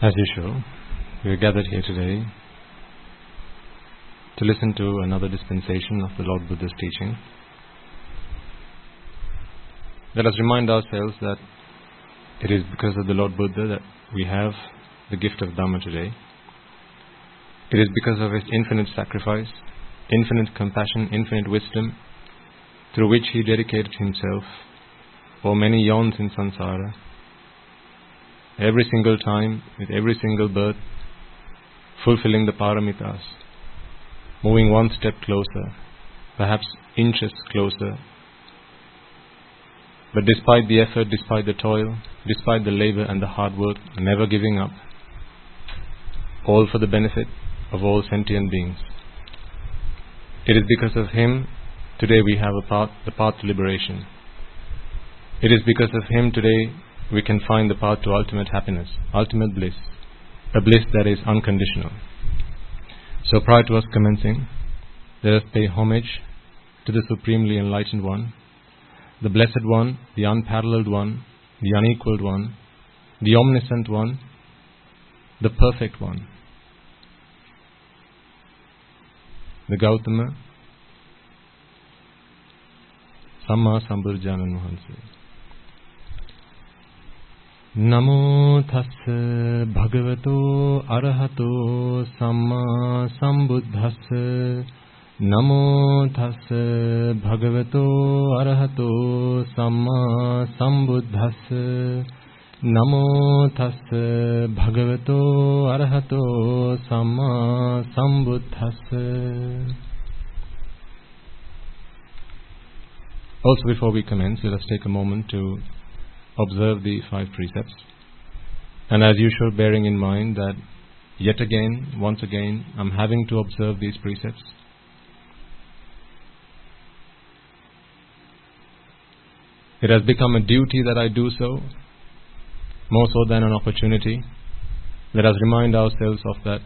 As usual, we are gathered here today to listen to another dispensation of the Lord Buddha's teaching. Let us remind ourselves that it is because of the Lord Buddha that we have the gift of Dhamma today. It is because of His infinite sacrifice, infinite compassion, infinite wisdom, through which He dedicated Himself for many yawns in samsara. Every single time, with every single birth, fulfilling the paramitas, moving one step closer, perhaps inches closer. But despite the effort, despite the toil, despite the labor and the hard work, never giving up, all for the benefit of all sentient beings. It is because of Him today we have the path to liberation. It is because of Him today we can find the path to ultimate happiness, ultimate bliss, a bliss that is unconditional. So prior to us commencing, let us pay homage to the Supremely Enlightened One, the Blessed One, the Unparalleled One, the Unequaled One, the Omniscient One, the Perfect One, the Gautama, Samma Sambhurjanan Mahanse. Namo tassa bhagavato arahato samma sambuddhassa. Namo tassa bhagavato arahato samma sambuddhassa. Namo tassa bhagavato arahato samma sambuddhassa. Also, before we commence, let us take a moment to observe the 5 precepts, and as usual bearing in mind that yet again, once again, I'm having to observe these precepts. It has become a duty that I do so, more so than an opportunity. Let us remind ourselves of that.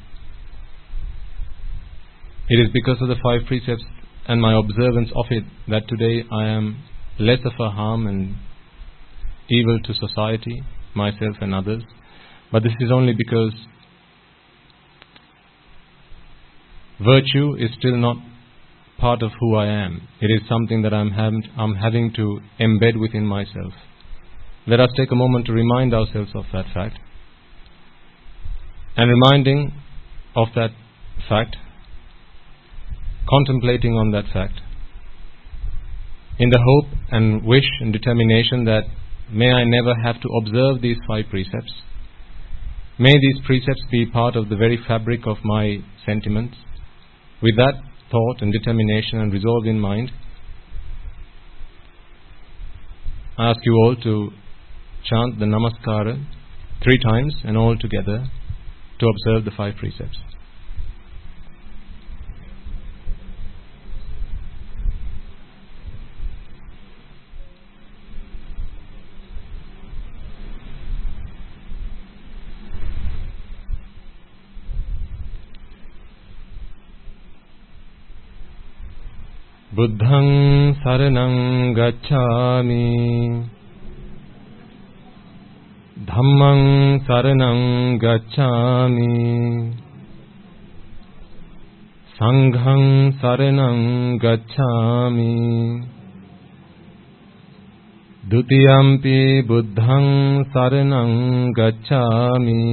It is because of the 5 precepts and my observance of it that today I am less of a harm and evil to society, myself and others. But this is only because virtue is still not part of who I am. It is something that I'm having to embed within myself. Let us take a moment to remind ourselves of that fact. And reminding of that fact, contemplating on that fact, in the hope and wish and determination that may I never have to observe these 5 precepts. May these precepts be part of the very fabric of my sentiments. With that thought and determination and resolve in mind, I ask you all to chant the Namaskara 3 times and all together to observe the 5 precepts. Buddhaṃ saraṇaṃ gacchāmi, Dhammaṃ saraṇaṃ gacchāmi, Saṅghaṃ saraṇaṃ gacchāmi, Dutiyampi buddhaṃ saraṇaṃ gacchāmi,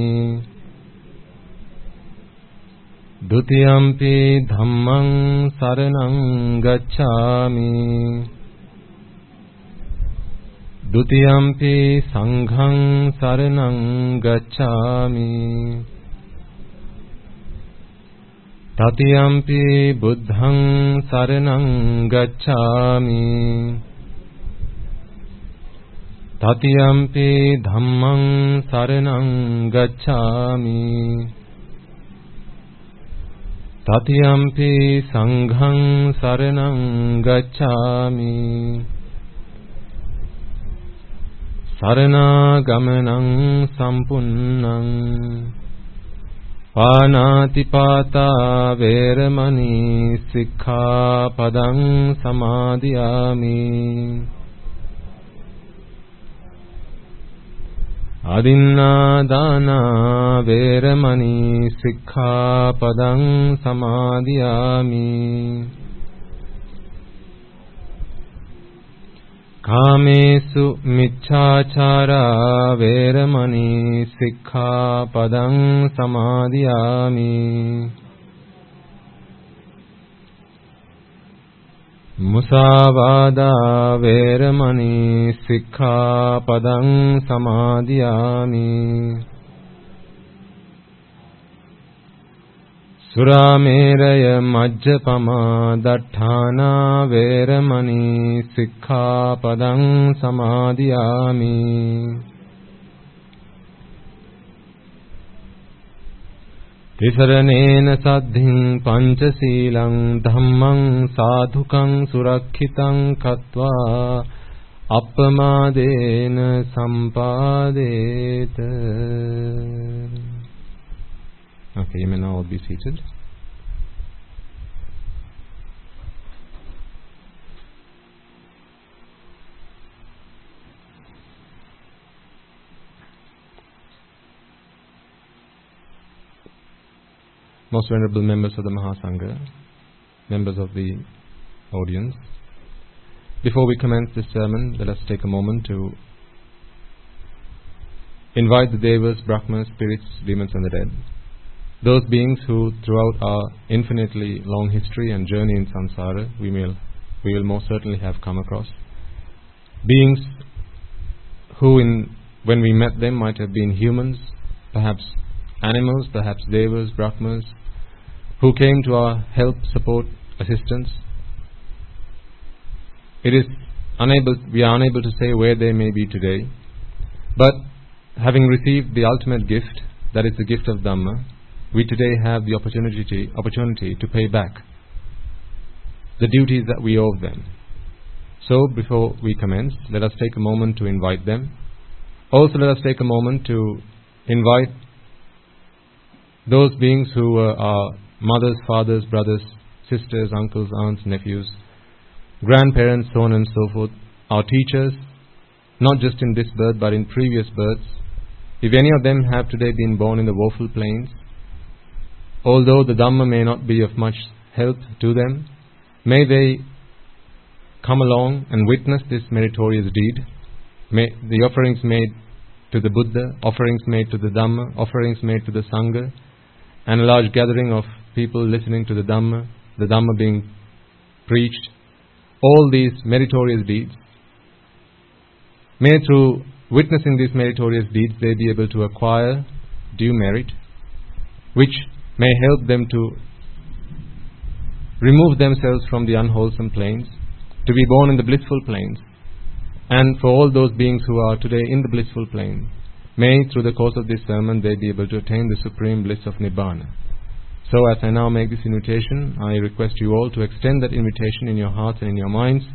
Dutiyampi dhammaṃ saraṇaṃ gacchāmi, Dutiyampi saṅghaṃ saraṇaṃ gacchāmi, Tatiyampi buddhaṃ saraṇaṃ gacchāmi, Tatiyampi dhammaṃ saraṇaṃ gacchāmi, Tatiyampi saṅghaṃ saraṇaṃ gacchāmi. Saranagamaṇaṃ sampunnaṃ Pānātipātā vēramaṇī sikkhapada samādhiyāmi. Adinna dana veramani sikkhapadang samadhiyami. Kamesu miccāchārā veramani sikkhapadang samadhiyami. Musāvādā veramani sikkhapadang samadhiyami. Surameraya majjapama datthāna veramani sikkhapadang samadhiyami. Tisaranena saddhiṃ pañcasīlaṃ dhammaṃ sādhukaṃ surakkhitāṃ kattvā appamādena sampādeta. Okay, you may now all be seated. Most venerable members of the Mahasangha, members of the audience, before we commence this sermon, let us take a moment to invite the Devas, Brahmas, spirits, demons and the dead. Those beings who throughout our infinitely long history and journey in samsara we will most certainly have come across. Beings who when we met them might have been humans, perhaps animals, perhaps devas, brahmas, who came to our help, support, assistance. We are unable to say where they may be today, but having received the ultimate gift, that is the gift of Dhamma, we today have the opportunity to pay back the duties that we owe them. So before we commence, let us take a moment to invite them. Also let us take a moment to invite those beings who were our mothers, fathers, brothers, sisters, uncles, aunts, nephews, grandparents, so on and so forth, our teachers, not just in this birth but in previous births. If any of them have today been born in the woeful plains, although the Dhamma may not be of much help to them, may they come along and witness this meritorious deed. May the offerings made to the Buddha, offerings made to the Dhamma, offerings made to the Sangha, and a large gathering of people listening to the Dhamma being preached, all these meritorious deeds, may through witnessing these meritorious deeds they be able to acquire due merit, which may help them to remove themselves from the unwholesome planes, to be born in the blissful planes. And for all those beings who are today in the blissful plane, may through the course of this sermon they be able to attain the supreme bliss of Nibbana. So as I now make this invitation, I request you all to extend that invitation in your hearts and in your minds.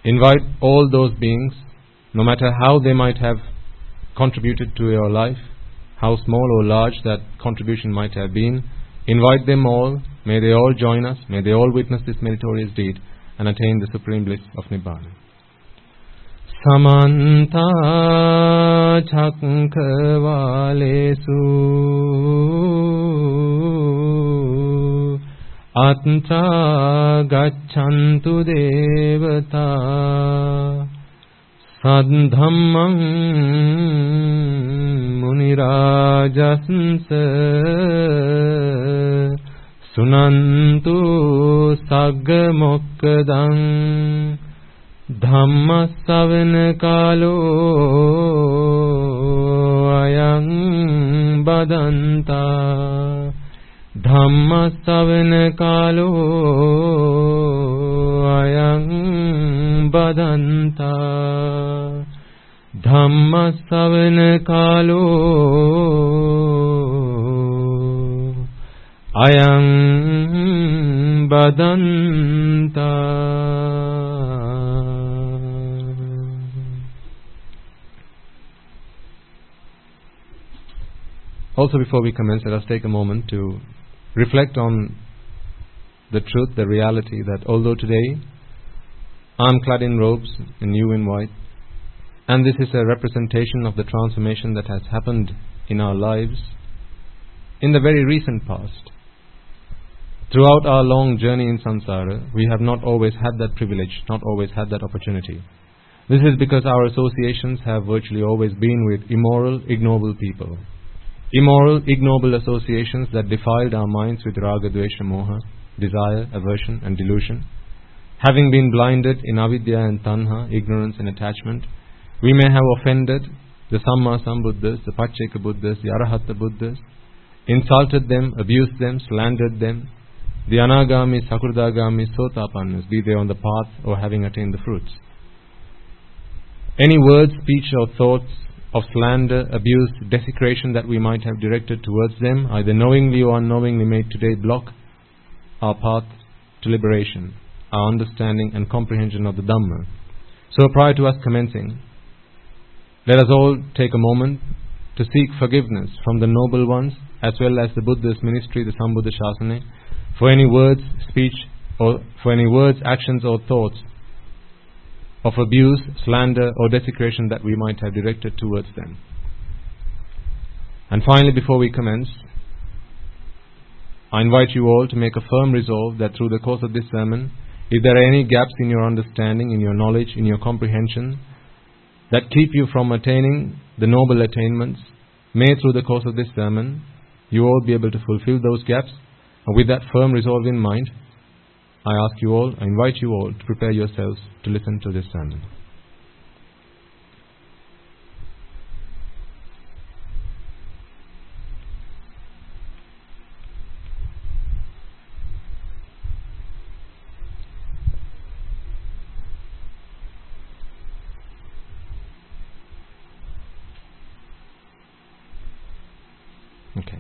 Invite all those beings, no matter how they might have contributed to your life, how small or large that contribution might have been, invite them all. May they all join us. May they all witness this meritorious deed and attain the supreme bliss of Nibbana. Samanta Chakravalesu Atcha Gacchantu Devata Sadhammam Munirajasansa Sunantu Saggamokkadang Dhammasavana Kalo Ayang Badanta Dhammasavana Kalo Ayang Badanta Dhammasavana Kalo Ayang Badanta. Also, before we commence, let us take a moment to reflect on the truth, the reality that although today I am clad in robes and you in white, And this is a representation of the transformation that has happened in our lives in the very recent past. Throughout our long journey in samsara, we have not always had that privilege, not always had that opportunity. This is because our associations have virtually always been with immoral, ignoble people. Immoral, ignoble associations that defiled our minds with raga, dvesha, moha, desire, aversion and delusion. Having been blinded in avidya and tanha, ignorance and attachment, we may have offended the Samma Sambuddhas, the Pacceka Buddhas, the Arahata Buddhas, insulted them, abused them, slandered them, the Anagami, Sakurdagami, Sotapannas, be they on the path or having attained the fruits. Any word, speech or thoughts of slander, abuse, desecration that we might have directed towards them, either knowingly or unknowingly, may today block our path to liberation, our understanding and comprehension of the Dhamma. So prior to us commencing, let us all take a moment to seek forgiveness from the noble ones as well as the Buddha's ministry, the Sambuddha Shasana, for any words, speech, or for any words, actions or thoughts of abuse, slander or desecration that we might have directed towards them. And finally, before we commence, I invite you all to make a firm resolve that through the course of this sermon, if there are any gaps in your understanding, in your knowledge, in your comprehension, that keep you from attaining the noble attainments, may through the course of this sermon, you all be able to fulfill those gaps. And with that firm resolve in mind, I ask you all, I invite you all to prepare yourselves to listen to this sermon. Okay.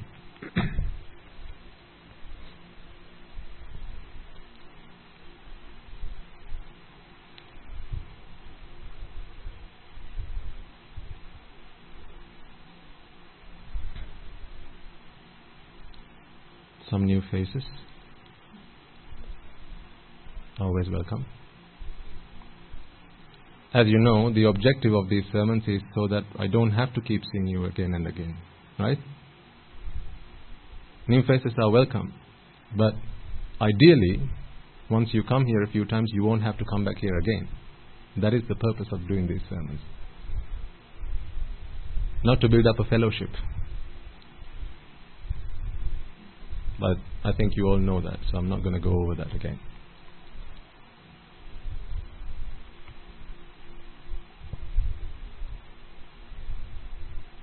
Some new faces. Always welcome. As you know, the objective of these sermons is so that I don't have to keep seeing you again and again. Right? New faces are welcome. But ideally, once you come here a few times, you won't have to come back here again. That is the purpose of doing these sermons. Not to build up a fellowship. But I think you all know that, so I'm not going to go over that again.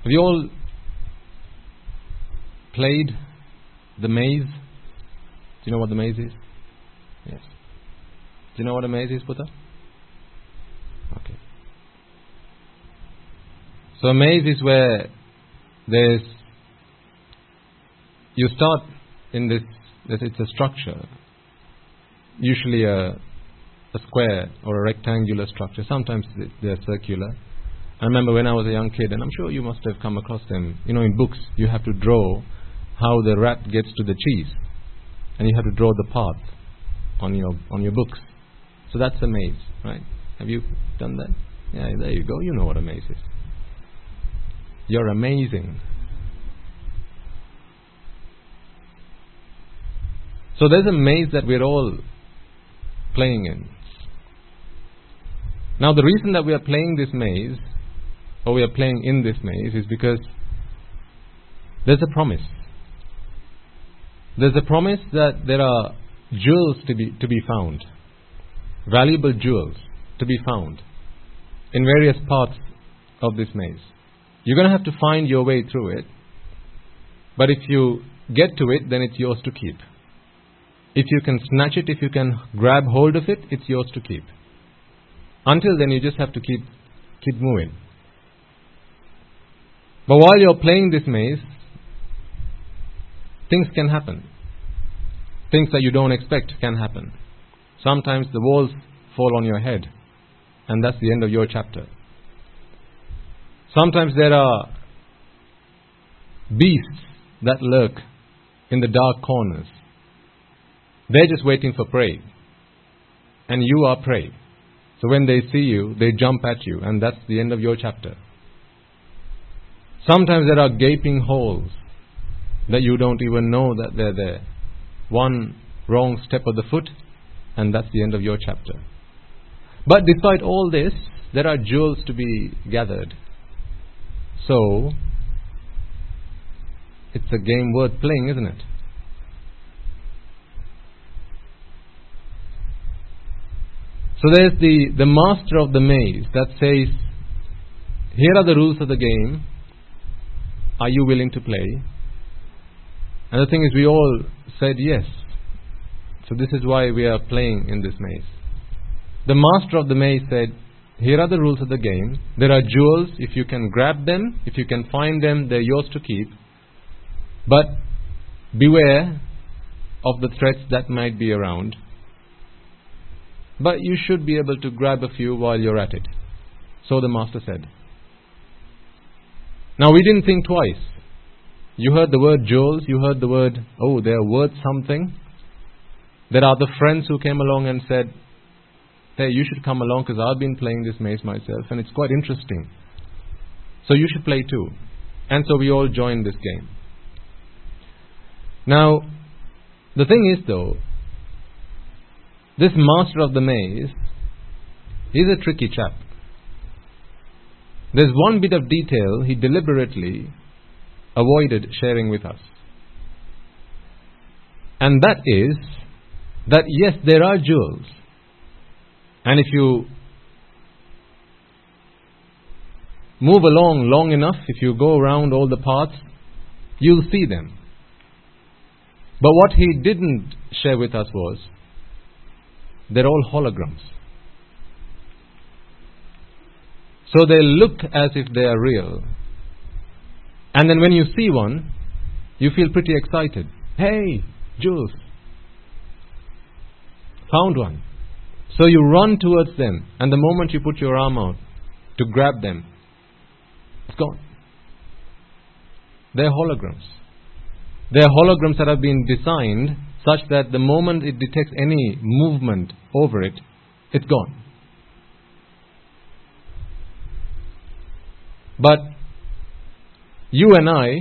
Have you all played the maze? Do you know what the maze is? Yes. Do you know what a maze is, Buddha? Okay. So a maze is where you start in this, it's a structure, usually a square or a rectangular structure. Sometimes they're circular. I remember when I was a young kid, and I'm sure you must have come across them. You know, in books, you have to draw how the rat gets to the cheese, and you have to draw the path on your books. So that's a maze, right? Have you done that? Yeah, there you go. You know what a maze is. You're amazing. So there's a maze that we're all playing in. Now the reason that we are playing this maze, or we are playing in this maze, is because there's a promise. There's a promise that there are jewels to be found, valuable jewels to be found in various parts of this maze. You're going to have to find your way through it, but if you get to it, then it's yours to keep. If you can snatch it, if you can grab hold of it, it's yours to keep. Until then, you just have to keep moving. But while you're playing this maze, things can happen. Things that you don't expect can happen. Sometimes the walls fall on your head, and that's the end of your chapter. Sometimes there are beasts that lurk in the dark corners. They're just waiting for prey. And you are prey. So when they see you, they jump at you, and that's the end of your chapter. Sometimes there are gaping holes that you don't even know that they're there. One wrong step of the foot, and that's the end of your chapter. But despite all this, there are jewels to be gathered. So, it's a game worth playing, isn't it? So there's the master of the maze that says, here are the rules of the game. Are you willing to play? And the thing is, we all said yes. So this is why we are playing in this maze. The master of the maze said, here are the rules of the game. There are jewels. If you can grab them, if you can find them, they're yours to keep. But beware of the threats that might be around. But you should be able to grab a few while you're at it. So the master said. Now we didn't think twice. You heard the word jewels, you heard the word, oh, they're worth something. There are the friends who came along and said, hey, you should come along because I've been playing this maze myself and it's quite interesting. So you should play too. And so we all joined this game. Now, the thing is though, this master of the maze is a tricky chap. There's one bit of detail he deliberately avoided sharing with us. And that is that yes, there are jewels. And if you move along long enough, if you go around all the paths, you'll see them. But what he didn't share with us was, they're all holograms. So they look as if they are real. And then when you see one, you feel pretty excited. Hey, Jules, found one. So you run towards them, and the moment you put your arm out to grab them, it's gone. They're holograms. They're holograms that have been designed such that the moment it detects any movement over it, it's gone. But you and I,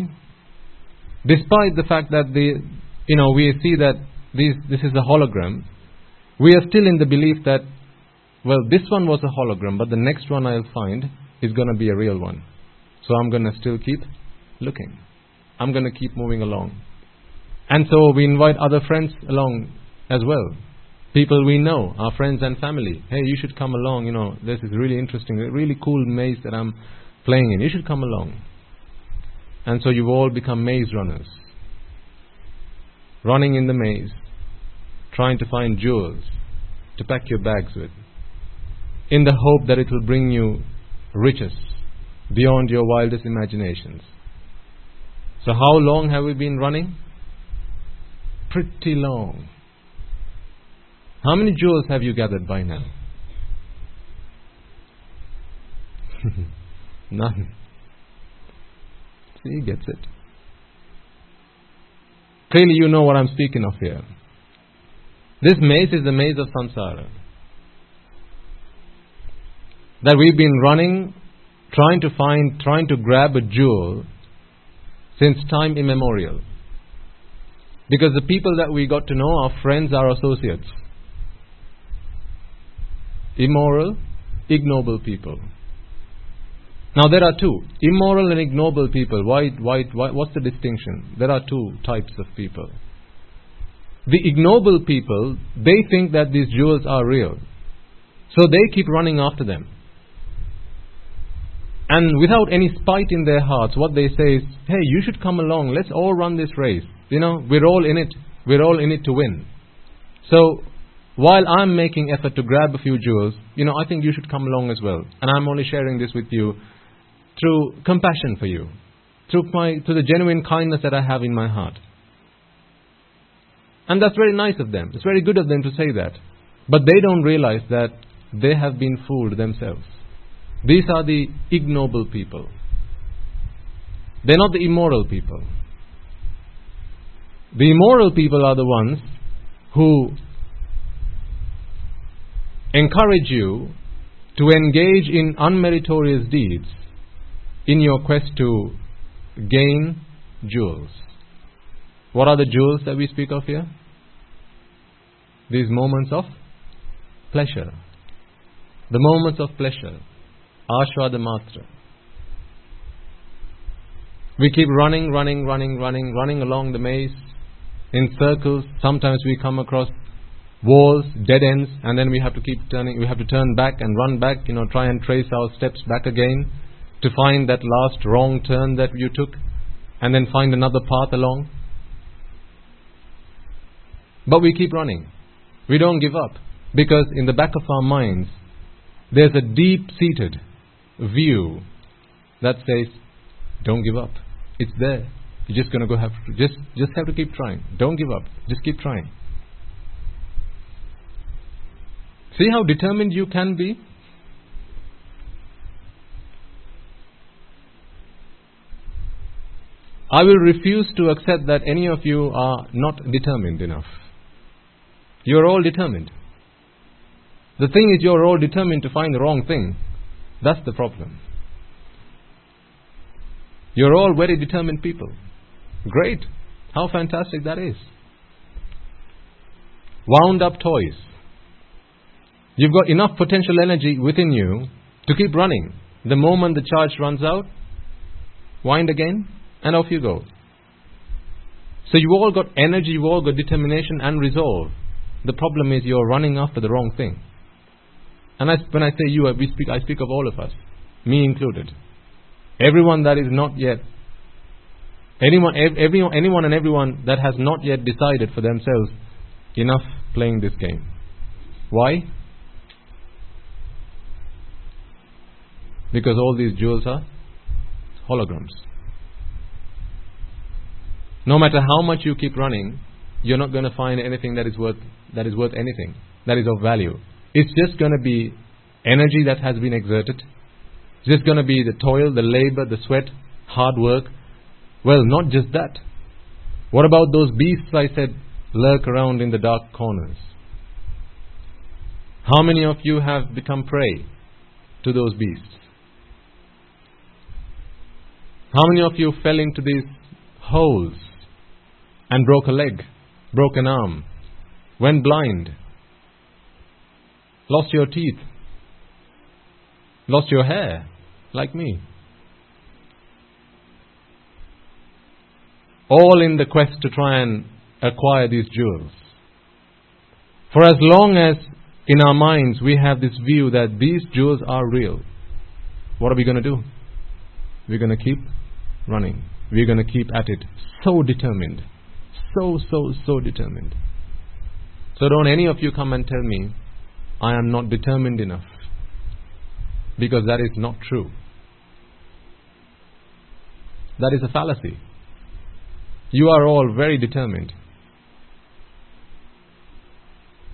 despite the fact that we see that this is a hologram, we are still in the belief that, well, this one was a hologram, but the next one I'll find is going to be a real one. So I'm going to still keep looking. I'm going to keep moving along. And so we invite other friends along as well. People we know, our friends and family. Hey, you should come along, this is really interesting, a really cool maze that I'm playing in. You should come along. And so you've all become maze runners. Running in the maze. Trying to find jewels to pack your bags with. In the hope that it will bring you riches beyond your wildest imaginations. So how long have we been running? Pretty long. How many jewels have you gathered by now? None. See, he gets it. Clearly you know what I'm speaking of here. This maze is the maze of samsara. That we've been running, trying to grab a jewel since time immemorial. Because the people that we got to know, our friends, our associates. Immoral, ignoble people. Now there are two. Immoral and ignoble people. Why, what's the distinction? There are two types of people. The ignoble people, they think that these jewels are real. So they keep running after them. And without any spite in their hearts, what they say is, hey, you should come along. Let's all run this race. We're all in it. We're all in it to win. So while I'm making effort to grab a few jewels, I think you should come along as well. And I'm only sharing this with you through compassion for you, through the genuine kindness that I have in my heart. And that's very nice of them. It's very good of them to say that. But they don't realize that they have been fooled themselves. These are the ignoble people. They're not the immoral people. The immoral people are the ones who encourage you to engage in unmeritorious deeds in your quest to gain jewels. What are the jewels that we speak of here? These moments of pleasure. The moments of pleasure. Ashwada Matra. We keep running along the maze in circles. Sometimes we come across walls, dead ends, and then we have to keep turning. We have to turn back and run back, try and trace our steps back again to find that last wrong turn that you took, and then find another path along. But we keep running. We don't give up, because in the back of our minds there's a deep-seated view that says, don't give up. It's there. You're just going to just have to keep trying. Don't give up. Just keep trying. See how determined you can be? I will refuse to accept that any of you are not determined enough. You're all determined. The thing is, you're all determined to find the wrong thing. That's the problem. You're all very determined people. Great. How fantastic that is. Wound up toys. You've got enough potential energy within you to keep running. The moment the charge runs out, wind again, and off you go. So you've all got energy, you've all got determination and resolve. The problem is you're running after the wrong thing. And when I say you, I speak of all of us, me included. Everyone that is not yet, anyone and everyone that has not yet decided for themselves, enough playing this game. Why? Because all these jewels are holograms. No matter how much you keep running, you're not going to find anything that is worth anything, that is of value. It's just going to be energy that has been exerted. It's just going to be the toil, the labor, the sweat, hard work. Well, not just that. What about those beasts I said lurk around in the dark corners? How many of you have become prey to those beasts? How many of you fell into these holes and broke a leg, broke an arm, went blind, lost your teeth, lost your hair, like me? All in the quest to try and acquire these jewels. For as long as in our minds we have this view that these jewels are real, what are we going to do? We're going to keep running. We're going to keep at it. So determined. So determined. So don't any of you come and tell me I am not determined enough. Because that is not true. That is a fallacy. You are all very determined.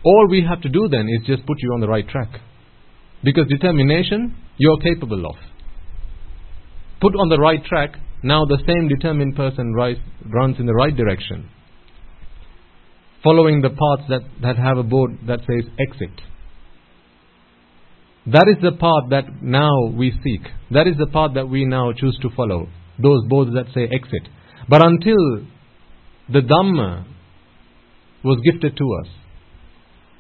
All we have to do then is just put you on the right track. Because determination, you're capable of. Put on the right track, now the same determined person runs in the right direction. Following the paths that have a board that says exit. That is the path that now we seek. That is the path that we now choose to follow. Those boards that say exit. But until the Dhamma was gifted to us,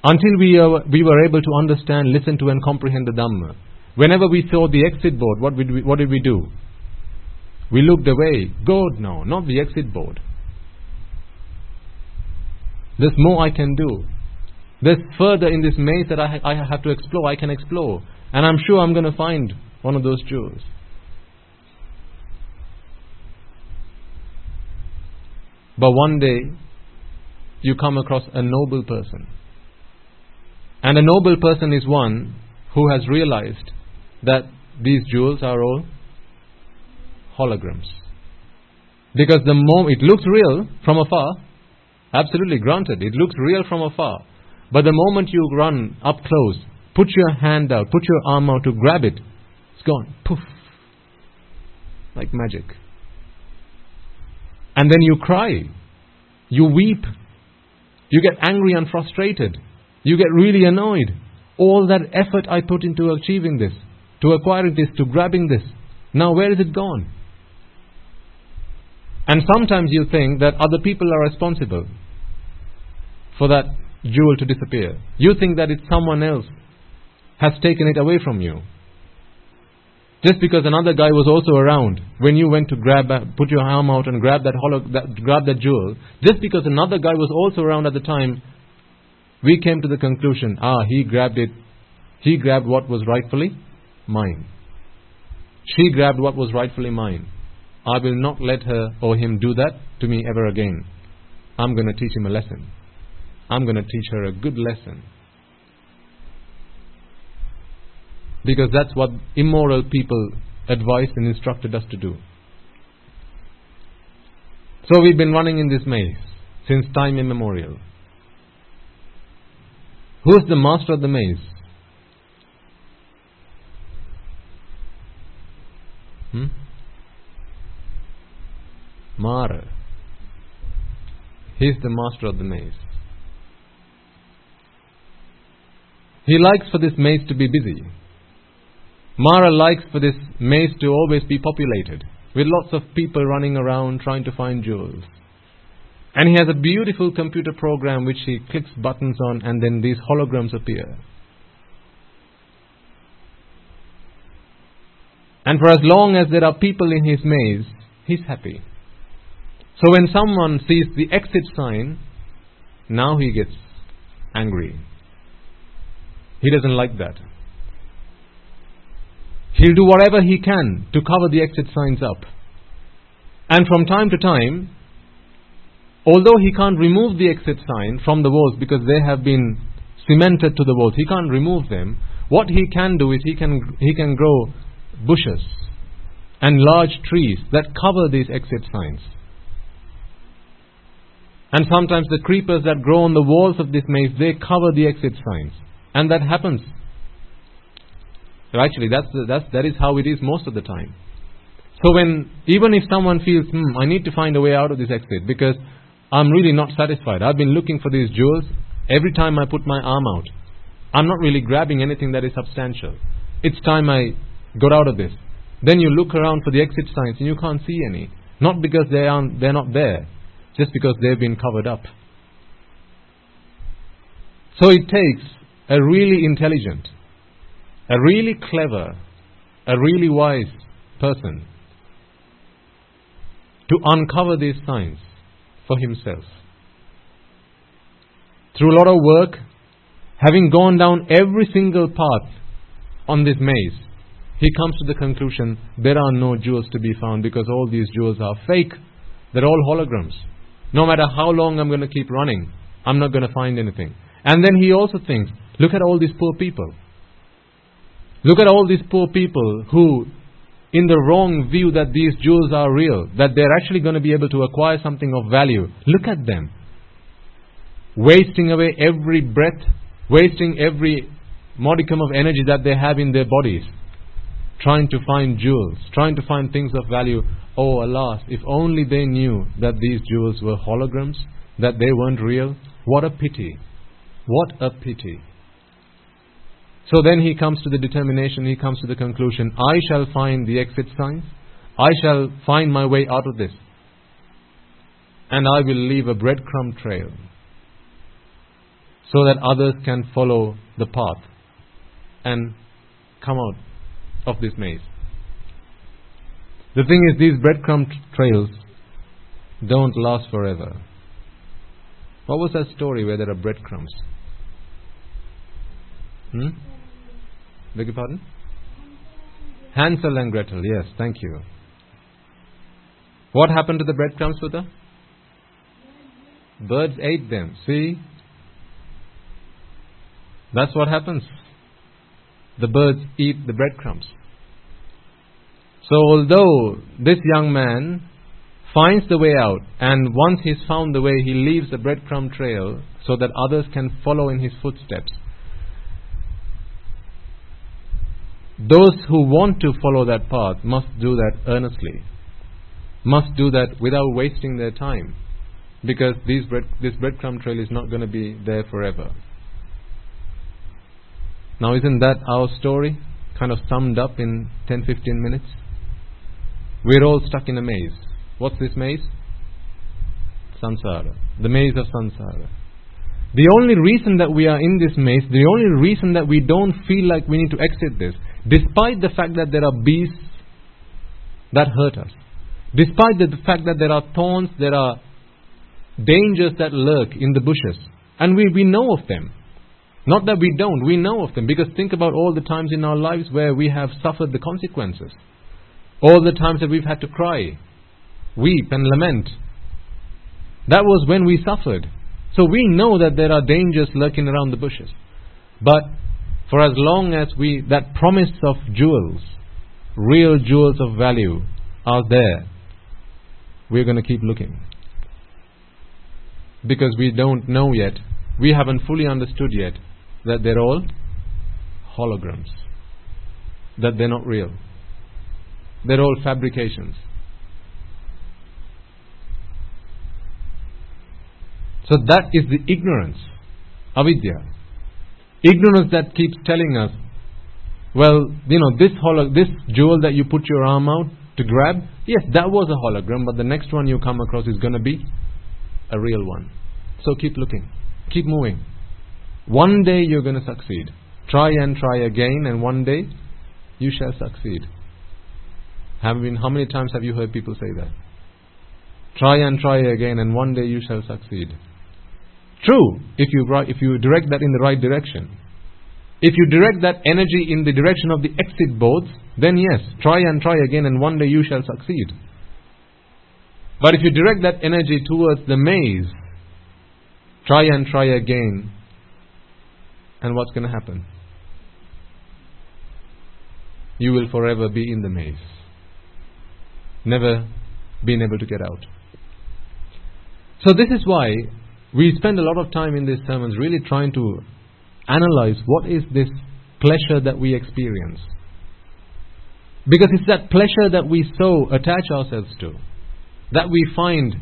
until we were able to understand, listen to and comprehend the Dhamma, whenever we saw the exit board, what did we do? We looked away. God, no, not the exit board. There's more I can do. There's further in this maze that I have to explore. I can explore. And I'm sure I'm going to find one of those jewels. But one day, you come across a noble person. And a noble person is one who has realized that these jewels are all holograms. Because the moment it looks real from afar, absolutely granted, it looks real from afar. But the moment you run up close, put your hand out, put your arm out to grab it, it's gone. Poof. Like magic. And then you cry. You weep. You get angry and frustrated. You get really annoyed. All that effort I put into achieving this, to acquiring this, to grabbing this, now where is it gone? And sometimes you think that other people are responsible for that jewel to disappear. You think that it's someone else has taken it away from you. Just because another guy was also around when you went to put your arm out and grab that jewel, just because another guy was also around at the time, we came to the conclusion, he grabbed it. He grabbed what was rightfully mine. She grabbed what was rightfully mine. I will not let her or him do that to me ever again. I'm going to teach him a lesson. I'm going to teach her a good lesson. Because that's what immoral people advised and instructed us to do. So we've been running in this maze since time immemorial. Who is the master of the maze? Mara. He's the master of the maze. He likes for this maze to be busy. Mara likes for this maze to always be populated with lots of people running around trying to find jewels. And he has a beautiful computer program which he clicks buttons on, and then these holograms appear. And for as long as there are people in his maze, he's happy. So when someone sees the exit sign, now he gets angry. He doesn't like that. He'll do whatever he can to cover the exit signs up. And from time to time, although he can't remove the exit sign from the walls because they have been cemented to the walls, he can't remove them. What he can do is he can grow bushes and large trees that cover these exit signs. And sometimes the creepers that grow on the walls of this maze, they cover the exit signs. And that happens. So actually, that is how it is most of the time. So even if someone feels, I need to find a way out of this exit because I'm really not satisfied. I've been looking for these jewels. Every time I put my arm out, I'm not really grabbing anything that is substantial. It's time I got out of this. Then you look around for the exit signs and you can't see any. Not because they're not there, just because they've been covered up. So it takes a really intelligent, a really clever, a really wise person to uncover these signs for himself. Through a lot of work, having gone down every single path on this maze, he comes to the conclusion there are no jewels to be found because all these jewels are fake. They're all holograms. No matter how long I'm going to keep running, I'm not going to find anything. And then he also thinks, look at all these poor people. Look at all these poor people who, in the wrong view that these jewels are real, that they're actually going to be able to acquire something of value. Look at them. Wasting away every breath, wasting every modicum of energy that they have in their bodies, trying to find jewels, trying to find things of value. Oh, alas, if only they knew that these jewels were holograms, that they weren't real. What a pity. What a pity. So then he comes to the determination, he comes to the conclusion, I shall find the exit signs, I shall find my way out of this, and I will leave a breadcrumb trail so that others can follow the path and come out of this maze. The thing is, these breadcrumb trails don't last forever. What was that story where there are breadcrumbs? Beg your pardon? Hansel and Gretel, yes, thank you. What happened to the breadcrumbs, Sudha? Birds ate them, see? That's what happens. The birds eat the breadcrumbs. So although this young man finds the way out, and once he's found the way, he leaves a breadcrumb trail so that others can follow in his footsteps. Those who want to follow that path must do that earnestly, must do that without wasting their time, because this breadcrumb trail is not going to be there forever. Now isn't that our story? Kind of summed up in 10-15 minutes. We're all stuck in a maze. What's this maze? Samsara. The maze of samsara. The only reason that we are in this maze, the only reason that we don't feel like we need to exit this, despite the fact that there are beasts that hurt us, despite the fact that there are thorns, there are dangers that lurk in the bushes, and we know of them. Not that we don't, we know of them, because think about all the times in our lives where we have suffered the consequences. All the times that we've had to cry, weep and lament. That was when we suffered. So we know that there are dangers lurking around the bushes. But for as long as that promise of jewels, real jewels of value are there, we're going to keep looking. Because we don't know yet, we haven't fully understood yet that they're all holograms. That they're not real. They're all fabrications. So that is the ignorance, avidya. Ignorance that keeps telling us, well, this jewel that you put your arm out to grab, yes, that was a hologram, but the next one you come across is going to be a real one. So keep looking, keep moving. One day you're going to succeed. Try and try again, and one day you shall succeed. How many times have you heard people say that? Try and try again, and one day you shall succeed. True, if you direct that in the right direction. If you direct that energy in the direction of the exit boards, then yes, try and try again, and one day you shall succeed. But if you direct that energy towards the maze, try and try again, and what's going to happen? You will forever be in the maze, never being able to get out. So this is why we spend a lot of time in these sermons really trying to analyze what is this pleasure that we experience. Because it's that pleasure that we so attach ourselves to, that we find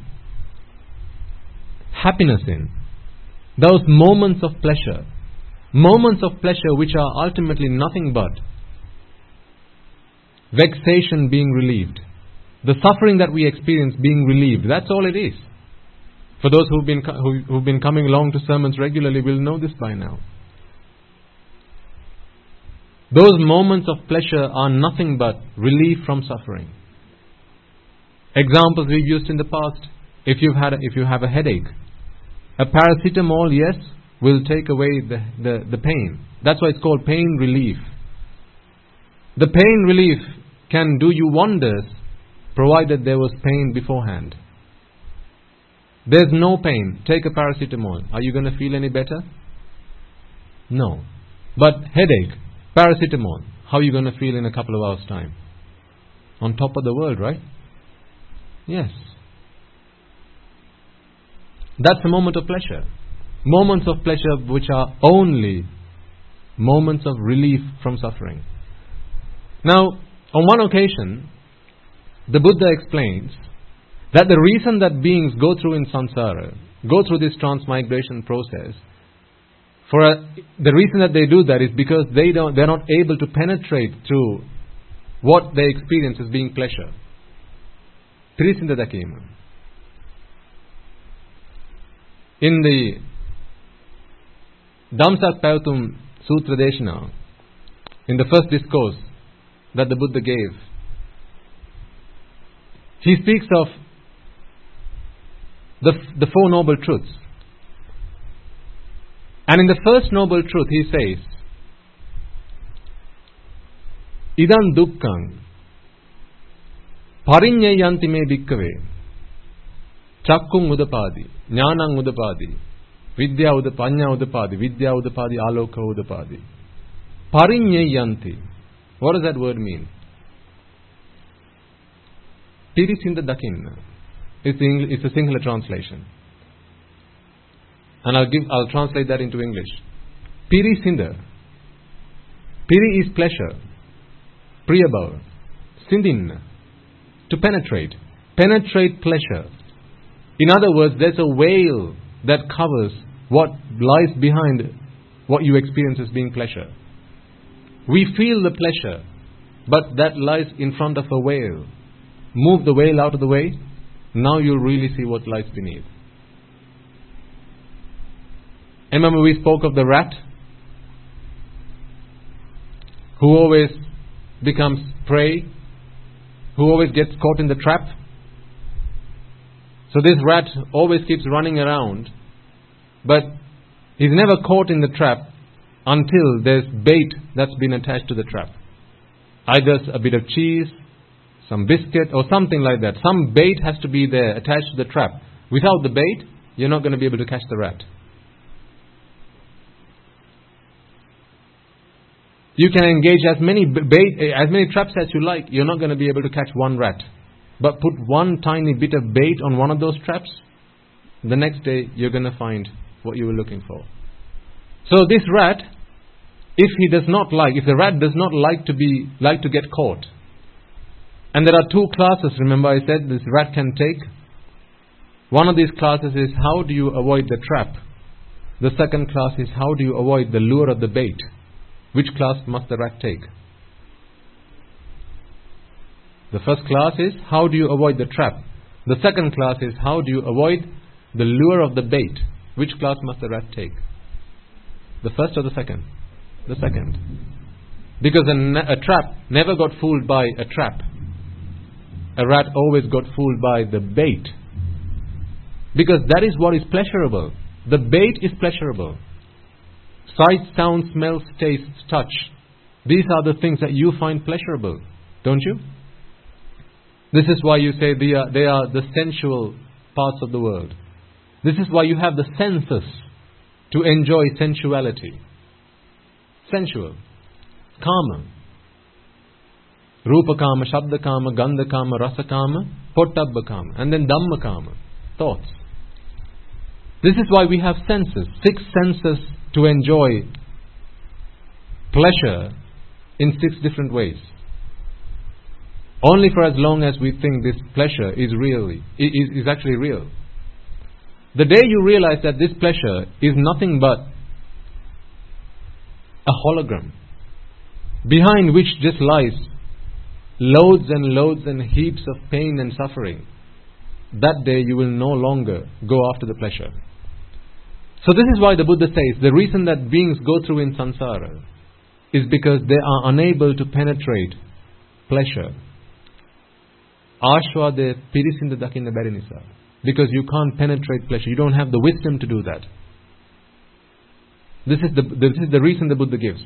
happiness in. Those moments of pleasure which are ultimately nothing but vexation being relieved. The suffering that we experience being relieved. That's all it is. For those who've been coming along to sermons regularly will know this by now. Those moments of pleasure are nothing but relief from suffering. Examples we've used in the past. If you have a headache, a paracetamol, yes, will take away the pain. That's why it's called pain relief. The pain relief can do you wonders, provided there was pain beforehand. There's no pain. Take a paracetamol. Are you going to feel any better? No. But headache, paracetamol, how are you going to feel in a couple of hours' time? On top of the world, right? Yes. That's a moment of pleasure. Moments of pleasure which are only moments of relief from suffering. Now, on one occasion, the Buddha explains that the reason that beings go through in samsara, go through this transmigration process, the reason that they do that is because they're not able to penetrate through what they experience as being pleasure. Tirisinda dakima. In the Dhammsak Pavathum Sutra Deshana, in the first discourse that the Buddha gave, he speaks of the Four Noble Truths. And in the first Noble Truth he says, Idan dukkhaṃ parinyayanti me bhikkave chakkung udapadi, jnanang udapadi, vidya panya udapadi, vidya udapadi, aloka udapadi. Parinyayanti. What does that word mean? Tirisinda dakinna. It's a singular translation. And I'll translate that into English. Piri Sinda. Piri is pleasure. Priyabhav. Sindin. To penetrate. Penetrate pleasure. In other words, there's a veil that covers what lies behind what you experience as being pleasure. We feel the pleasure, but that lies in front of a veil. Move the veil out of the way, now you'll really see what lies beneath. Remember we spoke of the rat who always becomes prey, who always gets caught in the trap. So this rat always keeps running around, but he's never caught in the trap until there's bait that's been attached to the trap. Either a bit of cheese, some biscuit or something like that. Some bait has to be there attached to the trap. Without the bait, you're not going to be able to catch the rat. You can engage as many traps as you like. You're not going to be able to catch one rat. But put one tiny bit of bait on one of those traps, the next day you're going to find what you were looking for. So this rat, if the rat does not like to get caught, and there are two classes, remember I said this rat can take. One of these classes is how do you avoid the trap. The second class is how do you avoid the lure of the bait. Which class must the rat take? The first class is how do you avoid the trap. The second class is how do you avoid the lure of the bait. Which class must the rat take? The first or the second? The second. Because a trap never got fooled by a trap. A rat always got fooled by the bait. Because that is what is pleasurable. The bait is pleasurable. Sight, sound, smell, taste, touch. These are the things that you find pleasurable, don't you? This is why you say they are the sensual parts of the world. This is why you have the senses to enjoy sensuality. Sensual. Kama. Rupa kama, Shabda kama, Gandha kama, Rasa kama, Pottabha kama, and then Dhamma kama. Thoughts. This is why we have senses. 6 senses to enjoy pleasure in 6 different ways. Only for as long as we think this pleasure is actually real. The day you realize that this pleasure is nothing but a hologram, behind which just lies loads and heaps of pain and suffering, that day you will no longer go after the pleasure. So this is why the Buddha says the reason that beings go through in samsara is because they are unable to penetrate pleasure. Ashwade pirisinda dakinna bari nisa. Because you can't penetrate pleasure. You don't have the wisdom to do that. This is the reason the Buddha gives.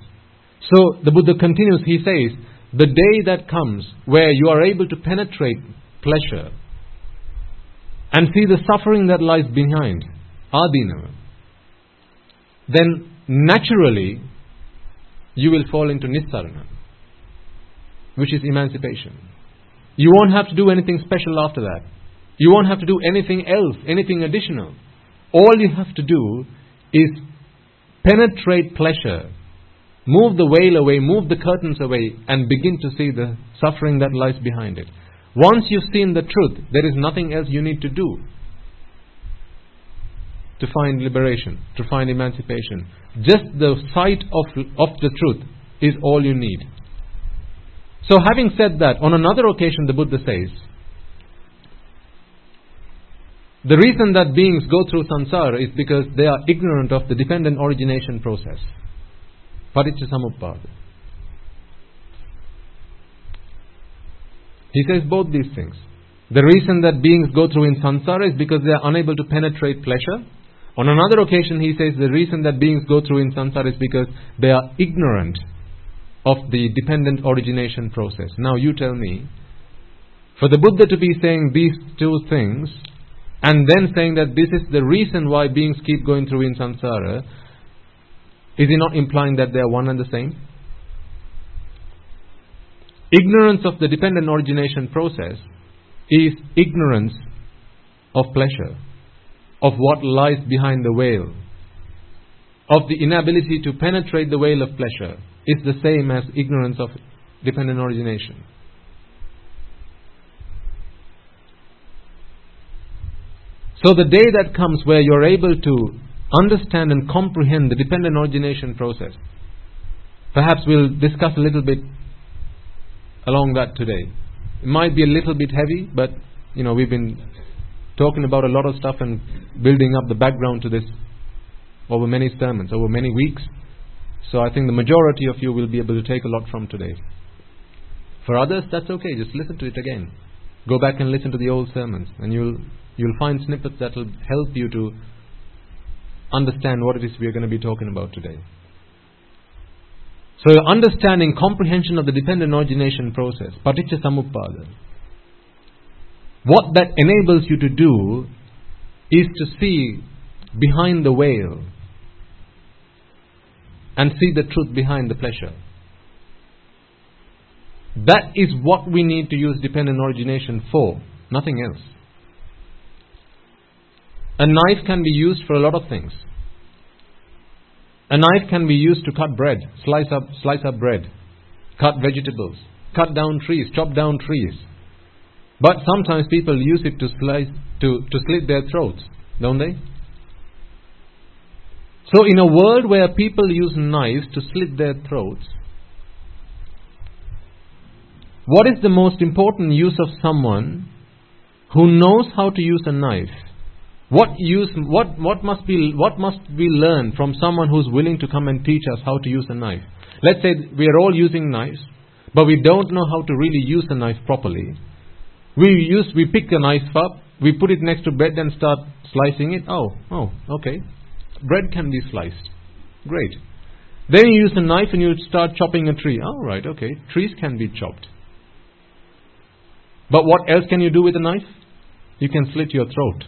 So the Buddha continues, he says, the day that comes where you are able to penetrate pleasure and see the suffering that lies behind, adinava, then naturally you will fall into nissarana, which is emancipation. You won't have to do anything special after that. You won't have to do anything else, anything additional. All you have to do is penetrate pleasure, move the veil away, move the curtains away, and begin to see the suffering that lies behind it. Once you've seen the truth, there is nothing else you need to do to find liberation, to find emancipation. Just the sight of the truth is all you need. So having said that, on another occasion the Buddha says, the reason that beings go through samsara is because they are ignorant of the dependent origination process. Paticca samuppada. He says both these things. The reason that beings go through in samsara is because they are unable to penetrate pleasure. On another occasion he says the reason that beings go through in samsara is because they are ignorant of the dependent origination process. Now you tell me, for the Buddha to be saying these two things and then saying that this is the reason why beings keep going through in samsara, is he not implying that they are one and the same? Ignorance of the dependent origination process is ignorance of pleasure, of what lies behind the veil, of the inability to penetrate the veil of pleasure. Is the same as ignorance of dependent origination. So the day that comes where you are able to understand and comprehend the dependent origination process, Perhaps we'll discuss a little bit along that today. It might be a little bit heavy, but we've been talking about a lot of stuff and building up the background to this over many sermons, over many weeks. So I think the majority of you will be able to take a lot from today. For others, that's okay. Just listen to it again. Go back and listen to the old sermons, and you'll find snippets that will help you to understand what it is we are going to be talking about today. So understanding, comprehension of the dependent origination process, paticca samuppada. What that enables you to do is to see behind the veil and see the truth behind the pleasure. That is what we need to use dependent origination for, nothing else. A knife can be used for a lot of things. A knife can be used to cut bread, slice up bread, cut vegetables, cut down trees, chop down trees. But sometimes people use it to slit their throats, don't they? So in a world where people use knives to slit their throats, what is the most important use of someone who knows how to use a knife? What must we learn from someone who's willing to come and teach us how to use a knife? Let's say we are all using knives, but we don't know how to really use a knife properly. We pick a knife up, we put it next to bread and start slicing it. Oh, okay. Bread can be sliced. Great. Then you use a knife and you start chopping a tree. Oh, right, okay. Trees can be chopped. But what else can you do with a knife? You can slit your throat.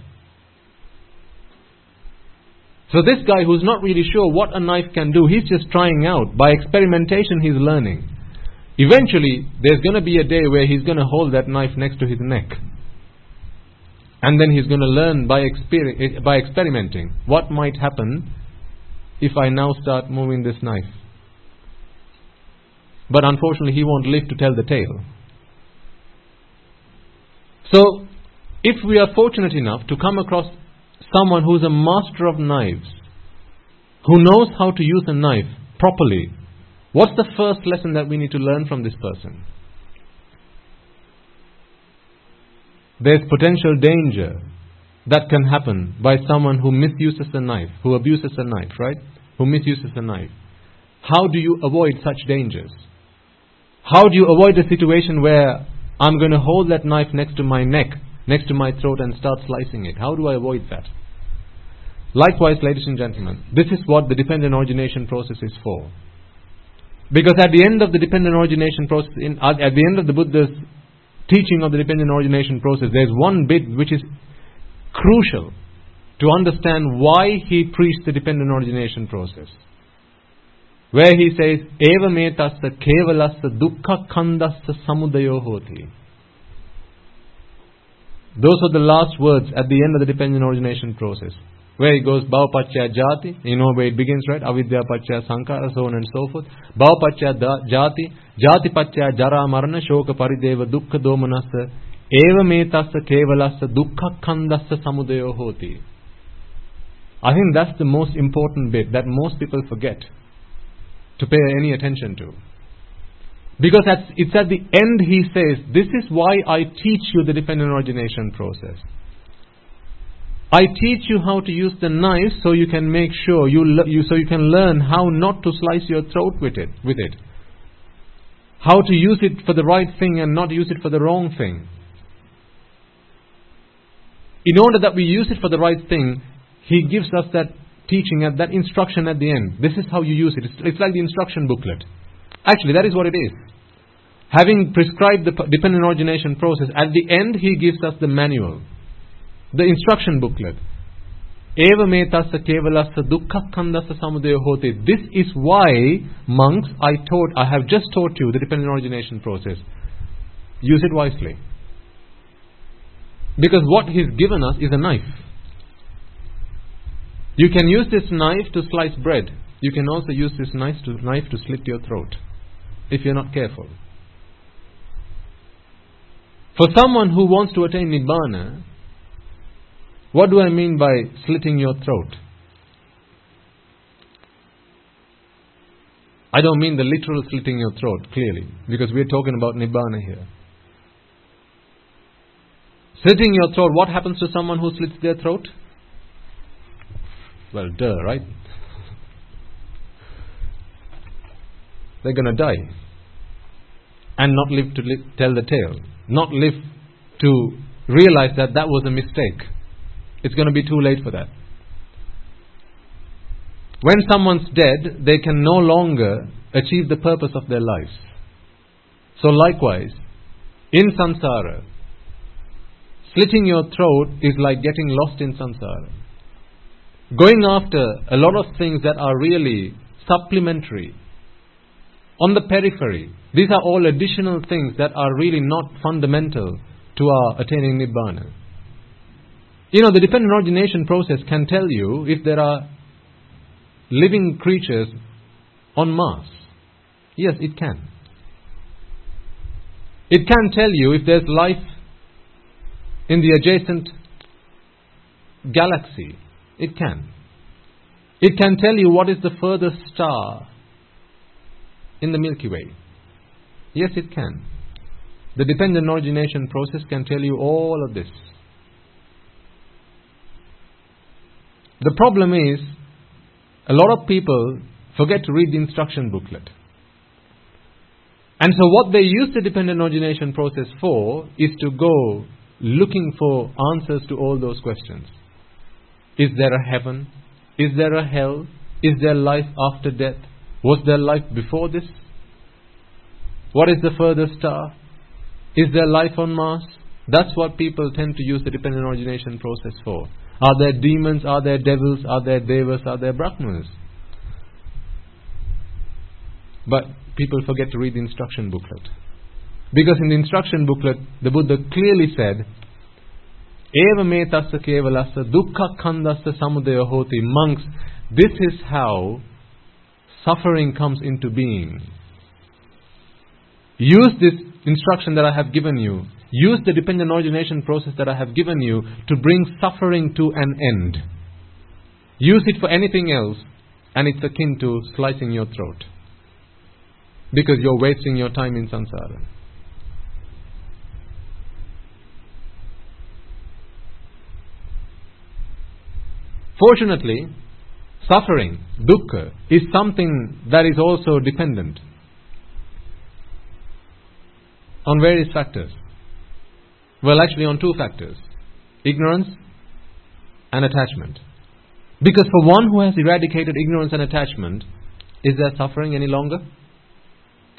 So this guy who's not really sure what a knife can do, he's just trying out. By experimentation, he's learning. Eventually, there's going to be a day where he's going to hold that knife next to his neck. And then he's going to learn by experimenting what might happen if I now start moving this knife. But unfortunately, he won't live to tell the tale. So, if we are fortunate enough to come across someone who's a master of knives, who knows how to use a knife properly, what's the first lesson that we need to learn from this person? There's potential danger that can happen by someone who misuses a knife, who abuses a knife, right? Who misuses a knife. How do you avoid such dangers? How do you avoid a situation where I'm going to hold that knife next to my neck, next to my throat and start slicing it? How do I avoid that? Likewise, ladies and gentlemen, this is what the dependent origination process is for. Because at the end of the dependent origination process, at the end of the Buddha's teaching of the dependent origination process, there's one bit which is crucial to understand why he preached the dependent origination process. Where he says, Eva me tassa kevalassa dukkha khandassa samudayo hoti. Those are the last words at the end of the dependent origination process. Where he goes, bhava pacchaya jati, you know where it begins, right? Avidya pacchaya sankara, so on and so forth. Bhava pacchaya jati, jati pacchaya jara marana, shoka parideva, dukkha domanassa, eva me tassa kevalassa, dukkha khandassa samudayo hoti. I think that's the most important bit that most people forget to pay any attention to. Because it's at the end he says, this is why I teach you the dependent origination process. I teach you how to use the knife so you can make sure so you can learn how not to slice your throat with it. How to use it for the right thing and not use it for the wrong thing. In order that we use it for the right thing, he gives us that teaching, that instruction at the end. This is how you use it. It's like the instruction booklet. Actually, that is what it is. Having prescribed the dependent origination process, at the end he gives us the manual. The instruction booklet. Eva me tassa kevalassa dukkha khandassa samudayo hoti. This is why, monks, I have just taught you the dependent origination process. Use it wisely. Because what he's given us is a knife. You can use this knife to slice bread. You can also use this knife to slit your throat, if you're not careful. For someone who wants to attain Nibbana, what do I mean by slitting your throat? I don't mean the literal slitting your throat, clearly, because we're talking about Nibbana here. Slitting your throat, what happens to someone who slits their throat? Well, right? They're going to die. And not live to tell the tale. Not live to realize that that was a mistake. It's going to be too late for that. When someone's dead, they can no longer achieve the purpose of their lives. So likewise, in samsara, slitting your throat is like getting lost in samsara. Going after a lot of things that are really supplementary, on the periphery. These are all additional things that are really not fundamental to our attaining Nibbana. The dependent origination process can tell you if there are living creatures on Mars. Yes, it can. It can tell you if there's life in the adjacent galaxy. It can. It can tell you what is the furthest star in the Milky Way. Yes, it can. The dependent origination process can tell you all of this. The problem is, a lot of people forget to read the instruction booklet. And so what they use the dependent origination process for is to go looking for answers to all those questions. Is there a heaven? Is there a hell? Is there life after death? Was there life before this? What is the furthest star? Is there life on Mars? That's what people tend to use the dependent origination process for. Are there demons? Are there devils? Are there devas? Are there brahmanas? But people forget to read the instruction booklet. Because in the instruction booklet, the Buddha clearly said, Eva me tassa kevalassa dukkha khandassa samudaya hoti. Monks, this is how suffering comes into being. Use this instruction that I have given you. Use the dependent origination process that I have given you to bring suffering to an end. Use it for anything else, and it's akin to slicing your throat. Because you're wasting your time in samsara. Fortunately, suffering, dukkha, is something that is also dependent on various factors. Well, actually on two factors. Ignorance and attachment. Because for one who has eradicated ignorance and attachment, is there suffering any longer?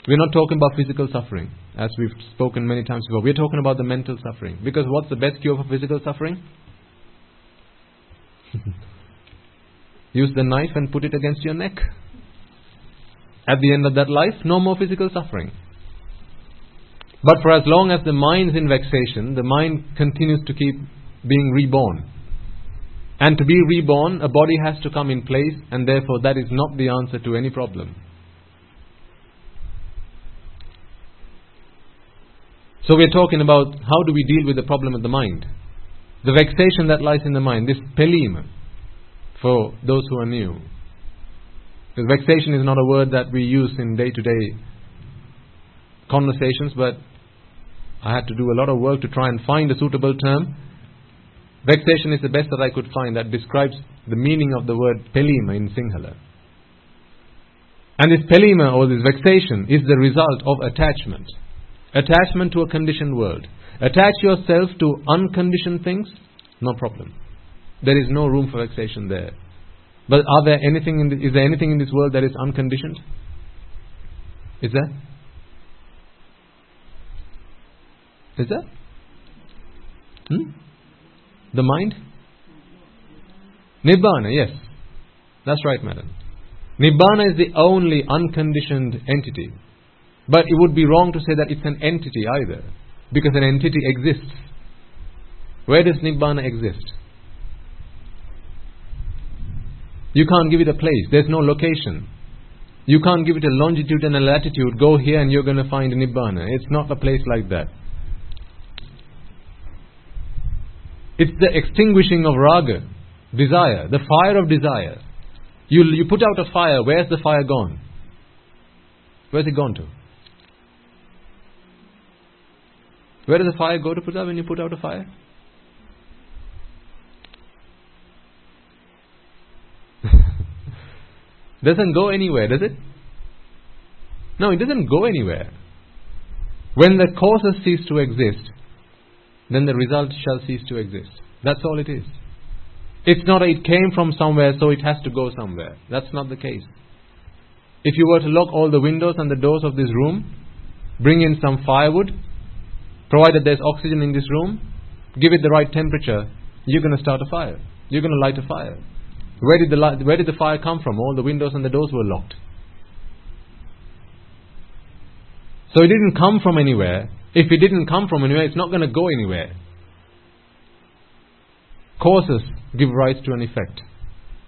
We're not talking about physical suffering, as we've spoken many times before. We're talking about the mental suffering. Because what's the best cure for physical suffering? Use the knife and put it against your neck. At the end of that life, no more physical suffering. But for as long as the mind's in vexation, the mind continues to keep being reborn. And to be reborn, a body has to come in place, and therefore that is not the answer to any problem. So we're talking about how do we deal with the problem of the mind. The vexation that lies in the mind, this pelima, for those who are new. Because vexation is not a word that we use in day-to-day conversations, but I had to do a lot of work to try and find a suitable term. Vexation is the best that I could find that describes the meaning of the word pelima in Sinhala. And this pelima, or this vexation, is the result of attachment. Attachment to a conditioned world. Attach yourself to unconditioned things, no problem. There is no room for vexation there. But is there anything in this world that is unconditioned? Is there? Is there? The mind? Nibbana, yes. That's right, madam. Nibbana is the only unconditioned entity. But it would be wrong to say that it's an entity either. Because an entity exists. Where does Nibbana exist? You can't give it a place. There's no location. You can't give it a longitude and a latitude. Go here and you're going to find Nibbana. It's not a place like that. It's the extinguishing of raga, desire, the fire of desire. You put out a fire, where's the fire gone? Where's it gone to? Where does the fire go to put out when you put out a fire? Doesn't go anywhere, does it? No, it doesn't go anywhere. When the causes cease to exist, then the result shall cease to exist. That's all it is. It's not it came from somewhere, so it has to go somewhere. That's not the case. If you were to lock all the windows and the doors of this room, bring in some firewood, provided there's oxygen in this room, give it the right temperature, you're going to start a fire. You're going to light a fire. Where did the fire come from? All the windows and the doors were locked. So it didn't come from anywhere. If it didn't come from anywhere, it's not going to go anywhere. Causes give rise to an effect.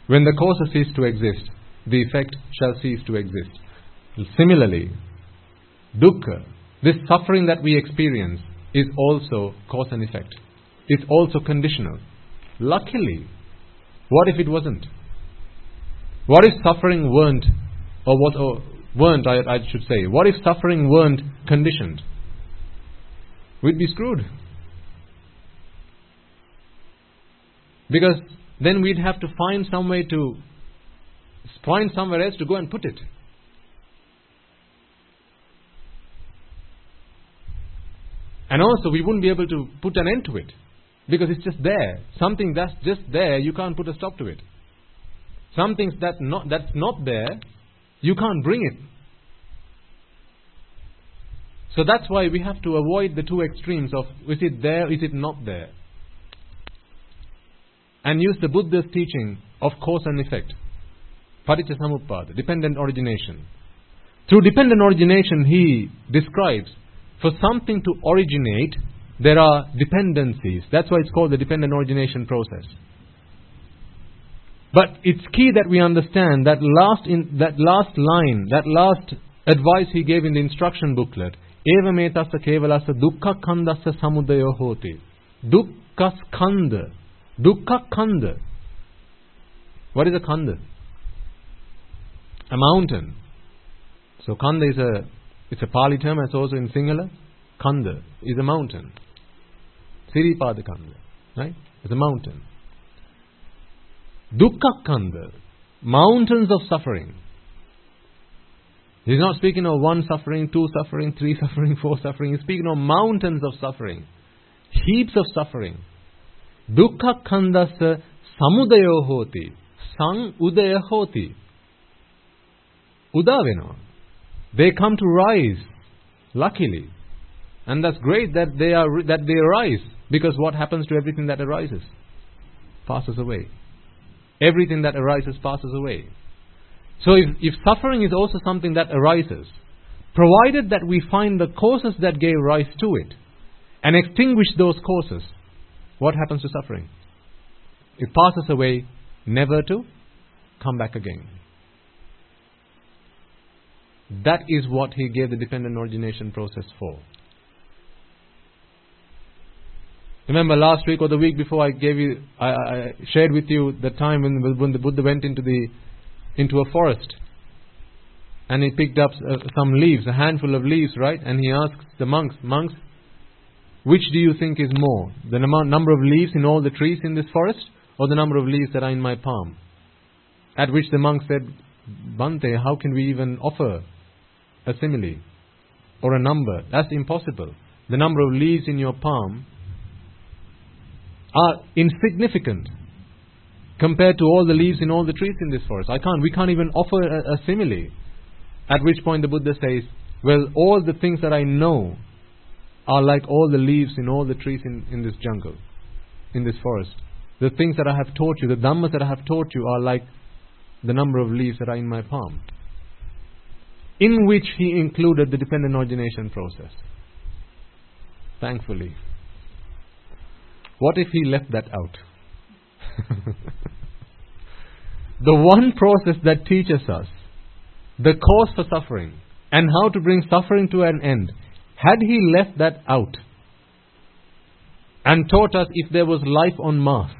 When the causes cease to exist, the effect shall cease to exist. Similarly, dukkha, this suffering that we experience, is also cause and effect. It's also conditional. Luckily, what if it wasn't? What if suffering weren't, I should say, what if suffering weren't conditioned? We'd be screwed. Because then we'd have to find somewhere else to go and put it. And also we wouldn't be able to put an end to it. Because it's just there. Something that's just there, you can't put a stop to it. Something that's not there, you can't bring it. So that's why we have to avoid the two extremes of, is it there, is it not there? And use the Buddha's teaching of cause and effect. Paticca samuppada, dependent origination. Through dependent origination, he describes, for something to originate, there are dependencies. That's why it's called the dependent origination process. But it's key that we understand that last line, that last advice he gave in the instruction booklet, Eva metassa kevalassa dukkha khandassa samudayo hoti. Dukkha skandha. Dukkha khandha. What is a khandha? A mountain. So khandha it's a Pali term, it's also in Sinhala. Khandha is a mountain. Siripada khandha, right? It's a mountain. Dukkha khandha, mountains of suffering. He's not speaking of one suffering, two suffering, three suffering, four suffering. He's speaking of mountains of suffering. Heaps of suffering. Dukkha khandassa samudayo hoti. Sang udaya hoti. Udavena. They come to rise, luckily. And that's great that they arise. Because what happens to everything that arises? Passes away. Everything that arises passes away. So if suffering is also something that arises, provided that we find the causes that gave rise to it, and extinguish those causes, what happens to suffering? It passes away, never to come back again. That is what he gave the dependent origination process for. Remember last week or the week before I shared with you the time when the Buddha went into a forest and he picked up some leaves, a handful of leaves, right? And he asked the monks, which do you think is more? The number of leaves in all the trees in this forest, or the number of leaves that are in my palm? At which the monk said, Bhante, how can we even offer a simile or a number? That's impossible. The number of leaves in your palm are insignificant compared to all the leaves in all the trees in this forest. We can't even offer a simile. At which point the Buddha says, well, all the things that I know are like all the leaves in all the trees in this jungle, in this forest. The things that I have taught you, the dhammas that I have taught you, are like the number of leaves that are in my palm. In which he included the dependent origination process. Thankfully. What if he left that out? The one process that teaches us the cause for suffering and how to bring suffering to an end, had he left that out and taught us if there was life on Mars,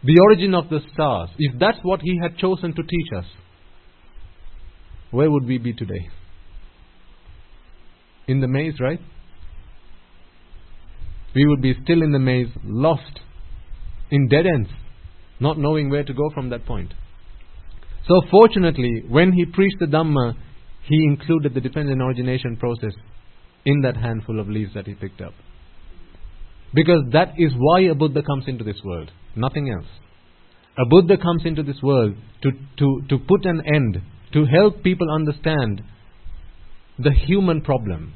the origin of the stars, if that's what he had chosen to teach us, where would we be today? in the maze, right? We would be still in the maze, lost in dead ends, not knowing where to go from that point. So fortunately, when he preached the Dhamma, he included the dependent origination process in that handful of leaves that he picked up. Because that is why a Buddha comes into this world, nothing else. A Buddha comes into this world to put an end, to help people understand the human problem.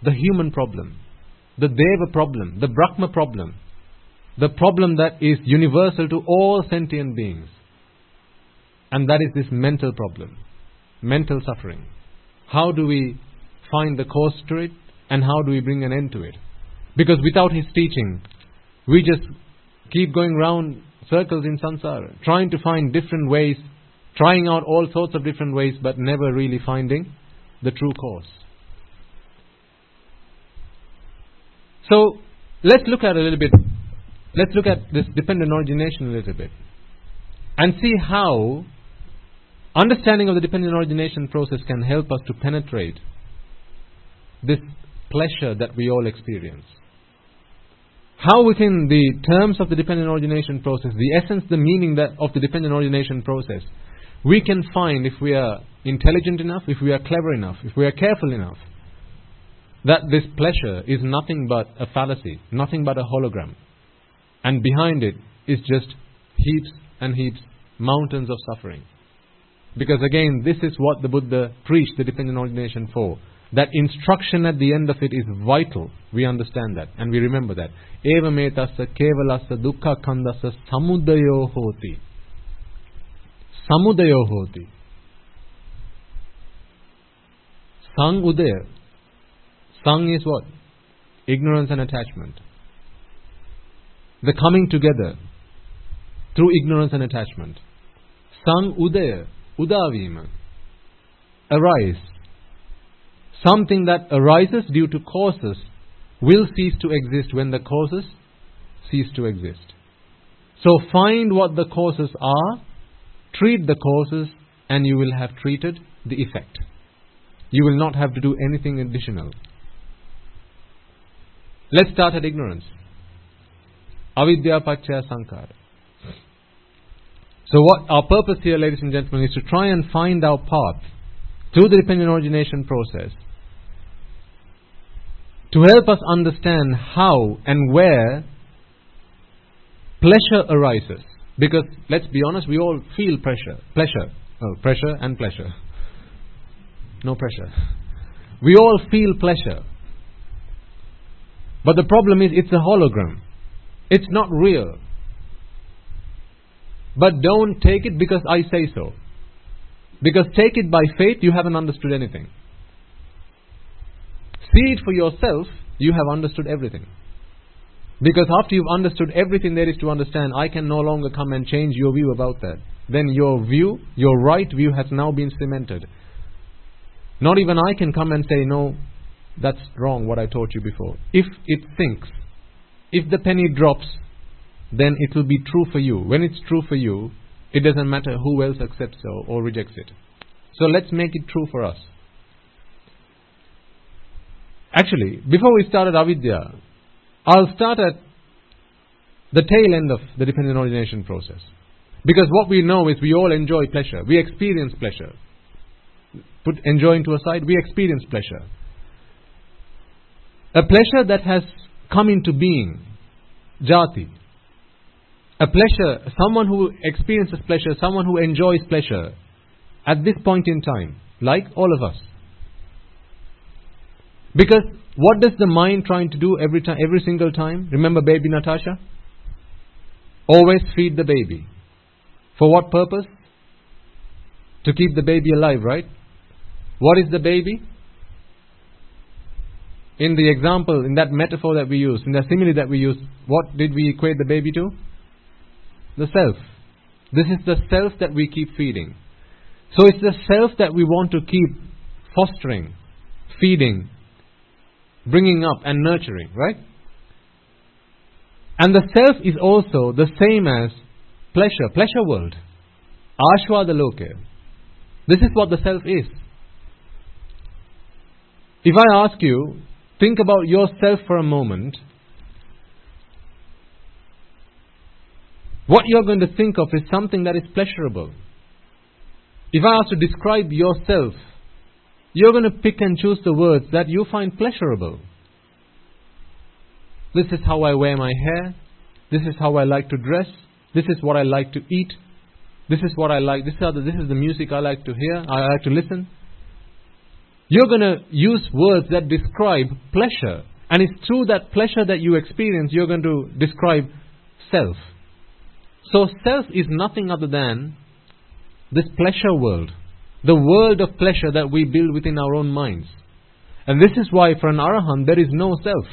The human problem. The Deva problem. The Brahma problem. The problem that is universal to all sentient beings. And that is this mental problem. Mental suffering. How do we find the cause to it? And how do we bring an end to it? Because without his teaching, we just keep going round circles in samsara, trying to find different ways, trying out all sorts of different ways, but never really finding the true cause. So, let's look at this dependent origination a little bit, and see how understanding of the dependent origination process can help us to penetrate this pleasure that we all experience. How within the terms of the dependent origination process, the essence, the meaning of the dependent origination process, we can find, if we are intelligent enough, if we are clever enough, if we are careful enough, that this pleasure is nothing but a fallacy, nothing but a hologram. And behind it is just heaps and heaps, mountains of suffering. Because again, this is what the Buddha preached the dependent origination for. That instruction at the end of it is vital. We understand that and we remember that. Eva metassa kevalassa dukkha kandassa samudayo hoti. Samudayo hoti. Sang udaya. Sang is what? Ignorance and attachment. The coming together through ignorance and attachment. Sang udaya. Udavima. Arise. Something that arises due to causes will cease to exist when the causes cease to exist. So find what the causes are, treat the causes, and you will have treated the effect. You will not have to do anything additional. Let's start at ignorance. Avidya paccaya sankhara. So what our purpose here, ladies and gentlemen, is to try and find our path through the dependent origination process, to help us understand how and where pleasure arises. Because, let's be honest, we all feel pressure. Pressure and pleasure. No pressure. We all feel pleasure. But the problem is, it's a hologram. It's not real. But don't take it because I say so. Because take it by faith, you haven't understood anything. See it for yourself, you have understood everything. Because after you've understood everything there is to understand, I can no longer come and change your view about that. Then your view, your right view has now been cemented. Not even I can come and say, no, that's wrong what I taught you before. If it sinks, if the penny drops, then it will be true for you. When it's true for you, it doesn't matter who else accepts or rejects it. So let's make it true for us. Actually, before we start at avidya, I'll start at the tail end of the dependent origination process. Because what we know is we all enjoy pleasure. We experience pleasure. Put enjoying to a side, we experience pleasure. A pleasure that has come into being, jati. A pleasure, someone who experiences pleasure, someone who enjoys pleasure at this point in time, like all of us. Because what does the mind trying to do every single time? Remember baby Natasha? Always feed the baby. For what purpose? To keep the baby alive, right? What is the baby? In the example, in that metaphor that we use, in the simile that we use, what did we equate the baby to? The self. This is the self that we keep feeding. So it's the self that we want to keep fostering, feeding, bringing up and nurturing, right? And the self is also the same as pleasure world. Ashwada loke. This is what the self is. If I ask you, think about yourself for a moment, what you're going to think of is something that is pleasurable. If I ask to describe yourself, you're going to pick and choose the words that you find pleasurable. This is how I wear my hair. This is how I like to dress. This is what I like to eat. This is what I like. This is the music I like to hear. I like to listen. You're going to use words that describe pleasure. And it's through that pleasure that you experience, you're going to describe self. So self is nothing other than this pleasure world. The world of pleasure that we build within our own minds. And this is why for an Arahant there is no self.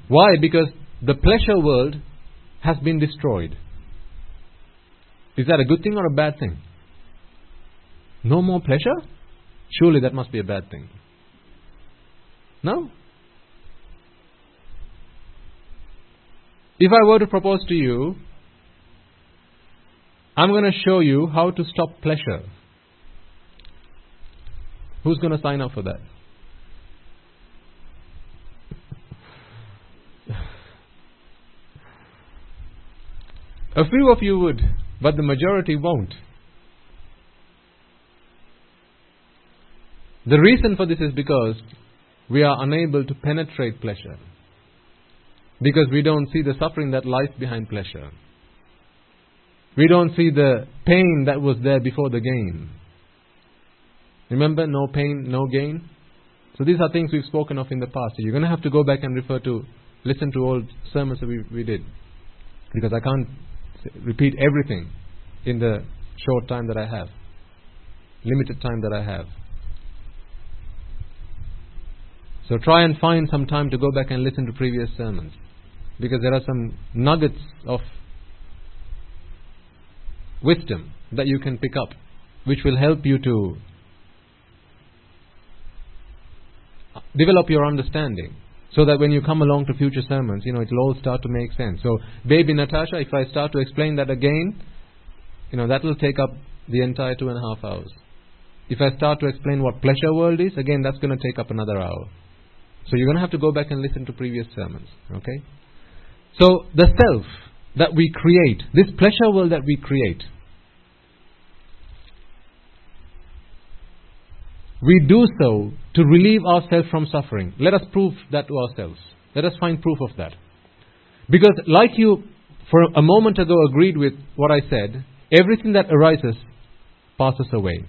Why? Because the pleasure world has been destroyed. Is that a good thing or a bad thing? No more pleasure? Surely that must be a bad thing. No? If I were to propose to you, I'm going to show you how to stop pleasure. Who's going to sign up for that? A few of you would, but the majority won't. The reason for this is because we are unable to penetrate pleasure. Because we don't see the suffering that lies behind pleasure. We don't see the pain that was there before the gain. Remember, no pain, no gain? So these are things we've spoken of in the past. So you're going to have to go back and listen to old sermons that we did. Because I can't repeat everything in the short time that I have. Limited time that I have. So try and find some time to go back and listen to previous sermons. Because there are some nuggets of wisdom that you can pick up, which will help you to develop your understanding, so that when you come along to future sermons, it will all start to make sense. So, baby Natasha, if I start to explain that again, that will take up the entire 2.5 hours. If I start to explain what pleasure world is, again, that's going to take up another hour. So you're going to have to go back and listen to previous sermons. Okay? So, the self that we create, this pleasure world that we create, we do so to relieve ourselves from suffering. Let us prove that to ourselves. Let us find proof of that. Because like you for a moment ago agreed with what I said, everything that arises passes away.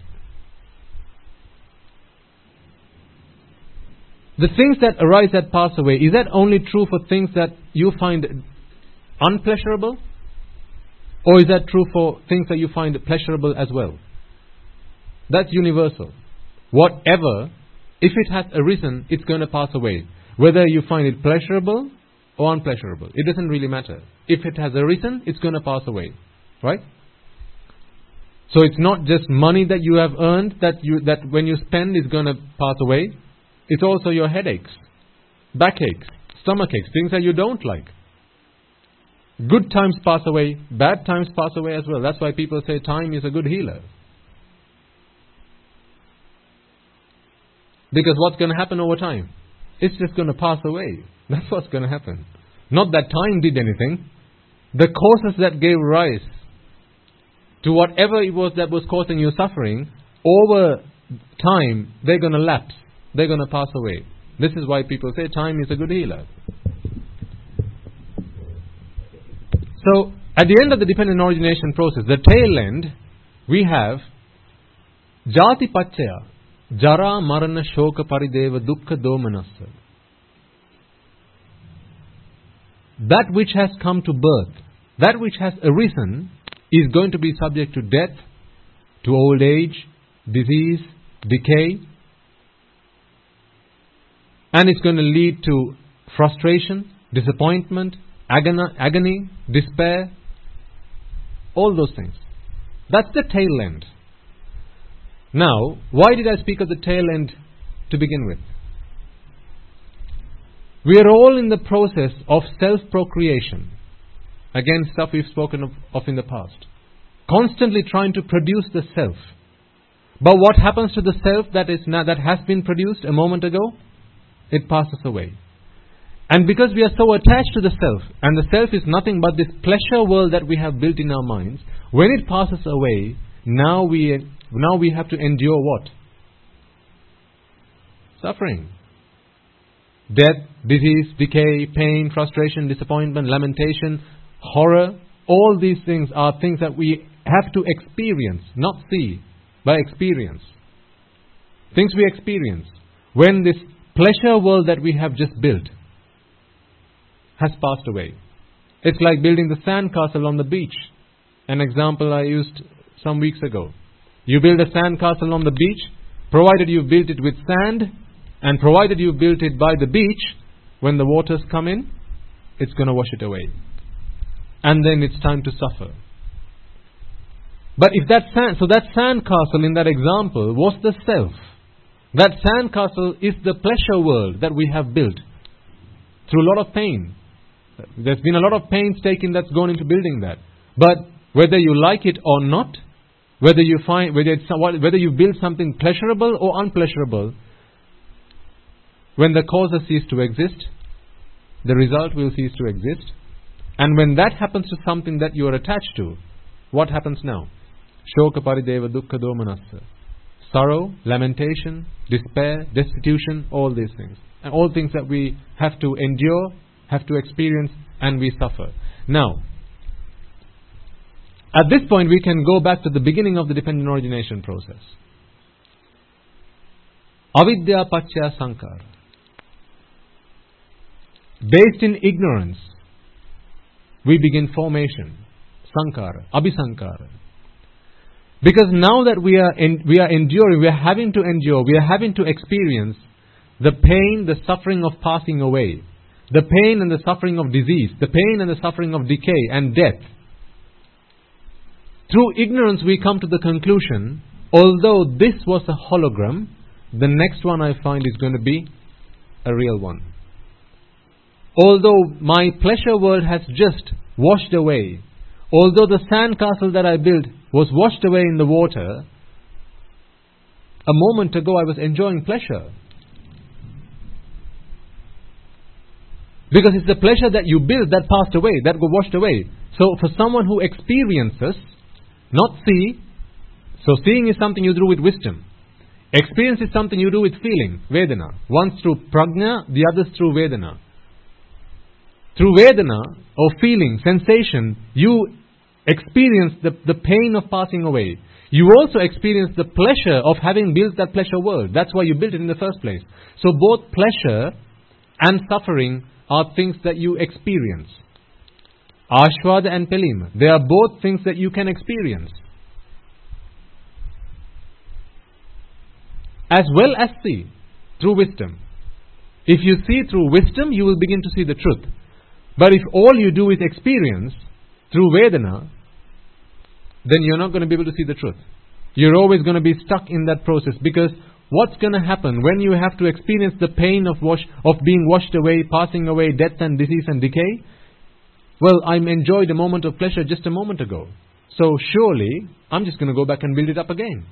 The things that arise that pass away, is that only true for things that you find unpleasurable? Or is that true for things that you find pleasurable as well? That's universal. Whatever, if it has arisen, it's going to pass away. Whether you find it pleasurable or unpleasurable, it doesn't really matter. If it has arisen, it's going to pass away. Right? So it's not just money that you have earned that when you spend is going to pass away. It's also your headaches, backaches, stomachaches, things that you don't like. Good times pass away, bad times pass away as well. That's why people say time is a good healer. Because what's going to happen over time? It's just going to pass away. That's what's going to happen. Not that time did anything. The causes that gave rise to whatever it was that was causing you suffering, over time, they're going to lapse. They're going to pass away. This is why people say time is a good healer. So, at the end of the dependent origination process, the tail end, we have Jati Pachaya, Jara Marana Shoka Parideva Dukkha Domanassa. That which has come to birth, that which has arisen, is going to be subject to death, to old age, disease, decay. And it's going to lead to frustration, disappointment, agony, despair, all those things. That's the tail end. Now, why did I speak of the tail end to begin with? We are all in the process of self-procreation. Again, stuff we've spoken of in the past. Constantly trying to produce the self. But what happens to the self that has been produced a moment ago? It passes away. And because we are so attached to the self, and the self is nothing but this pleasure world that we have built in our minds, when it passes away, now we have to endure what? Suffering. Death, disease, decay, pain, frustration, disappointment, lamentation, horror. All these things are things that we have to experience, not see, by experience. Things we experience. When this pleasure world that we have just built has passed away. It's like building the sand castle on the beach. An example I used some weeks ago. You build a sand castle on the beach, provided you built it with sand, and provided you built it by the beach, when the waters come in, it's going to wash it away. And then it's time to suffer. But if that sand castle in that example was the self. That sand castle is the pleasure world that we have built through a lot of pain. There's been a lot of painstaking that's gone into building that. But whether you like it or not, whether you build something pleasurable or unpleasurable, when the causes cease to exist, the result will cease to exist. And when that happens to something that you are attached to, what happens now? Shoka parideva dukkha domanassa. Sorrow, lamentation, despair, destitution, all these things. And all things that we have to endure, have to experience, and we suffer. Now, at this point we can go back to the beginning of the dependent origination process. Avidya paccaya sankara. Based in ignorance, we begin formation, sankara, abhisankara. Because now that we are enduring, we are having to endure, we are having to experience the pain, the suffering of passing away, the pain and the suffering of disease, the pain and the suffering of decay and death. Through ignorance we come to the conclusion, although this was a hologram, the next one I find is going to be a real one. Although my pleasure world has just washed away, although the sand castle that I built was washed away in the water, a moment ago I was enjoying pleasure. Because it's the pleasure that you built that passed away, that got washed away. So for someone who experiences, not see, so seeing is something you do with wisdom. Experience is something you do with feeling, Vedana. Once through prajna, the others through Vedana. Through Vedana, or feeling, sensation, you experience the pain of passing away. You also experience the pleasure of having built that pleasure world. That's why you built it in the first place. So both pleasure and suffering are things that you experience. Ashvada and Pelima, they are both things that you can experience. As well as see through wisdom. If you see through wisdom, you will begin to see the truth. But if all you do is experience through Vedana, then you're not going to be able to see the truth. You're always going to be stuck in that process, because what's going to happen when you have to experience the pain of being washed away, passing away, death and disease and decay? Well, I enjoyed a moment of pleasure just a moment ago. So surely, I'm just going to go back and build it up again.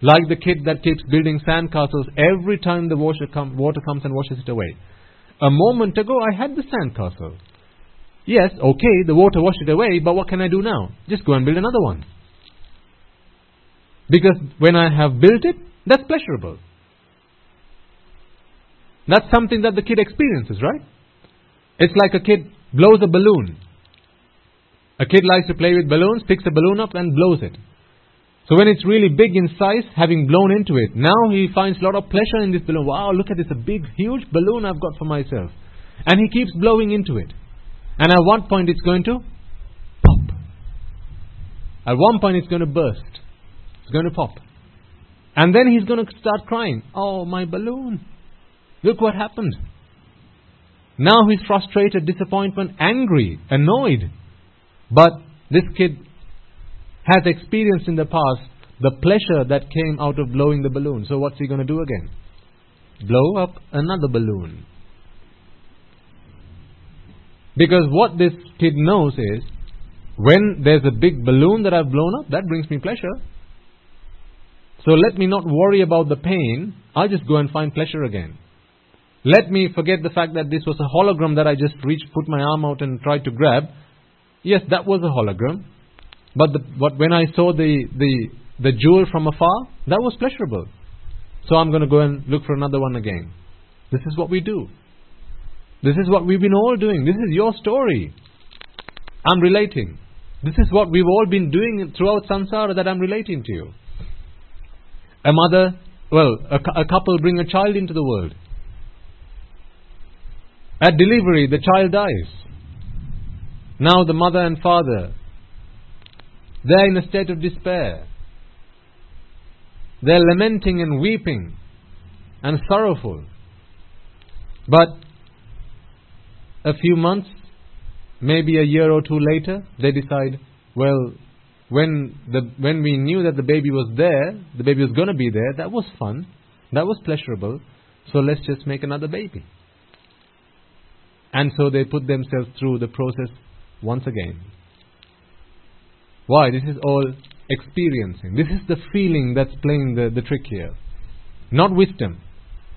Like the kid that keeps building sand castles every time the water comes and washes it away. A moment ago, I had the sand castle. Yes, okay, the water washed it away, but what can I do now? Just go and build another one. Because when I have built it, that's pleasurable. That's something that the kid experiences, right? It's like a kid blows a balloon. A kid likes to play with balloons, picks a balloon up and blows it. So when it's really big in size, having blown into it, now he finds a lot of pleasure in this balloon. Wow, look at this, a big, huge balloon I've got for myself. And he keeps blowing into it. And at one point it's going to pop. At one point it's going to burst. It's going to pop. And then he's going to start crying. Oh, my balloon. Look what happened. Now he's frustrated, disappointment, angry, annoyed. But this kid has experienced in the past the pleasure that came out of blowing the balloon. So what's he going to do again? Blow up another balloon. Because what this kid knows is, when there's a big balloon that I've blown up, that brings me pleasure. So let me not worry about the pain. I'll just go and find pleasure again. Let me forget the fact that this was a hologram that I just put my arm out and tried to grab. Yes, that was a hologram. But when I saw the jewel from afar, that was pleasurable. So I'm going to go and look for another one again. This is what we do. This is what we've been all doing. This is your story. I'm relating. This is what we've all been doing throughout samsara that I'm relating to you. A couple bring a child into the world. At delivery, the child dies. Now the mother and father, they're in a state of despair. They're lamenting and weeping and sorrowful. But a few months, maybe a year or two later, they decide, well, when we knew that the baby was there, the baby was going to be there, that was fun, that was pleasurable, so let's just make another baby. And so they put themselves through the process once again. Why? This is all experiencing. This is the feeling that's playing the trick here. Not wisdom,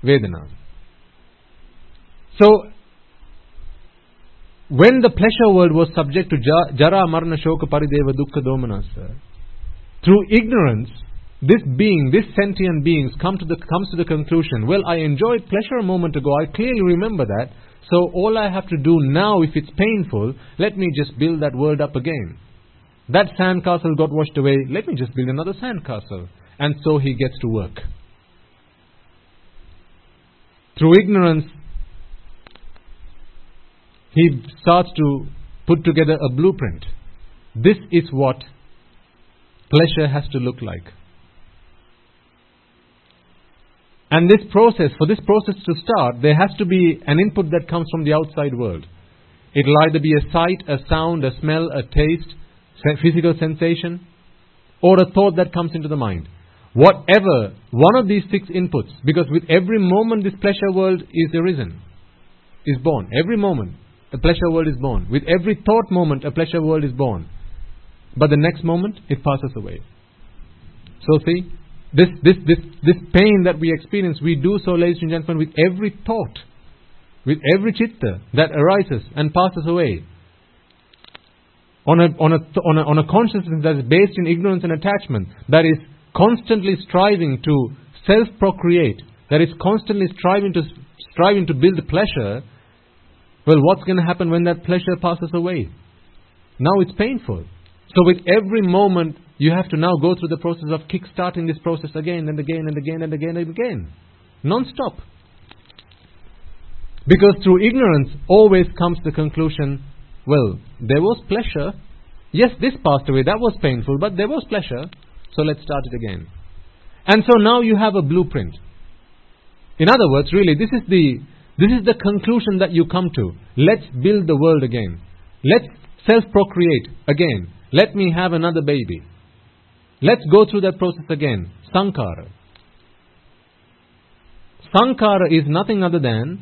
Vedana. So, when the pleasure world was subject to Jara, Marna, Shoka, Parideva, Dukkha, Domanasa, through ignorance, this being, this sentient beings comes to the conclusion, well, I enjoyed pleasure a moment ago, I clearly remember that, so all I have to do now, if it's painful, let me just build that world up again. That sandcastle got washed away, let me just build another sandcastle. And so he gets to work. Through ignorance, he starts to put together a blueprint. This is what pleasure has to look like. And this process, for this process to start, there has to be an input that comes from the outside world. It will either be a sight, a sound, a smell, a taste, physical sensation, or a thought that comes into the mind. Whatever, one of these 6 inputs, because with every moment this pleasure world is arisen, is born. Every moment a pleasure world is born. With every thought moment a pleasure world is born. But the next moment it passes away. So see, this pain that we experience, we do so, ladies and gentlemen, with every thought, with every chitta that arises and passes away. On a consciousness that is based in ignorance and attachment, that is constantly striving to self-procreate, that is constantly striving to build pleasure, well, what's going to happen when that pleasure passes away? Now it's painful. So with every moment, you have to now go through the process of kick-starting this process again and again and again and again and again. Non-stop. Because through ignorance always comes the conclusion, well, there was pleasure. Yes, this passed away, that was painful, but there was pleasure. So let's start it again. And so now you have a blueprint. In other words, really, this is the conclusion that you come to. Let's build the world again. Let's self-procreate again. Let me have another baby. Let's go through that process again. Sankhara. Sankhara is nothing other than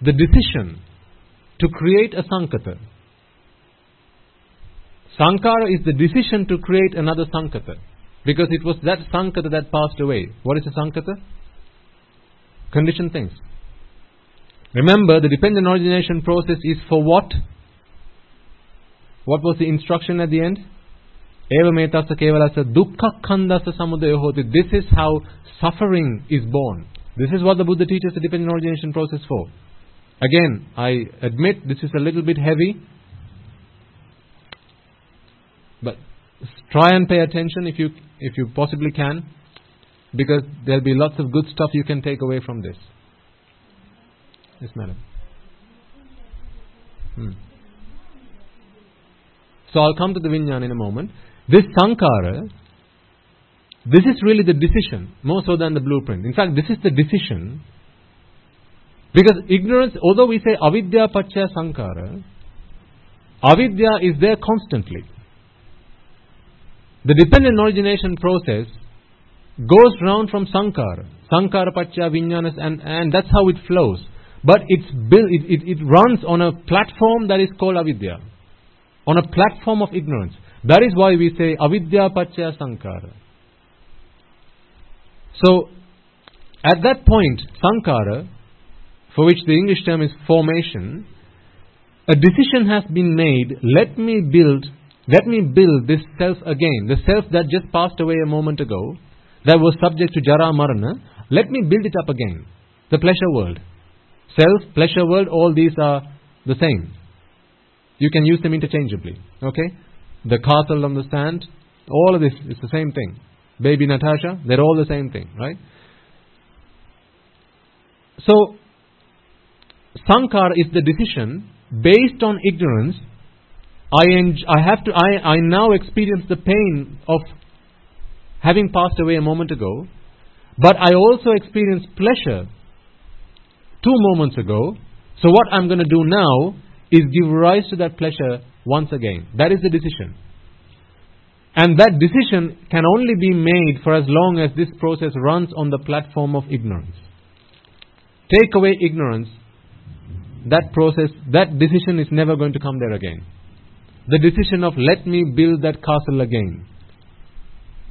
the decision to create a Sankata. Sankhara is the decision to create another Sankata. Because it was that Sankata that passed away. What is a Sankata? Conditioned things. Remember, the dependent origination process is for what? What was the instruction at the end? Eva metasa kevalasa dukkha khandasa samudaya hoti. This is how suffering is born. This is what the Buddha teaches the dependent origination process for. Again, I admit this is a little bit heavy, but try and pay attention if you possibly can, because there'll be lots of good stuff you can take away from this. Yes, madam. So I'll come to the Vijnana in a moment. This Sankhara, this is really the decision, more so than the blueprint. In fact, this is the decision. Because ignorance, although we say avidya paccaya sankhara, avidya is there constantly. The dependent origination process goes round from sankhara. Sankhara paccaya vijnana, and that's how it flows. But it runs on a platform that is called avidya. On a platform of ignorance. That is why we say avidya paccaya sankhara. So, at that point, sankhara, for which the English term is formation, a decision has been made, let me build this self again, the self that just passed away a moment ago, that was subject to jara marana, let me build it up again. The pleasure world. Self, pleasure world, all these are the same. You can use them interchangeably. Okay? The castle on the sand, all of this is the same thing. Baby Natasha, they're all the same thing, right? So, sankhara is the decision based on ignorance. I now experience the pain of having passed away a moment ago, but I also experienced pleasure 2 moments ago. So what I'm going to do now is give rise to that pleasure once again. That is the decision. And that decision can only be made for as long as this process runs on the platform of ignorance. Take away ignorance, that process, that decision is never going to come there again. The decision of let me build that castle again,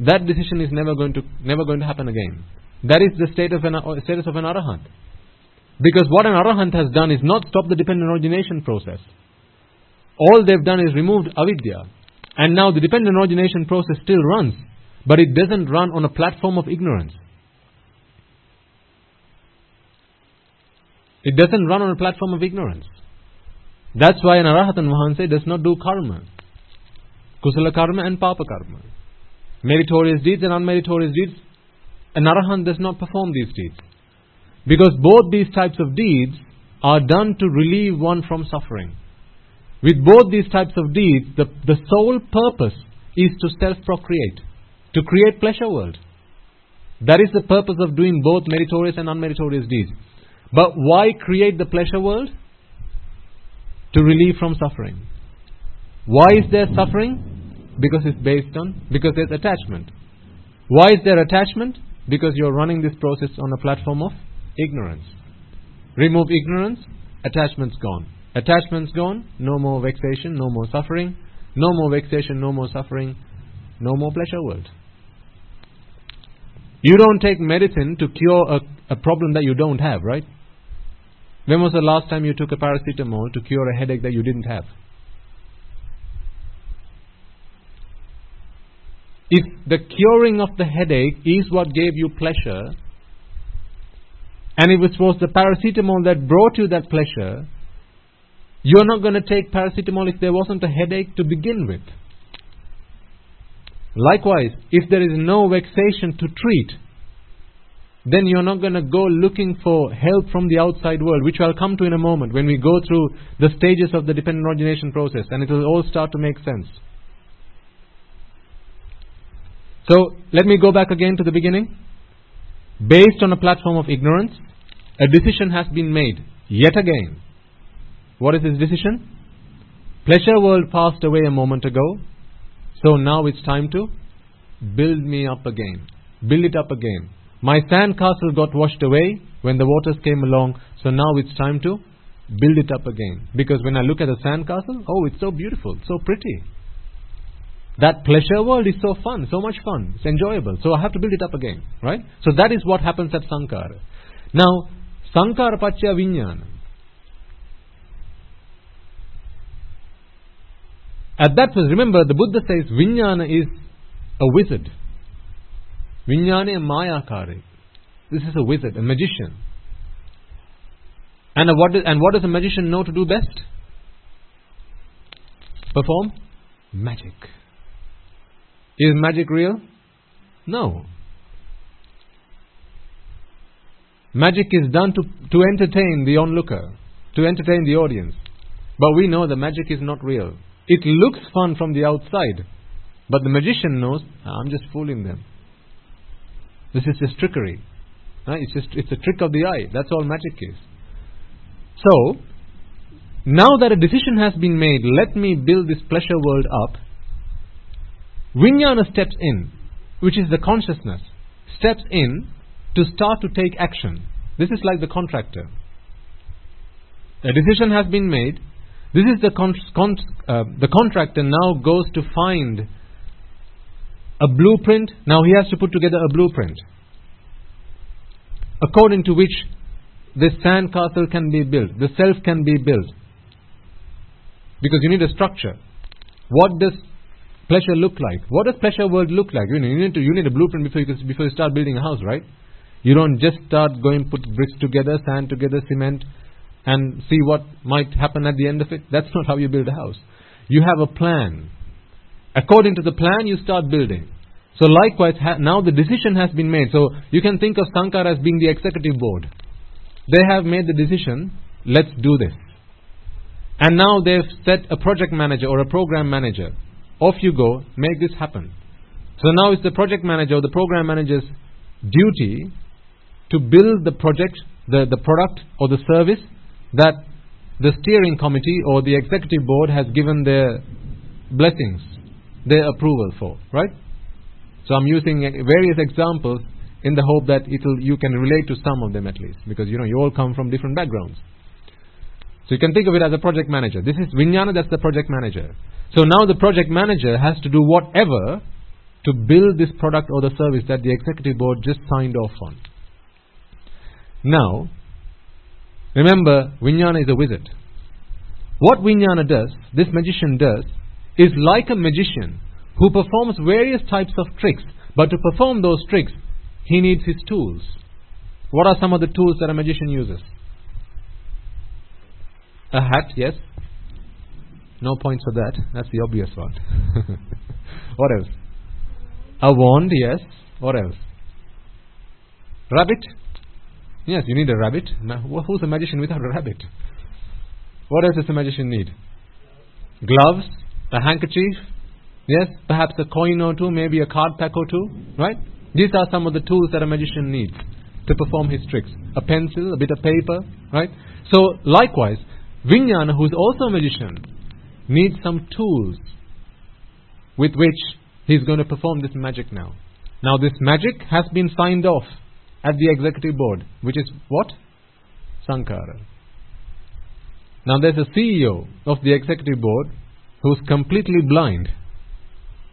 that decision is never going to happen again. That is the status of an arahant. Because what an arahant has done is not stop the dependent origination process. All they've done is removed avidya. And now the dependent origination process still runs, but it doesn't run on a platform of ignorance. It doesn't run on a platform of ignorance. That's why an arahatan Mahanse does not do karma. Kusala karma and papa karma. Meritorious deeds and unmeritorious deeds. An arahant does not perform these deeds. Because both these types of deeds are done to relieve one from suffering. With both these types of deeds, the sole purpose is to self-procreate, to create pleasure world. That is the purpose of doing both meritorious and unmeritorious deeds. But why create the pleasure world? To relieve from suffering. Why is there suffering? Because there's attachment. Why is there attachment? Because you're running this process on a platform of ignorance. Remove ignorance, attachment's gone. Attachment's gone, no more vexation, no more suffering. No more vexation, no more suffering, no more pleasure world. You don't take medicine to cure a problem that you don't have, right? When was the last time you took a paracetamol to cure a headache that you didn't have? If the curing of the headache is what gave you pleasure, and if it was the paracetamol that brought you that pleasure, you're not going to take paracetamol if there wasn't a headache to begin with. Likewise, if there is no vexation to treat, then you're not going to go looking for help from the outside world, which I'll come to in a moment when we go through the stages of the dependent origination process, and it will all start to make sense. So, let me go back again to the beginning. Based on a platform of ignorance, a decision has been made, yet again. What is this decision? Pleasure world passed away a moment ago, so now it's time to build me up again. Build it up again. My sand castle got washed away when the waters came along, so now it's time to build it up again. Because when I look at a sand castle, oh, it's so beautiful, so pretty. That pleasure world is so fun, so much fun, it's enjoyable, so I have to build it up again, right? So that is what happens at sankhara. Now, sankhara paccaya vijnana. At that point, remember, the Buddha says vijnana is a wizard. Vijnane mayakare. This is a wizard, a magician. And what does a magician know to do best? Perform magic. Is magic real? No. Magic is done to entertain the onlooker, to entertain the audience. But we know the magic is not real. It looks fun from the outside, but the magician knows, I'm just fooling them. This is just trickery. It's a trick of the eye. That's all magic is. So, now that a decision has been made, let me build this pleasure world up. Vijnana steps in, which is the consciousness, steps in to start to take action. This is like the contractor. A decision has been made. This is the contractor now goes to find a blueprint. Now he has to put together a blueprint. according to which this sand castle can be built, the self can be built. Because you need a structure. What does pleasure look like? What does pleasure world look like? You need a blueprint before you start building a house, right? You don't just start going put bricks together, sand together, cement, and see what might happen at the end of it. That's not how you build a house. You have a plan. According to the plan, you start building. So likewise, now the decision has been made. So you can think of Sankara as being the executive board. They have made the decision, let's do this. And now they've set a project manager or a program manager. Off you go, make this happen. So now it's the project manager or the program manager's duty to build the project, the product or the service that the steering committee or the executive board has given their blessings, their approval for, right? So I'm using various examples in the hope that you can relate to some of them at least, because you all come from different backgrounds. So you can think of it as a project manager. This is Vijnana, that's the project manager. So now the project manager has to do whatever to build this product or the service that the executive board just signed off on. Now, remember, Vijnana is a wizard. What Vijnana does, this magician does, is like a magician who performs various types of tricks. But to perform those tricks, he needs his tools. What are some of the tools that a magician uses? A hat, yes. No points for that. That's the obvious one. What else? A wand, yes. What else? Rabbit? Yes, you need a rabbit. Who's a magician without a rabbit? What else does a magician need? Gloves, a handkerchief, yes, perhaps a coin or two, maybe a card pack or two, right? These are some of the tools that a magician needs to perform his tricks. A pencil, a bit of paper, right? So, likewise, Vijnana, who is also a magician, needs some tools with which he's going to perform this magic now. Now, this magic has been signed off at the executive board, which is what? Sankara. Now, there's a CEO of the executive board who's completely blind.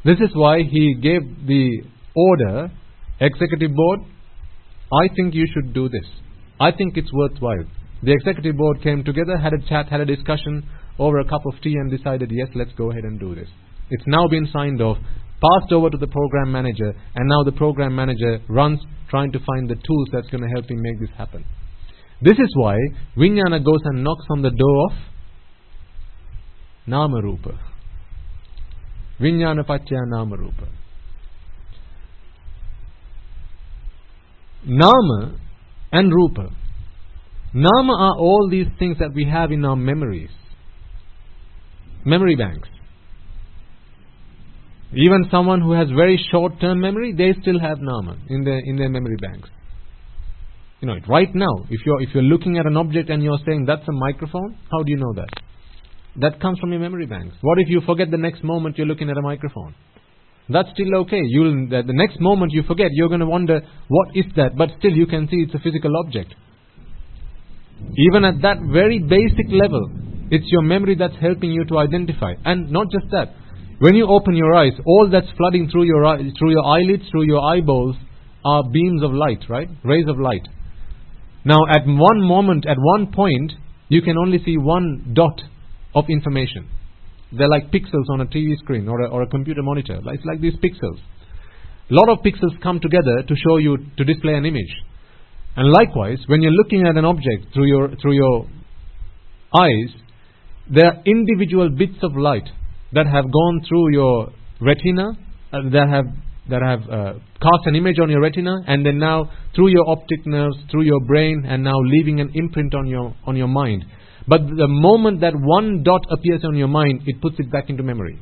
This is why he gave the order, executive board, I think you should do this. I think it's worthwhile. The executive board came together, had a chat, had a discussion over a cup of tea and decided, yes, let's go ahead and do this. It's now been signed off, passed over to the program manager, and now the program manager runs trying to find the tools that's going to help him make this happen. This is why Vijnana goes and knocks on the door of Nama Rupa. Vijnana Paccaya Nama Rupa. Nama and Rupa. Nama are all these things that we have in our memories. Memory banks. Even someone who has very short-term memory, they still have Nama in their memory banks. You know it. Right now, if you're looking at an object and you're saying that's a microphone, how do you know that? That comes from your memory banks. What if you forget the next moment you're looking at a microphone? That's still okay. The next moment you forget, you're going to wonder, what is that? But still you can see it's a physical object. Even at that very basic level, it's your memory that's helping you to identify. And not just that. When you open your eyes, all that's flooding through your eyelids, through your eyeballs, are beams of light, right? Rays of light. Now, at one moment, at one point, you can only see one dot of information. They're like pixels on a TV screen or a computer monitor. It's like these pixels. A lot of pixels come together to show you, to display an image. And likewise, when you're looking at an object through your eyes, there are individual bits of light that have gone through your retina, that have cast an image on your retina, and then now through your optic nerves, through your brain, and now leaving an imprint on your mind. But the moment that one dot appears on your mind, it puts it back into memory.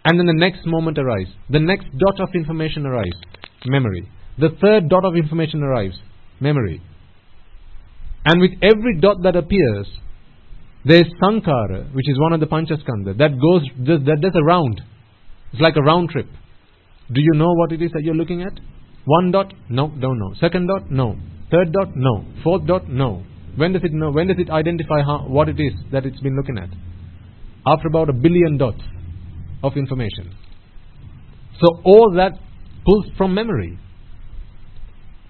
And then the next moment arrives. The next dot of information arrives. Memory. The third dot of information arrives. Memory. And with every dot that appears, there is Sankara, which is one of the Panchaskandha, that does a round. It's like a round trip. Do you know what it is that you're looking at? One dot? No, don't know. Second dot? No. Third dot? No. Fourth dot? No. When does it know? When does it identify what it is that it's been looking at? After about 1 billion dots of information. So all that pulls from memory.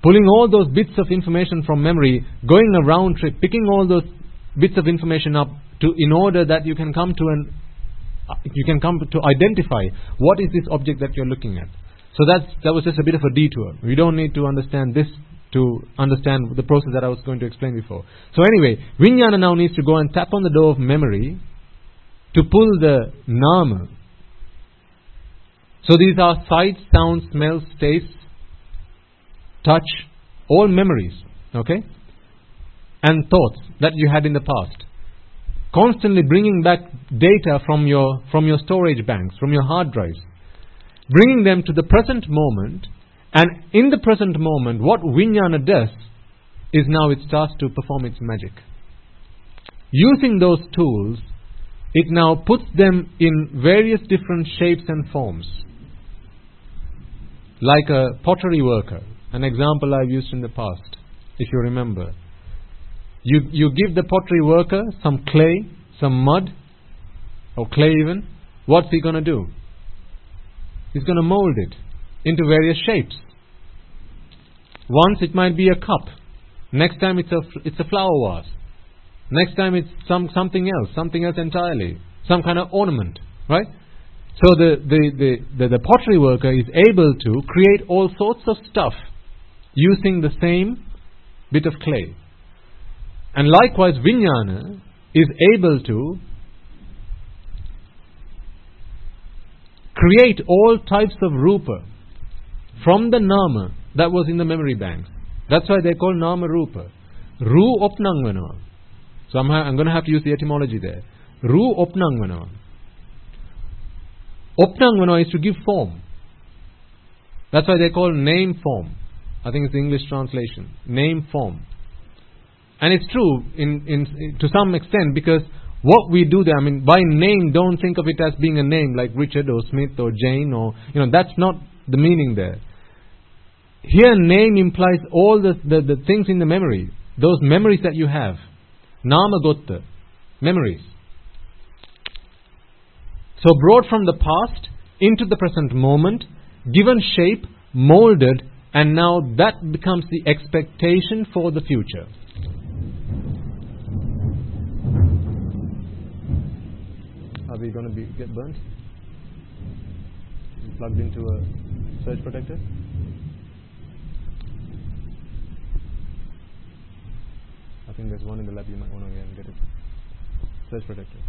pulling all those bits of information from memory, going a round trip, picking all those bits of information up in order that you can come to identify what is this object that you're looking at. So that was just a bit of a detour. We don't need to understand this to understand the process that I was going to explain before. So anyway, Vijnana now needs to go and tap on the door of memory to pull the nama. So these are sights, sounds, smells, tastes, touch, all memories, okay? And thoughts that you had in the past. Constantly bringing back data from your storage banks, from your hard drives. Bringing them to the present moment. And in the present moment, what Vijnana does is now it starts to perform its magic. Using those tools, it now puts them in various different shapes and forms. Like a pottery worker, an example I've used in the past, if you remember. You give the pottery worker some clay, some mud, or clay even. What's he going to do? He's going to mold it into various shapes. Once it might be a cup. Next time it's a flower vase. Next time it's something else entirely. Some kind of ornament, right? So the pottery worker is able to create all sorts of stuff using the same bit of clay. And likewise, Vijnana is able to create all types of rupa from the nama that was in the memory banks. That's why they call nama rupa. Ru opnangvana. So I'm going to have to use the etymology there. Ru opnangvana. Opnangvana is to give form. That's why they call name form. I think it's the English translation. Name form. And it's true to some extent, because what we do there, by name, don't think of it as being a name like Richard or Smith or Jane or, that's not the meaning there. Here name implies all the things in the memory. Those memories that you have. Nama gotta. Memories. So brought from the past into the present moment, given shape, molded, and now that becomes the expectation for the future. Are we going to get burnt? Plugged into a surge protector? I think there's one in the lab. You might want to get it. Surge protector.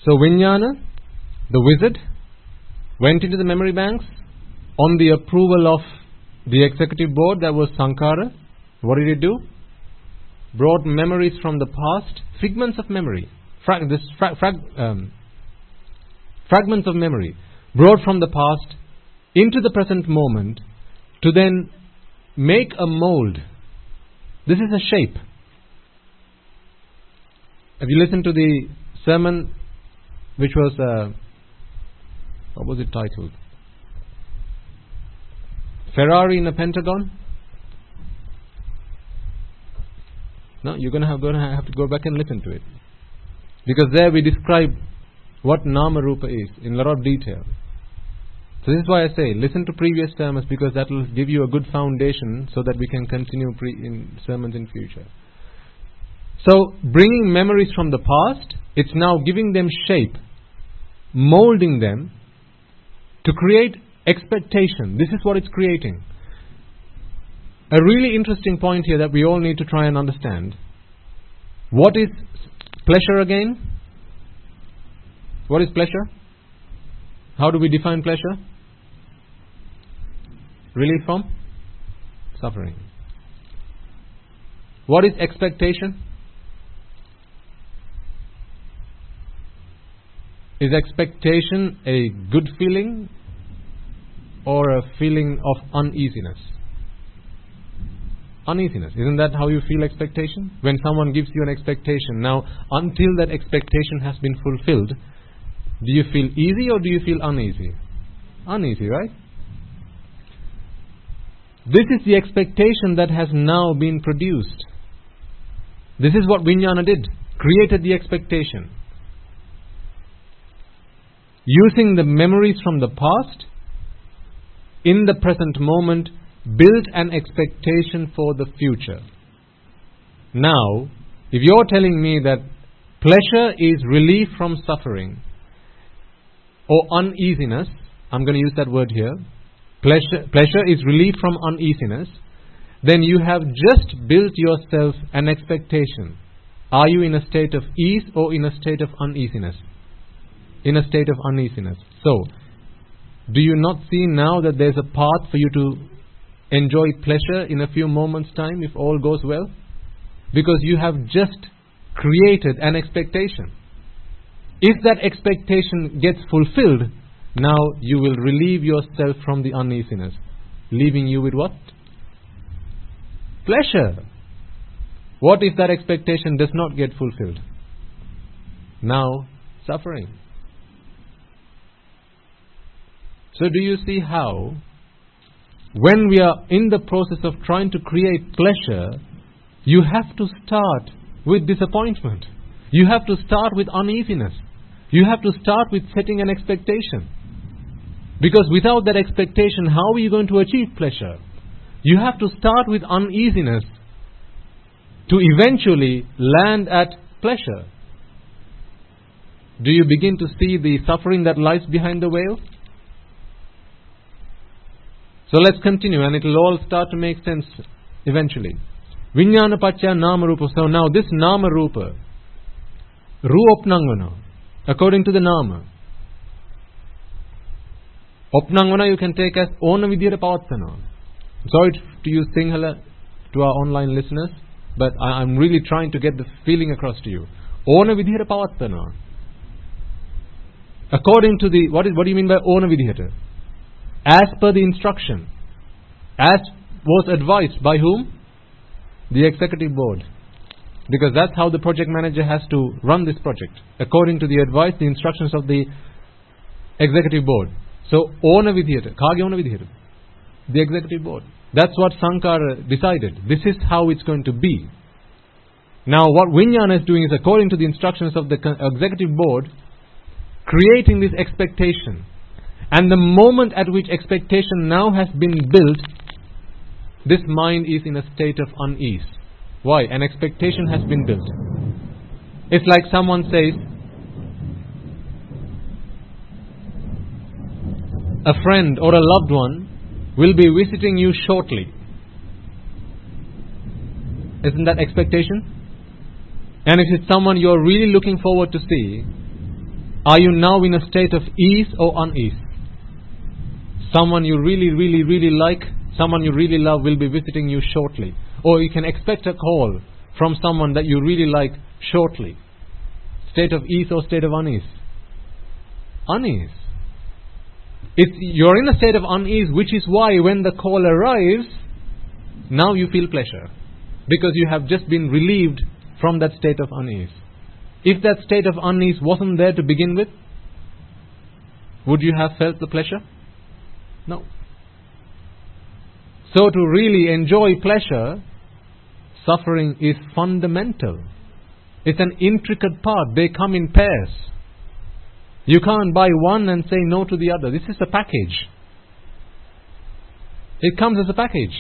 So Vijnana, the wizard, went into the memory banks on the approval of the executive board, that was Sankara. What did he do? Brought memories from the past, figments of memory, fragments of memory, brought from the past into the present moment to then make a mold. This is a shape. If you listen to the sermon, which was, what was it titled? Ferrari in a Pentagon? No, you're going to have to go back and listen to it. Because there we describe what Nama Rupa is in a lot of detail. So this is why I say, listen to previous sermons, because that will give you a good foundation so that we can continue in sermons in future. So, bringing memories from the past, it's now giving them shape, molding them to create expectation. This is what it's creating. A really interesting point here that we all need to try and understand. What is pleasure again? What is pleasure? How do we define pleasure? Relief from suffering. What is expectation? Is expectation a good feeling or a feeling of uneasiness? Uneasiness. Isn't that how you feel expectation? When someone gives you an expectation. Now, until that expectation has been fulfilled, do you feel easy or do you feel uneasy? Uneasy, right? This is the expectation that has now been produced. This is what Vijnana did. Created the expectation. using the memories from the past, in the present moment, build an expectation for the future. Now, if you're telling me that pleasure is relief from suffering or uneasiness, I'm going to use that word here, pleasure is relief from uneasiness, then you have just built yourself an expectation. Are you in a state of ease or in a state of uneasiness? In a state of uneasiness. So, do you not see now that there's a path for you to enjoy pleasure in a few moments' time if all goes well? Because you have just created an expectation. If that expectation gets fulfilled, now you will relieve yourself from the uneasiness, leaving you with what? Pleasure. What if that expectation does not get fulfilled? Now, suffering. So do you see how, when we are in the process of trying to create pleasure, you have to start with disappointment. You have to start with uneasiness. You have to start with setting an expectation. Because without that expectation, how are you going to achieve pleasure? You have to start with uneasiness to eventually land at pleasure. Do you begin to see the suffering that lies behind the veil? So let's continue, and it will all start to make sense eventually. Vijnana paccaya nama rupa. So now this nama rupa, ru opnangvana, according to the nama. Opnangvana you can take as ona vidhiyata pavattana. Sorry to use Sinhala to our online listeners, but I'm really trying to get the feeling across to you. Ona vidhiyata pavattana. According to the, what do you mean by ona vidhiyata? As per the instruction. As was advised by whom? The executive board. Because that's how the project manager has to run this project. According to the advice, the instructions of the executive board. So, ona vidhiyata. Kage ona vidhiyata? The executive board. That's what Sankara decided. This is how it's going to be. Now, what Vijnana is doing is, according to the instructions of the executive board, creating this expectation. And the moment at which expectation now has been built, this mind is in a state of unease. Why? An expectation has been built. It's like someone says, a friend or a loved one will be visiting you shortly. Isn't that expectation? And if it's someone you're really looking forward to see, are you now in a state of ease or unease? Someone you really like, someone you really love will be visiting you shortly. Or you can expect a call from someone that you really like shortly. State of ease or state of unease? Unease. You're in a state of unease, which is why when the call arrives, now you feel pleasure. Because you have just been relieved from that state of unease. If that state of unease wasn't there to begin with, would you have felt the pleasure? No. So to really enjoy pleasure, suffering is fundamental. It's an intricate part. They come in pairs. You can't buy one and say no to the other. This is a package. It comes as a package.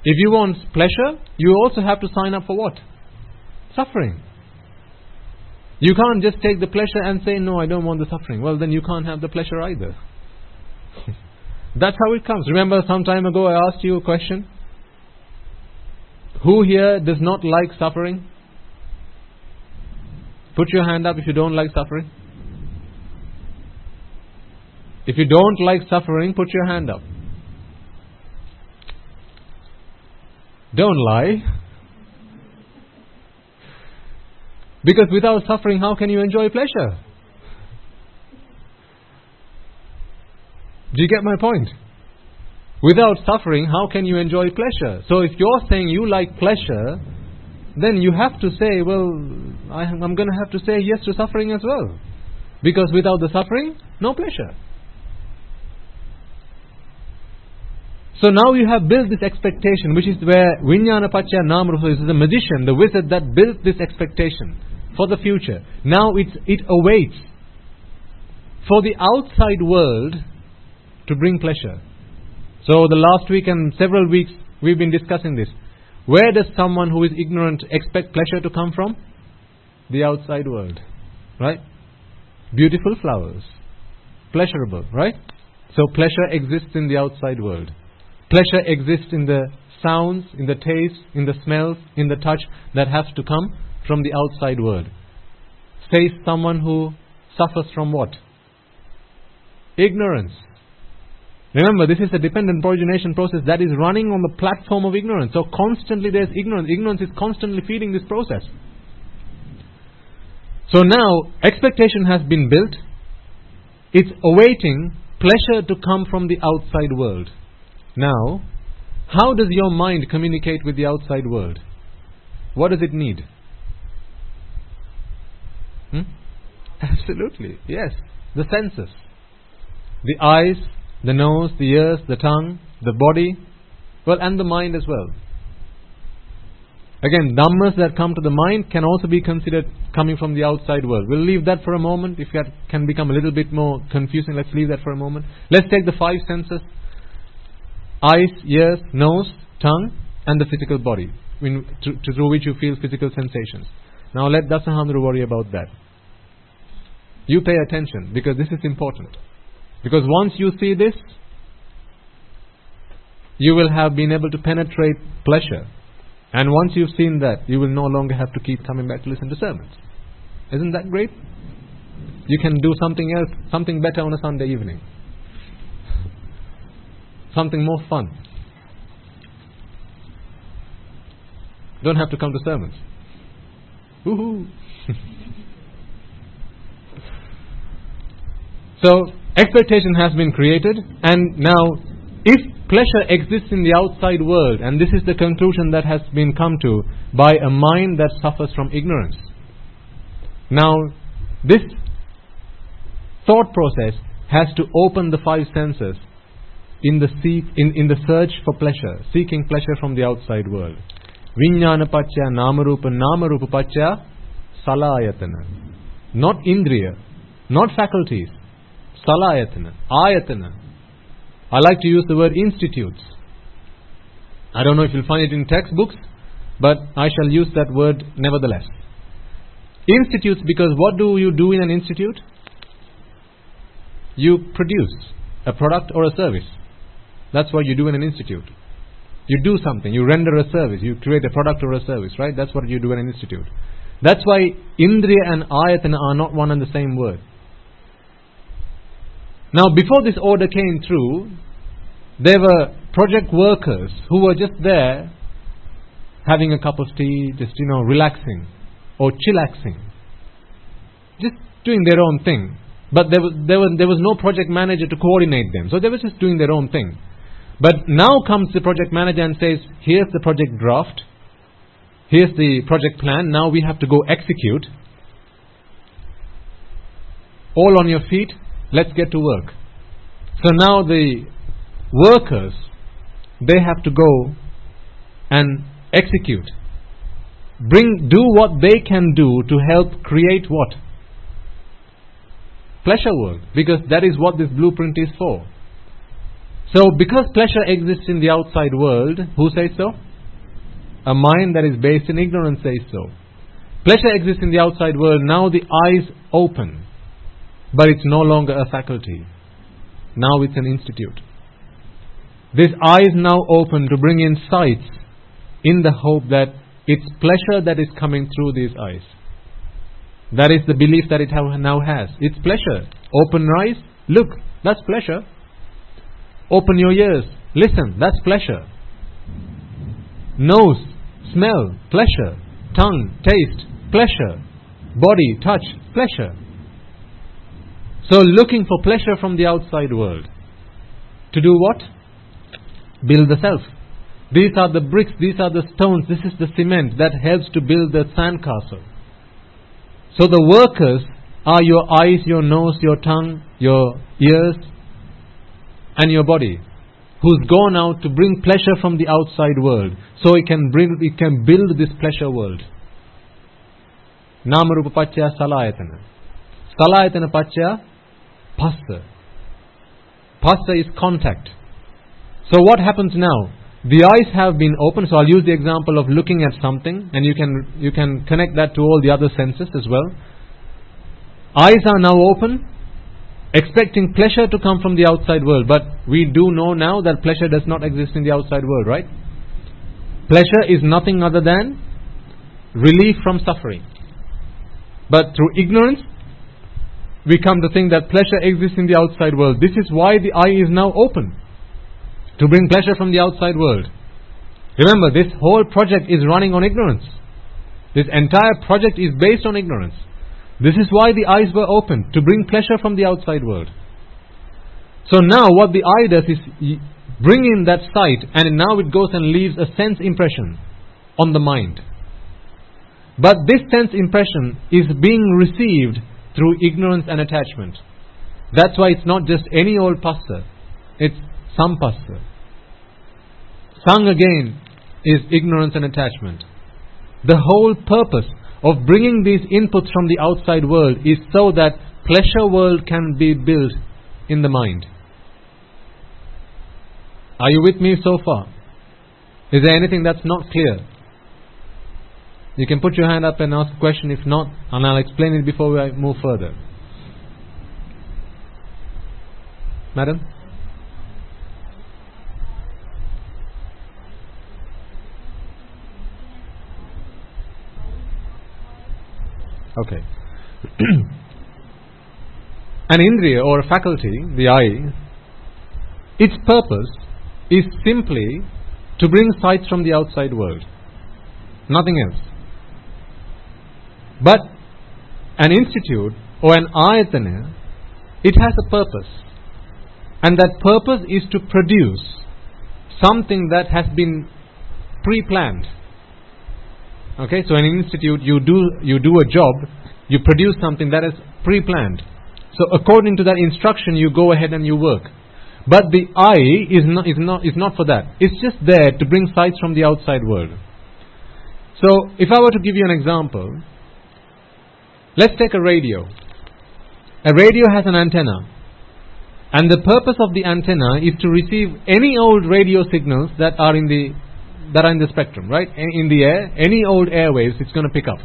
If you want pleasure, you also have to sign up for what? Suffering. You can't just take the pleasure and say, no, I don't want the suffering. Well, then you can't have the pleasure either. That's how it comes. Remember some time ago I asked you a question? Who here does not like suffering? Put your hand up if you don't like suffering. If you don't like suffering, put your hand up. Don't lie. Because without suffering, how can you enjoy pleasure? Do you get my point? Without suffering, how can you enjoy pleasure? So if you're saying you like pleasure, then you have to say, well, I'm going to have to say yes to suffering as well. Because without the suffering, no pleasure. So now you have built this expectation, which is where Vijnana paccaya nama rupa is the magician, the wizard that built this expectation for the future. Now it awaits for the outside world to bring pleasure. So the last week and several weeks we've been discussing this. Where does someone who is ignorant expect pleasure to come from? The outside world, right? Beautiful flowers, pleasurable, right? So pleasure exists in the outside world. Pleasure exists in the sounds, in the taste, in the smells, in the touch that has to come from the outside world. Says someone who suffers from what? Ignorance. Remember, this is a dependent origination process that is running on the platform of ignorance. So constantly there's ignorance. Ignorance is constantly feeding this process. So now, expectation has been built. It's awaiting pleasure to come from the outside world. Now, how does your mind communicate with the outside world? What does it need? Absolutely, yes. The senses. The eyes, the nose, the ears, the tongue, the body, well, and the mind as well. Again, dhammas that come to the mind can also be considered coming from the outside world. We'll leave that for a moment. If that can become a little bit more confusing, let's leave that for a moment. Let's take the 5 senses. Eyes, ears, nose, tongue, and the physical body, through which you feel physical sensations. Now let Dasahandru worry about that. You pay attention, because this is important. Because once you see this, you will have been able to penetrate pleasure. And once you've seen that, you will no longer have to keep coming back to listen to sermons. Isn't that great? You can do something else, something better on a Sunday evening. Something more fun. Don't have to come to sermons. Woohoo! So, expectation has been created, and now, if pleasure exists in the outside world, and this is the conclusion that has been come to by a mind that suffers from ignorance. Now, this thought process has to open the 5 senses in the search for pleasure, seeking pleasure from the outside world. Vijnana pacca namarupa, namarupa pacca salayatana. Not indriya, not faculties. Salayatana, ayatana. I like to use the word institutes. I don't know if you'll find it in textbooks, but I shall use that word nevertheless. Institutes, because what do you do in an institute? You produce a product or a service. That's what you do in an institute. You do something, you render a service, you create a product or a service, right? That's what you do in an institute. That's why Indriya and Ayatana are not one and the same word. Now, before this order came through, there were project workers who were just there having a cup of tea, just, relaxing or chillaxing. Just doing their own thing. But there was no project manager to coordinate them. So they were just doing their own thing. But now comes the project manager and says, here's the project draft. Here's the project plan. Now we have to go execute. All on your feet. Let's get to work. So now the workers, they have to go and execute. Do what they can do to help create what? Pleasure world. Because that is what this blueprint is for. So because pleasure exists in the outside world, who says so? A mind that is based in ignorance says so. Pleasure exists in the outside world. Now the eyes open. But it's no longer a faculty. Now it's an institute. This eye is now open to bring in sights in the hope that it's pleasure that is coming through these eyes. That is the belief that it now has. It's pleasure. Open your eyes, look, that's pleasure. Open your ears, listen, that's pleasure. Nose, smell, pleasure. Tongue, taste, pleasure. Body, touch, pleasure. So looking for pleasure from the outside world. To do what? Build the self. These are the bricks, these are the stones, this is the cement that helps to build the sandcastle. So the workers are your eyes, your nose, your tongue, your ears, and your body, who's gone out to bring pleasure from the outside world, so it can build this pleasure world. Namarupa pacca salayatana. Salayatana pacca Phassa. Phassa is contact. So what happens now? The eyes have been opened. So I'll use the example of looking at something, and you can connect that to all the other senses as well. Eyes are now open, expecting pleasure to come from the outside world. But we do know now that pleasure does not exist in the outside world, right? Pleasure is nothing other than relief from suffering. But through ignorance, we come to think that pleasure exists in the outside world. This is why the eye is now open, to bring pleasure from the outside world. Remember, this whole project is running on ignorance. This entire project is based on ignorance. This is why the eyes were open, to bring pleasure from the outside world. So now what the eye does is bring in that sight, and now it goes and leaves a sense impression on the mind. But this sense impression is being received through ignorance and attachment. That's why it's not just any old phassa. It's sampassa. Sang again is ignorance and attachment. The whole purpose of bringing these inputs from the outside world is so that pleasure world can be built in the mind. Are you with me so far? Is there anything that's not clear? You can put your hand up and ask a question. If not, and I'll explain it before we move further. Madam? Okay. An indriya or a faculty, the eye, its purpose is simply to bring sights from the outside world. Nothing else. But an institute or an ayatana, it has a purpose. And that purpose is to produce something that has been pre-planned. Okay, so in an institute you do a job, you produce something that is pre-planned. So according to that instruction you go ahead and you work. But the eye is not for that. It's just there to bring sights from the outside world. So if I were to give you an example, let's take a radio. A radio has an antenna, and the purpose of the antenna is to receive any old radio signals that are in the spectrum, right? In the air, any old airwaves it's going to pick up.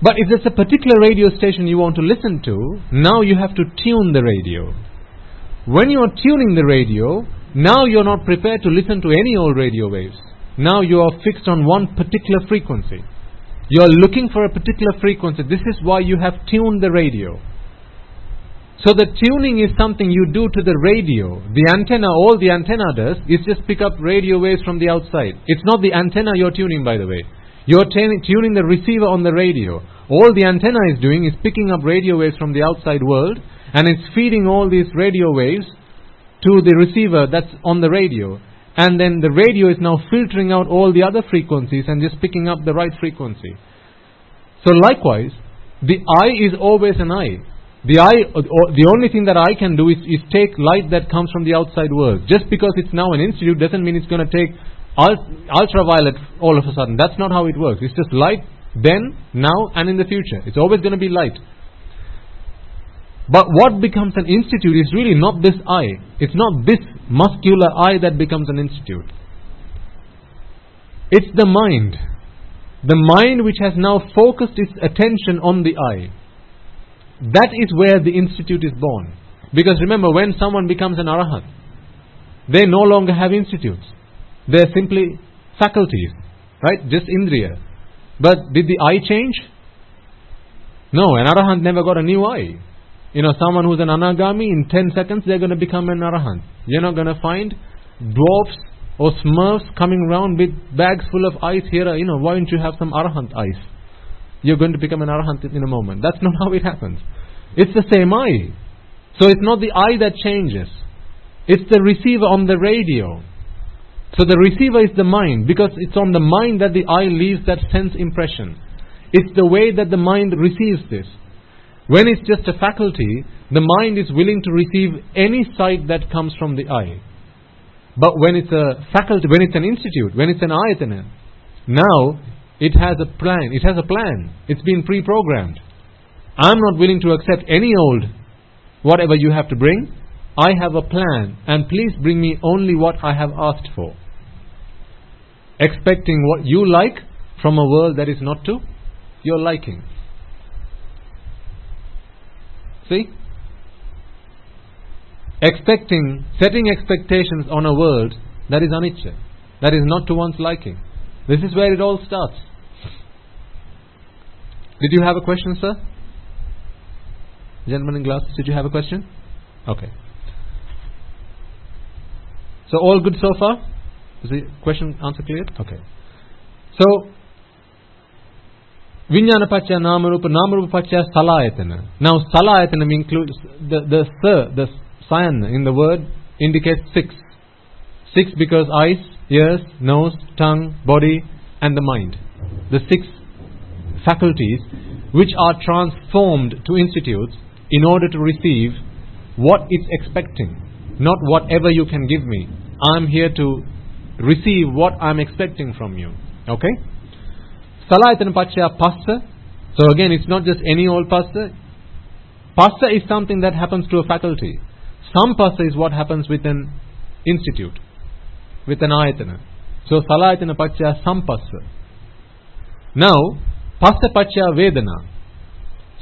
But if there's a particular radio station you want to listen to, now you have to tune the radio. When you're tuning the radio, now you're not prepared to listen to any old radio waves. Now you are fixed on one particular frequency. You are looking for a particular frequency. This is why you have tuned the radio. So the tuning is something you do to the radio. The antenna, all the antenna does is just pick up radio waves from the outside. It's not the antenna you're tuning, by the way. You're tuning the receiver on the radio. All the antenna is doing is picking up radio waves from the outside world, and it's feeding all these radio waves to the receiver that's on the radio. And then the radio is now filtering out all the other frequencies and just picking up the right frequency. So likewise, the eye is always an eye. The eye, the only thing that eye can do is take light that comes from the outside world. Just because it's now an institute doesn't mean it's going to take ultraviolet all of a sudden. That's not how it works. It's just light then, now, and in the future. It's always going to be light. But what becomes an institute is really not this eye. It's not this muscular eye that becomes an institute. It's the mind. The mind which has now focused its attention on the eye. That is where the institute is born. Because remember, when someone becomes an arahant, they no longer have institutes. They're simply faculties, right? Just indriya. But did the eye change? No, an arahant never got a new eye. You know, someone who's an anagami, in 10 seconds they're going to become an arahant. You're not going to find dwarfs or smurfs coming around with bags full of ice here. You know, why don't you have some arahant ice? You're going to become an arahant in a moment. That's not how it happens. It's the same eye. So it's not the eye that changes. It's the receiver on the radio. So the receiver is the mind, because it's on the mind that the eye leaves that sense impression. It's the way that the mind receives this. When it's just a faculty, the mind is willing to receive any sight that comes from the eye. But when it's a faculty, when it's an institute, when it's an ayatana, now it has a plan. It has a plan. It's been pre-programmed. I'm not willing to accept any old, whatever you have to bring. I have a plan, and please bring me only what I have asked for. Expecting what you like from a world that is not to your liking. See? Setting expectations on a world that is anicca, that is not to one's liking. This is where it all starts. Did you have a question, sir? Gentleman in glasses, did you have a question? Okay. So all good so far? Is the question answer clear? Okay. So Vijnana Pacchaya Namarupa, Namarupa Pacchaya Salayatana. Now Salayatana includes the sign in the word indicates 6. 6 because eyes, ears, nose, tongue, body and the mind. The 6 faculties which are transformed to institutes in order to receive what it's expecting, not whatever you can give me. I'm here to receive what I'm expecting from you. Okay? Salayatana Pacchaya Passa. So again, it's not just any old Passa. Passa is something that happens to a faculty. Some Passa is what happens with an institute, with an ayatana. So Salayatana Pacchaya Sampassa. Now, Passa Pacchaya Vedana.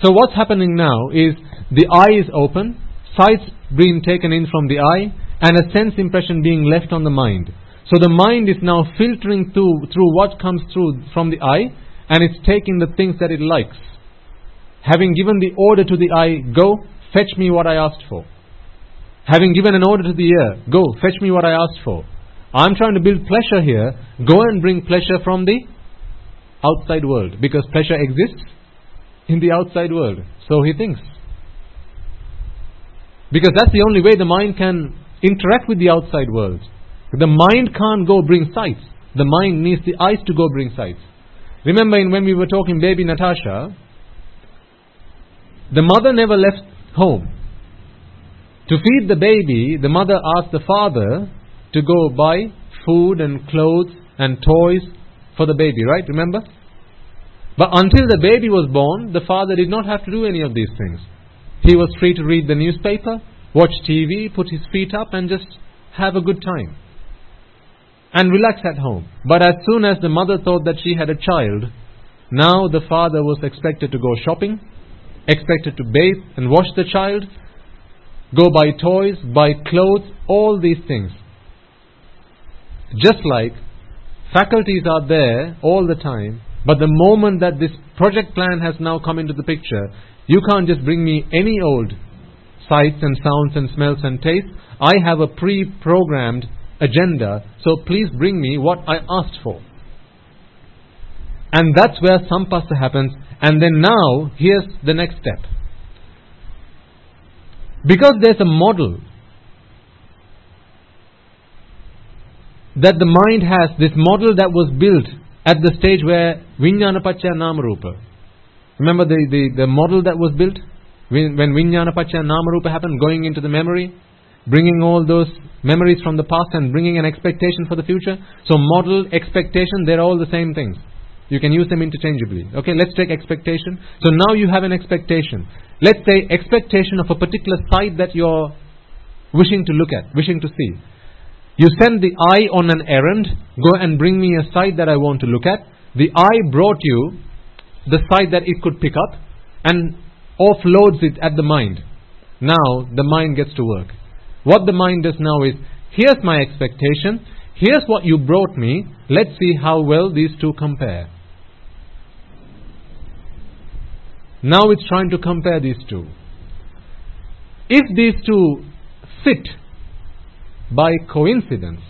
So what's happening now is the eye is open, sights being taken in from the eye, and a sense impression being left on the mind. So the mind is now filtering through what comes through from the eye, and it's taking the things that it likes. Having given the order to the eye, go, fetch me what I asked for. Having given an order to the ear, go, fetch me what I asked for. I'm trying to build pleasure here, go and bring pleasure from the outside world, because pleasure exists in the outside world. So he thinks. Because that's the only way the mind can interact with the outside world. The mind can't go bring sights. The mind needs the eyes to go bring sights. Remember when we were talking baby Natasha, the mother never left home. To feed the baby, the mother asked the father to go buy food and clothes and toys for the baby, right? Remember? But until the baby was born, the father did not have to do any of these things. He was free to read the newspaper, watch TV, put his feet up and just have a good time and relax at home. But as soon as the mother thought that she had a child, now the father was expected to go shopping, expected to bathe and wash the child, go buy toys, buy clothes, all these things. Just like faculties are there all the time, but the moment that this project plan has now come into the picture, you can't just bring me any old sights and sounds and smells and tastes. I have a pre-programmed agenda, so please bring me what I asked for. And that's where sampassa happens. And then now, here's the next step. Because there's a model that the mind has, this model that was built at the stage where Vijnana Pacchaya Namarupa. Remember the model that was built? When Vijnana Pacchaya Namarupa happened, going into the memory, bringing all those memories from the past and bringing an expectation for the future. So model, expectation, they're all the same things. You can use them interchangeably. Okay, let's take expectation. So now you have an expectation. Let's say expectation of a particular sight that you're wishing to look at, wishing to see. You send the eye on an errand, go and bring me a sight that I want to look at. The eye brought you the sight that it could pick up and offloads it at the mind. Now the mind gets to work. What the mind does now is, here's my expectation, here's what you brought me, let's see how well these two compare. Now it's trying to compare these two. If these two fit by coincidence,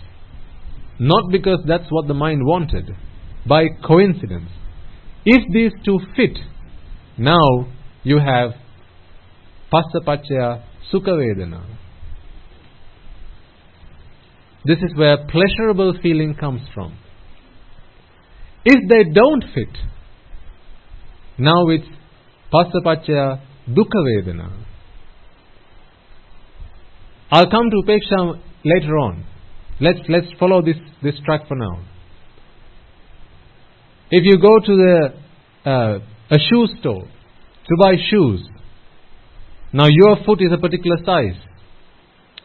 not because that's what the mind wanted, by coincidence, if these two fit, now you have Passa Pacchaya Sukha Vedana. This is where pleasurable feeling comes from. If they don't fit, now it's Passa Pacchaya Dukkha Vedana. I'll come to Upeksha later on. Let's follow this track for now. If you go to a shoe store to buy shoes. Now your foot is a particular size.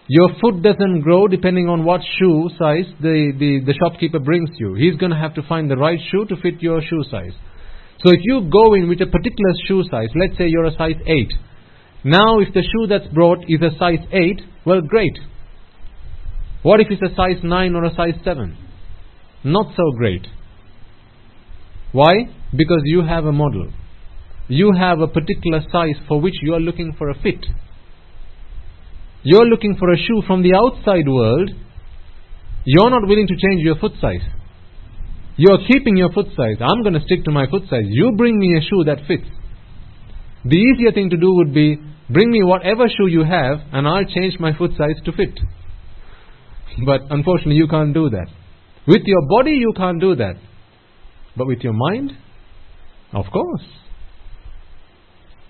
Your foot doesn't grow depending on what shoe size the shopkeeper brings you. He's going to have to find the right shoe to fit your shoe size. So if you go in with a particular shoe size, let's say you're a size 8. Now if the shoe that's brought is a size 8, well, great. What if it's a size 9 or a size 7? Not so great. Why? Because you have a model. You have a particular size for which you are looking for a fit. You're looking for a shoe from the outside world. You're not willing to change your foot size. You're keeping your foot size. I'm going to stick to my foot size. You bring me a shoe that fits. The easier thing to do would be, bring me whatever shoe you have and I'll change my foot size to fit. But unfortunately you can't do that. With your body you can't do that. But with your mind, of course.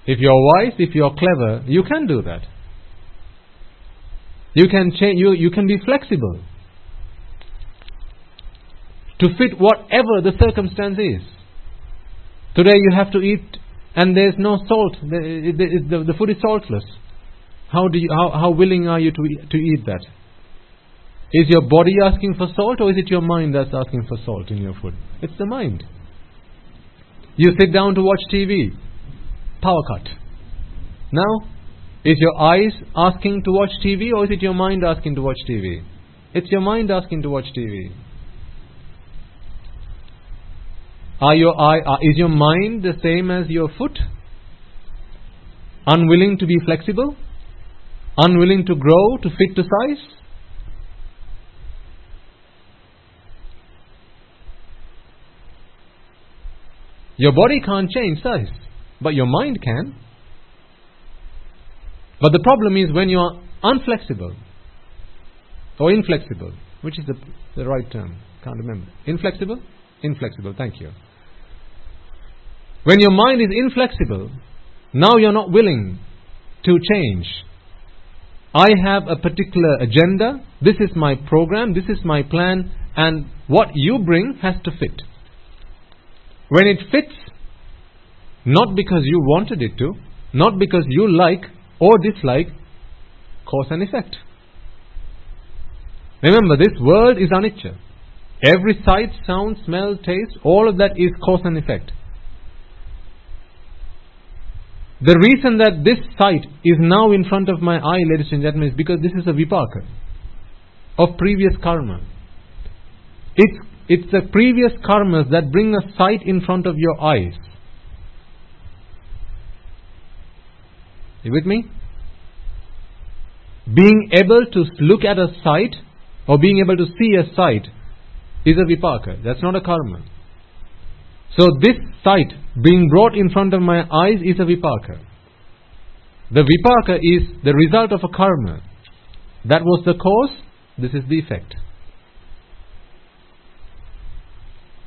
If you're wise, if you're clever, you can do that. You can change. You can be flexible to fit whatever the circumstance is. Today you have to eat, and there's no salt. The food is saltless. How willing are you to eat that? Is your body asking for salt, or is it your mind that's asking for salt in your food? It's the mind. You sit down to watch TV. Power cut. Now, is your eyes asking to watch TV, or is it your mind asking to watch TV? It's your mind asking to watch TV. Is your mind the same as your foot? Unwilling to be flexible? Unwilling to grow, to fit to size? Your body can't change size, but your mind can. But the problem is when you are unflexible or inflexible, which is the right term, can't remember. Inflexible? Inflexible, thank you. When your mind is inflexible, now you're not willing to change. I have a particular agenda, this is my program, this is my plan, and what you bring has to fit. When it fits, not because you wanted it to, not because you like or dislike, cause and effect. Remember, this world is anicca. Every sight, sound, smell, taste, all of that is cause and effect. The reason that this sight is now in front of my eye, ladies and gentlemen, is because this is a vipaka of previous karma. It's the previous karmas that bring a sight in front of your eyes. You with me? Being able to look at a sight or being able to see a sight is a vipaka. That's not a karma. So this sight being brought in front of my eyes is a vipaka. The vipaka is the result of a karma. That was the cause, this is the effect.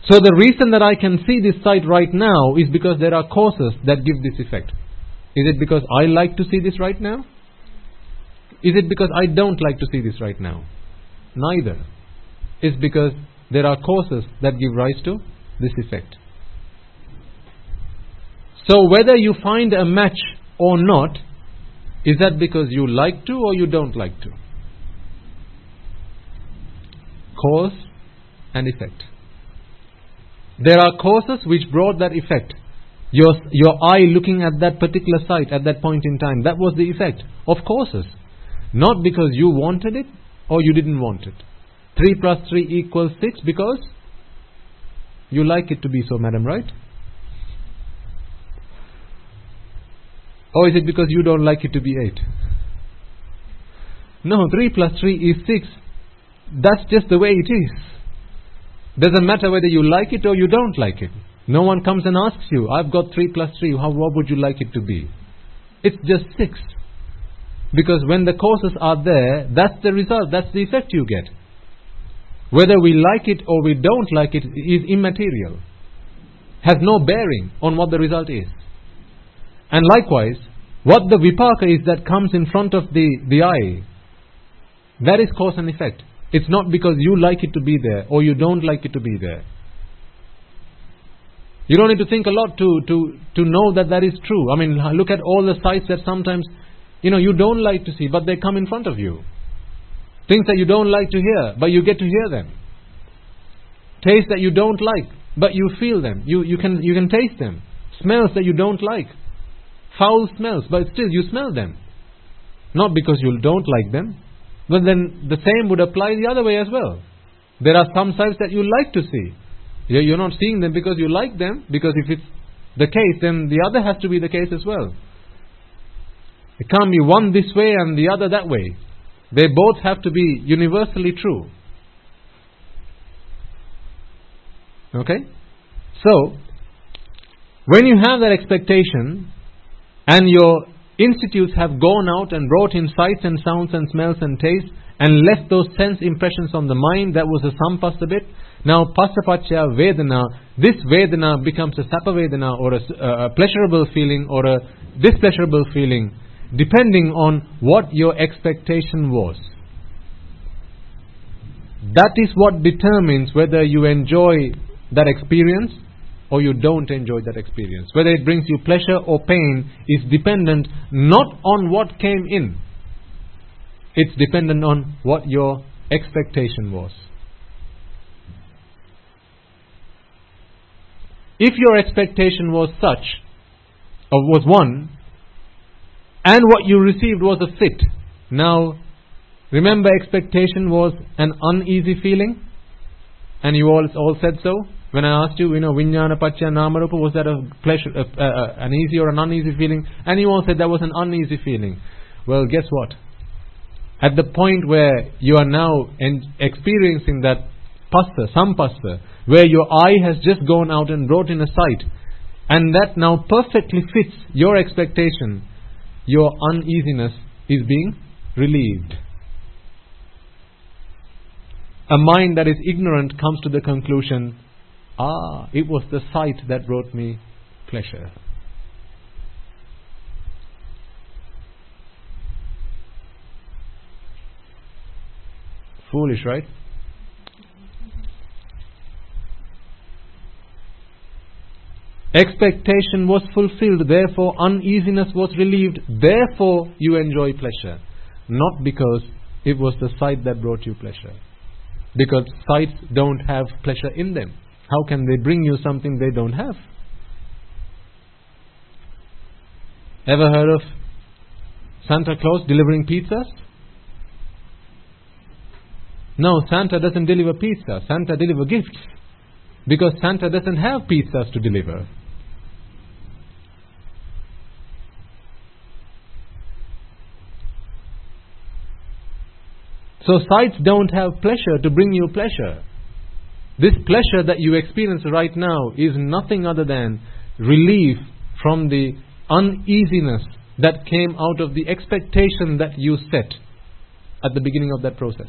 So the reason that I can see this sight right now is because there are causes that give this effect. Is it because I like to see this right now? Is it because I don't like to see this right now? Neither. It's because there are causes that give rise to this effect. So whether you find a match or not, is that because you like to or you don't like to? Cause and effect. There are causes which brought that effect. Your eye looking at that particular sight at that point in time, that was the effect of causes. Not because you wanted it or you didn't want it. 3 plus 3 equals 6 because you like it to be so, madam, right? Or is it because you don't like it to be 8? No, 3 plus 3 is 6. That's just the way it is. Doesn't matter whether you like it or you don't like it. No one comes and asks you, I've got 3 plus 3, what would you like it to be? It's just 6. Because when the causes are there, that's the result, that's the effect you get. Whether we like it or we don't like it is immaterial. Has no bearing on what the result is. And likewise, what the vipaka is that comes in front of the eye, that is cause and effect. It's not because you like it to be there or you don't like it to be there. You don't need to think a lot to know that that is true. I mean, look at all the sights that sometimes, you don't like to see, but they come in front of you. Things that you don't like to hear, but you get to hear them. Tastes that you don't like, but you feel them. You can taste them. Smells that you don't like. Foul smells, but still you smell them. Not because you don't like them, but then the same would apply the other way as well. There are some sights that you like to see. You're not seeing them because you like them, because if it's the case, then the other has to be the case as well. It can't be one this way and the other that way. They both have to be universally true. Okay? So, when you have that expectation, and your institutes have gone out and brought in sights and sounds and smells and tastes, and left those sense impressions on the mind, that was a sampassa bit. Now, pasapacchaya vedana, this vedana becomes a sapa vedana, or a pleasurable feeling, or a displeasurable feeling, depending on what your expectation was. That is what determines whether you enjoy that experience or you don't enjoy that experience. Whether it brings you pleasure or pain is dependent not on what came in. It's dependent on what your expectation was. If your expectation was such, or was one, and what you received was a fit. Now, remember, expectation was an uneasy feeling, and you all said so. When I asked you, Vijnana Paccaya Namarupa, was that a pleasure, an easy or an uneasy feeling? And you all said that was an uneasy feeling. Well, guess what? At the point where you are now experiencing that passa, sampassa, where your eye has just gone out and brought in a sight, and that now perfectly fits your expectation, your uneasiness is being relieved. A mind that is ignorant comes to the conclusion, it was the sight that brought me pleasure. Foolish, right? Expectation was fulfilled, therefore uneasiness was relieved, therefore you enjoy pleasure. Not because it was the sight that brought you pleasure. Because sights don't have pleasure in them. How can they bring you something they don't have? Ever heard of Santa Claus delivering pizzas? No, Santa doesn't deliver pizza. Santa delivers gifts. Because Santa doesn't have pizzas to deliver. So sights don't have pleasure to bring you pleasure. This pleasure that you experience right now is nothing other than relief from the uneasiness that came out of the expectation that you set at the beginning of that process.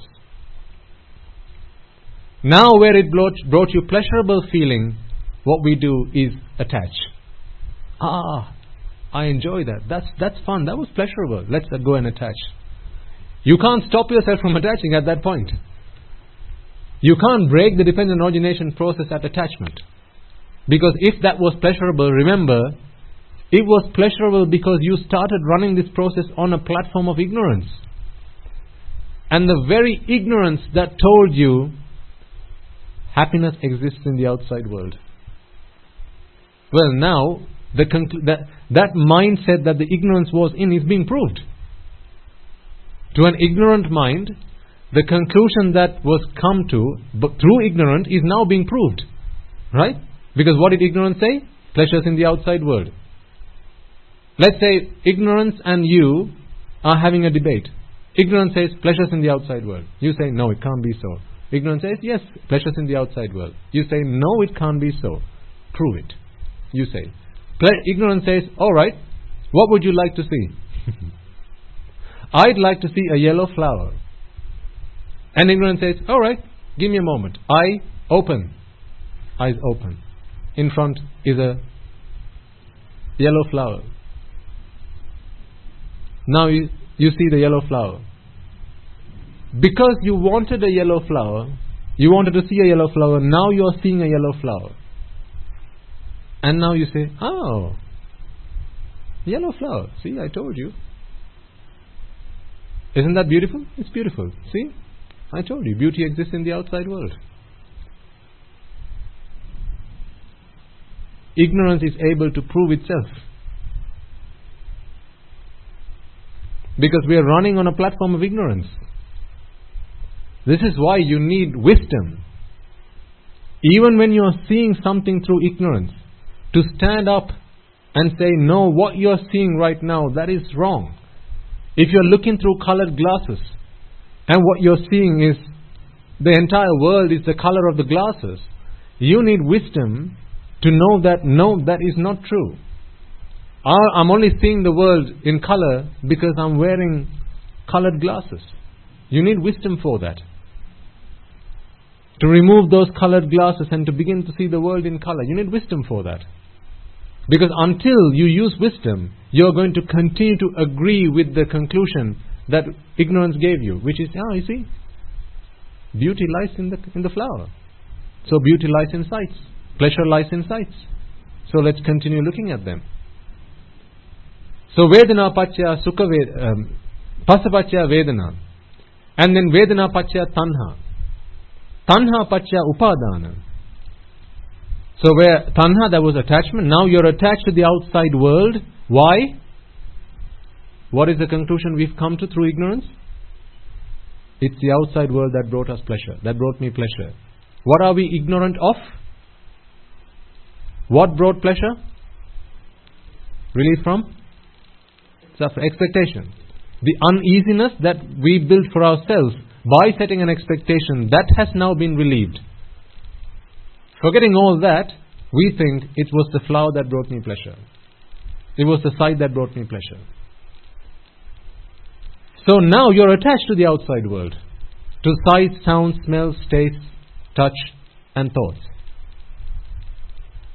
Now where it brought you pleasurable feeling, what we do is attach. I enjoy that. That's fun. That was pleasurable. Let's go and attach. You can't stop yourself from attaching at that point. You can't break the dependent origination process at attachment. Because if that was pleasurable, remember, it was pleasurable because you started running this process on a platform of ignorance. And the very ignorance that told you happiness exists in the outside world. Well, now, that mindset that the ignorance was in is being proved. To an ignorant mind, the conclusion that was come to through ignorance is now being proved. Right? Because what did ignorance say? Pleasures in the outside world. Let's say ignorance and you are having a debate. Ignorance says pleasures in the outside world. You say, no, it can't be so. Ignorance says, yes, pleasures in the outside world. You say, no, it can't be so. Prove it. You say. Ignorance says, alright, what would you like to see? I'd like to see a yellow flower. And ignorance says, alright, give me a moment. Eye open. Eyes open. In front is a yellow flower. Now you see the yellow flower. Because you wanted a yellow flower, you wanted to see a yellow flower, now you are seeing a yellow flower. And now you say, oh, yellow flower. See, I told you. Isn't that beautiful? It's beautiful. See, I told you, beauty exists in the outside world. Ignorance is able to prove itself. Because we are running on a platform of ignorance. This is why you need wisdom. Even when you are seeing something through ignorance, to stand up and say, no, what you are seeing right now, that is wrong. If you are looking through colored glasses, and what you are seeing is the entire world is the color of the glasses, you need wisdom to know that, no, that is not true. I'm only seeing the world in color because I'm wearing colored glasses. You need wisdom for that. To remove those colored glasses and to begin to see the world in color, you need wisdom for that. Because until you use wisdom, you're going to continue to agree with the conclusion that ignorance gave you, which is, you see, beauty lies in the flower. So beauty lies in sights. Pleasure lies in sights. So let's continue looking at them. So Vedana Pachya Sukha Pasa Pachya Vedana. And then Vedana Pachya Tanha. Tanha Pachya Upadana. So where Tanha, there was attachment. Now you're attached to the outside world. Why? What is the conclusion we've come to through ignorance? It's the outside world that brought us pleasure. That brought me pleasure. What are we ignorant of? What brought pleasure? Release from? Expectation. The uneasiness that we built for ourselves by setting an expectation, that has now been relieved. Forgetting all that, we think it was the flower that brought me pleasure. It was the sight that brought me pleasure. So now you're attached to the outside world. To sight, sound, smell, taste, touch and thoughts.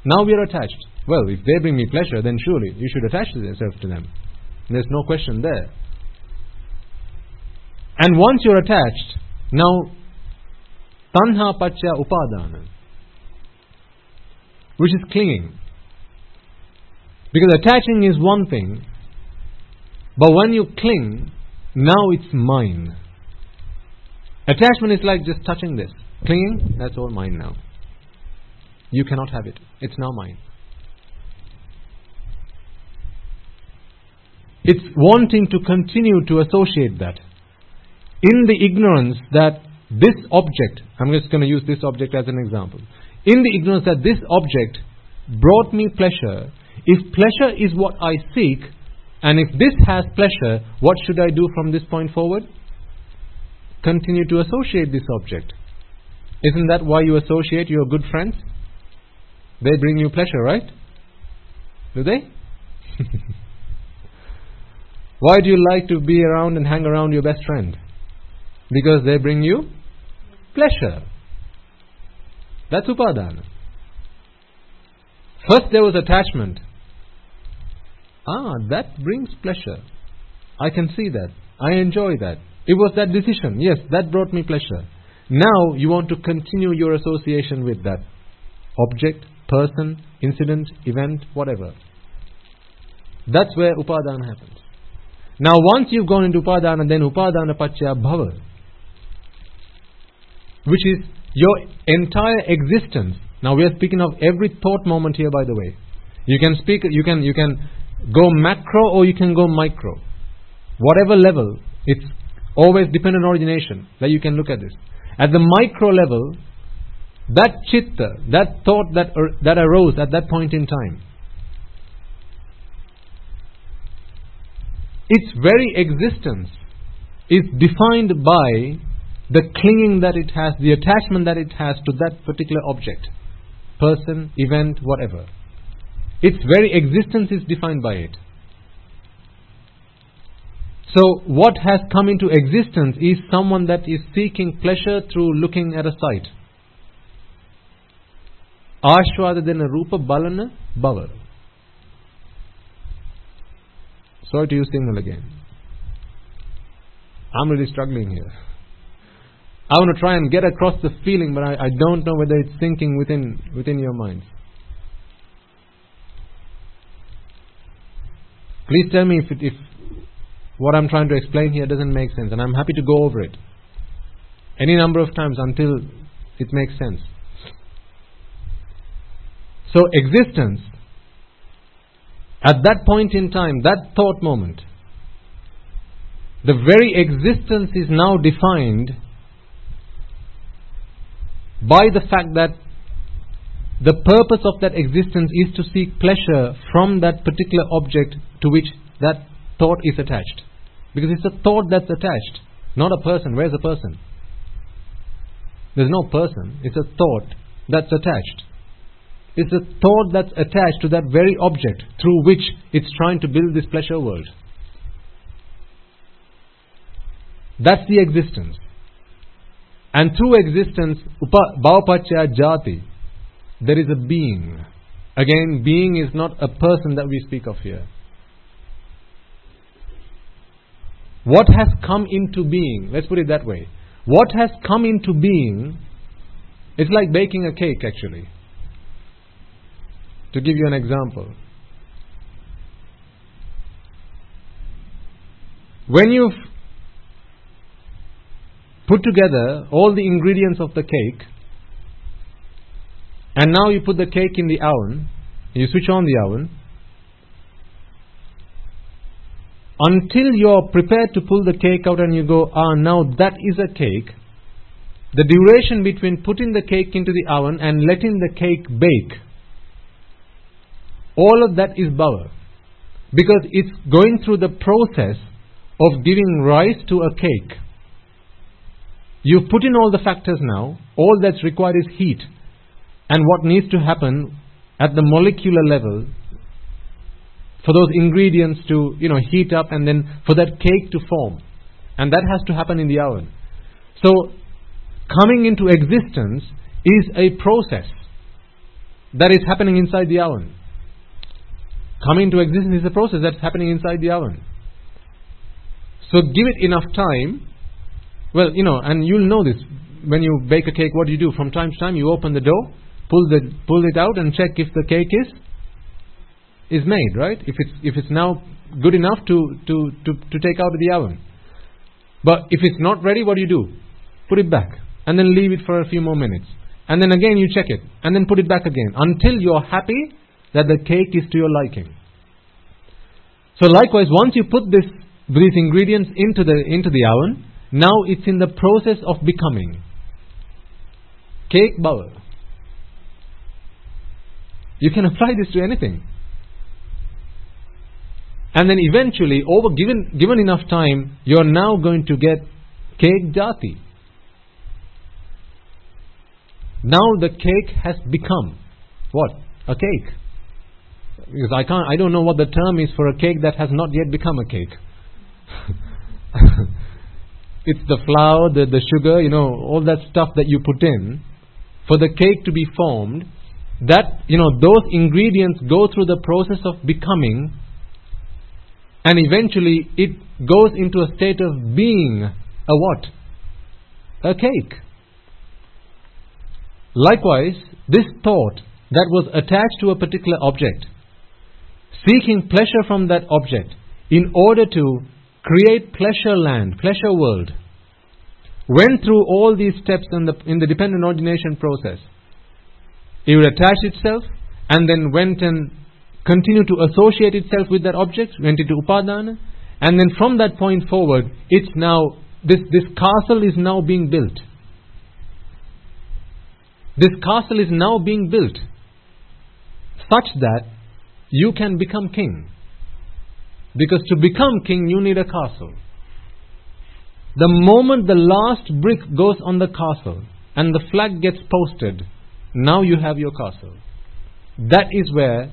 Now we are attached. Well, if they bring me pleasure, then surely you should attach yourself to them. There's no question there. And once you're attached, now Tanha Pachya Upadana, which is clinging. Because attaching is one thing, but when you cling, now it's mine. Attachment is like just touching this. Clinging, that's all mine now. You cannot have it. It's now mine. It's wanting to continue to associate that. In the ignorance that this object, I'm just going to use this object as an example. In the ignorance that this object brought me pleasure, if pleasure is what I seek, and if this has pleasure, what should I do from this point forward? Continue to associate this object. Isn't that why you associate your good friends? They bring you pleasure, right? Do they? Why do you like to be around and hang around your best friend? Because they bring you pleasure. That's upadana. First there was attachment. That brings pleasure. I can see that. I enjoy that. It was that decision. Yes, that brought me pleasure. Now you want to continue your association with that object, person, incident, event, whatever. That's where upadana happens. Now once you've gone into upadana, then upadana pachya bhava, which is your entire existence. Now we are speaking of every thought moment here, by the way. You can speak, you can go macro or you can go micro. Whatever level, it's always dependent on origination that you can look at this. At the micro level, that chitta, that thought that arose at that point in time, its very existence is defined by the clinging that it has, the attachment that it has to that particular object, person, event, whatever. Its very existence is defined by it. So what has come into existence is someone that is seeking pleasure through looking at a sight. Ashwadadena rupa balana bhava. Sorry to use Sinhala again. I'm really struggling here. I want to try and get across the feeling, but I don't know whether it's sinking within your minds. Please tell me if what I'm trying to explain here doesn't make sense, and I'm happy to go over it any number of times until it makes sense. So existence, at that point in time, that thought moment, the very existence is now defined by the fact that the purpose of that existence is to seek pleasure from that particular object to which that thought is attached. Because it's a thought that's attached, not a person. Where's a person? There's no person. It's a thought that's attached. It's a thought that's attached to that very object through which it's trying to build this pleasure world. That's the existence. And through existence, bhavapacchaya jati, there is a being. Again, being is not a person that we speak of here. What has come into being, let's put it that way. What has come into being, it's like baking a cake actually. To give you an example. When you've put together all the ingredients of the cake, and now you put the cake in the oven, you switch on the oven, until you're prepared to pull the cake out and you go, now that is a cake, the duration between putting the cake into the oven and letting the cake bake, all of that is bhava. Because it's going through the process of giving rise to a cake. You've put in all the factors now, all that's required is heat. And what needs to happen at the molecular level for those ingredients to, heat up and then for that cake to form. And that has to happen in the oven. So, coming into existence is a process that is happening inside the oven. Coming into existence is a process that's happening inside the oven. So, give it enough time. Well, and you'll know this. When you bake a cake, what do? From time to time, you open the dough, pull it out and check if the cake is made, right? If it's now good enough to take out of the oven. But if it's not ready, what do? Put it back and then leave it for a few more minutes. And then again you check it and then put it back again until you're happy that the cake is to your liking. So likewise, once you put these ingredients into the oven, now it's in the process of becoming. Cake bhava. You can apply this to anything. And then eventually, given enough time, you're now going to get cake jati. Now the cake has become what? A cake. Because I don't know what the term is for a cake that has not yet become a cake. It's the flour, the sugar, all that stuff that you put in for the cake to be formed. That, those ingredients go through the process of becoming, and eventually it goes into a state of being a what? A cake. Likewise, this thought that was attached to a particular object, seeking pleasure from that object in order to create pleasure land, pleasure world, went through all these steps in the dependent origination process. It would attach itself and then went and continued to associate itself with that object, went into upadana, and then from that point forward, it's now, this castle is now being built. This castle is now being built such that you can become king. Because to become king, you need a castle. The moment the last brick goes on the castle and the flag gets posted, now you have your castle. That is where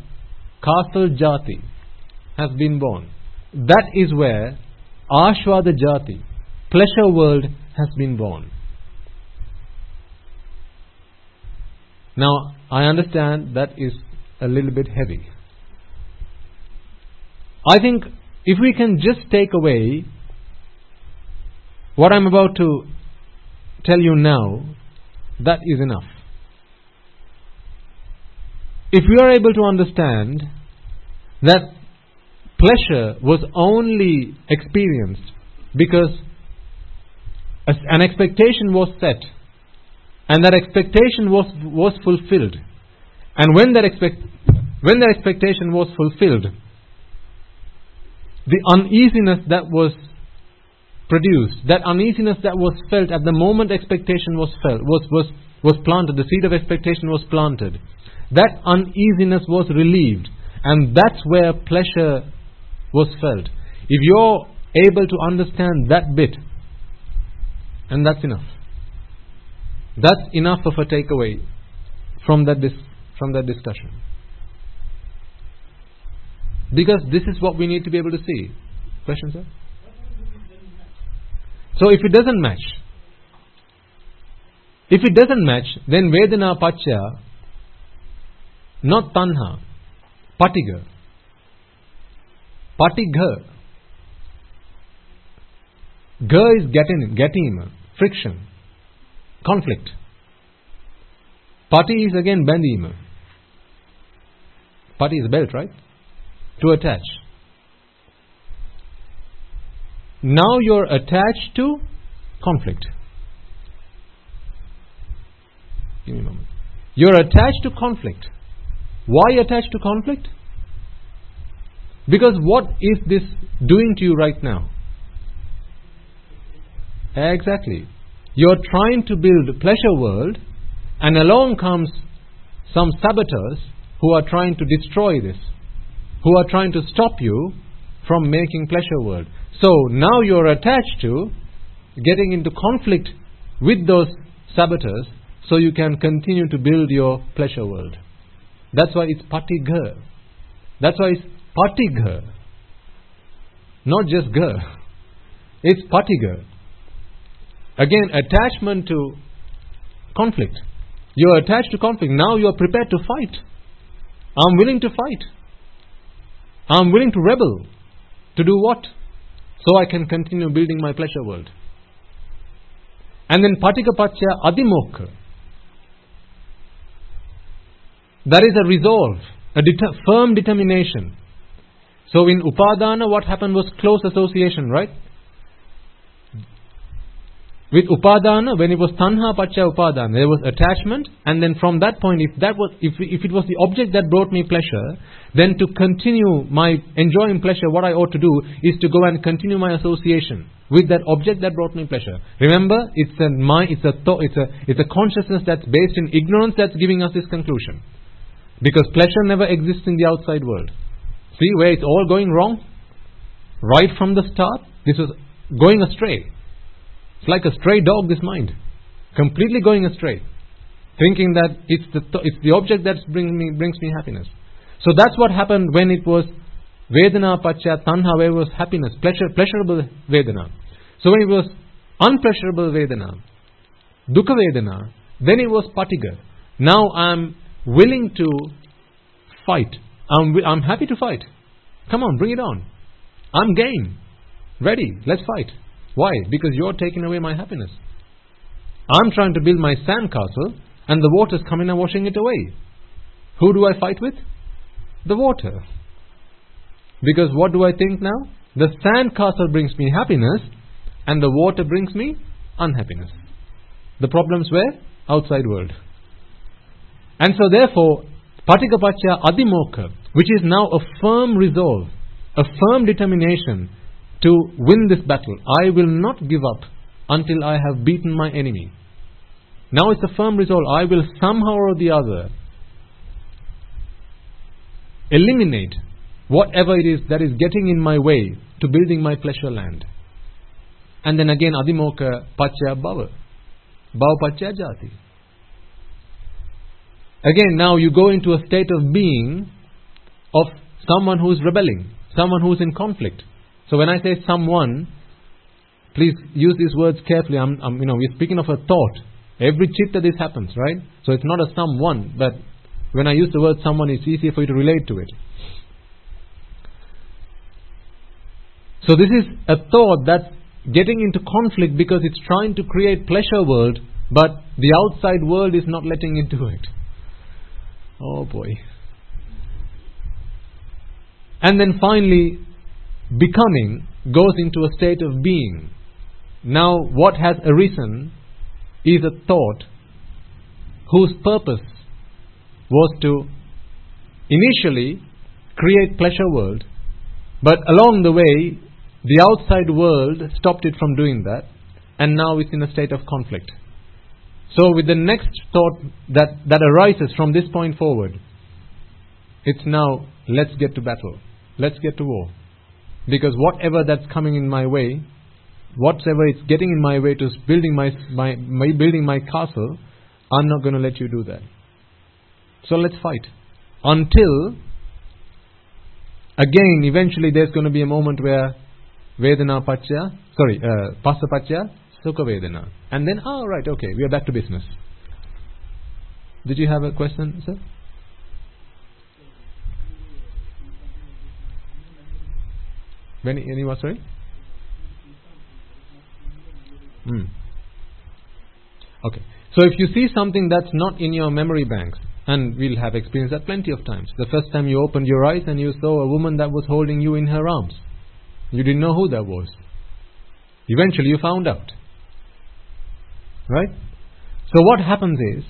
castle jati has been born. That is where ashvada jati, pleasure world, has been born. Now, I understand that is a little bit heavy. I think if we can just take away what I'm about to tell you now, that is enough. If we are able to understand that pleasure was only experienced because an expectation was set, and that expectation was fulfilled. And when that expectation was fulfilled, the uneasiness that was produced, that uneasiness that was felt at the moment expectation was planted, the seed of expectation was planted, that uneasiness was relieved, and that's where pleasure was felt. If you're able to understand that bit, and that's enough. That's enough of a takeaway from that discussion. Because this is what we need to be able to see. Question, sir? So if it doesn't match, then Vedana Pachya, not Tanha, Patiga. Patigha. Ga is gatima, friction, conflict. Pati is again bandima. Pati is belt, right? To attach. Now you're attached to conflict. Give me a moment. You're attached to conflict. Why attached to conflict? Because what is this doing to you right now? Exactly. You're trying to build a pleasure world, and along comes some saboteurs who are trying to destroy this, who are trying to stop you from making pleasure world. So now you're attached to getting into conflict with those saboteurs so you can continue to build your pleasure world. That's why it's patigha. That's why it's patigha. Not just ga. It's patigha. Again, attachment to conflict. You're attached to conflict. Now you're prepared to fight. I'm willing to fight. I'm willing to rebel. To do what? So I can continue building my pleasure world. And then patika pachya adimokha. That is a resolve, a firm determination. So in upadana, what happened was close association, right? With upadana, when it was tanha pachya upadana, there was attachment, and then from that point, if it was the object that brought me pleasure, then to continue my enjoying pleasure, what I ought to do is to go and continue my association with that object that brought me pleasure. Remember, it's a consciousness that's based in ignorance that's giving us this conclusion. Because pleasure never exists in the outside world. See where it's all going wrong? Right from the start, this was going astray. It's like a stray dog, this mind. Completely going astray. Thinking that it's the object that brings me happiness. So that's what happened when it was Vedana Pachya Tanha, where it was happiness, pleasurable Vedana. So when it was unpleasurable Vedana, Dukkha Vedana, then it was Patiga. Now I'm willing to fight. I'm happy to fight. Come on, bring it on. I'm game. Ready, let's fight. Why? Because you're taking away my happiness. I'm trying to build my sandcastle, and the water's coming and washing it away. Who do I fight with? The water. Because what do I think now? The sandcastle brings me happiness, and the water brings me unhappiness. The problem's where? Outside world. And so therefore, patikapachya adimokha, which is now a firm resolve, a firm determination to win this battle. I will not give up until I have beaten my enemy. Now it's a firm resolve. I will somehow or the other eliminate whatever it is that is getting in my way to building my pleasure land. And then again, adimokha pachya bhava. Bhava pachya jati. Again, now you go into a state of being of someone who is rebelling, someone who is in conflict. So when I say someone, please use these words carefully. We're speaking of a thought. Every chitta this happens, right? So it's not a someone, but when I use the word someone, it's easier for you to relate to it. So this is a thought that's getting into conflict because it's trying to create pleasure world, but the outside world is not letting it do it. Oh boy. And then finally, becoming goes into a state of being. Now what has arisen is a thought whose purpose was to initially create pleasure world, but along the way the outside world stopped it from doing that, and now it's in a state of conflict. So with the next thought that arises from this point forward, it's now, let's get to battle, let's get to war. Because whatever that's coming in my way, whatever it's getting in my way to building building my castle, I'm not going to let you do that. So let's fight. Until, again, eventually there's going to be a moment where Vedana Pachya, Passa Pachya, Sukha Vedana. And then, right, okay, we are back to business. Did you have a question, sir? Any what, sorry? Okay. So if you see something that's not in your memory banks, and we'll have experienced that plenty of times. The first time you opened your eyes and you saw a woman that was holding you in her arms. You didn't know who that was. Eventually you found out. Right? So what happens is,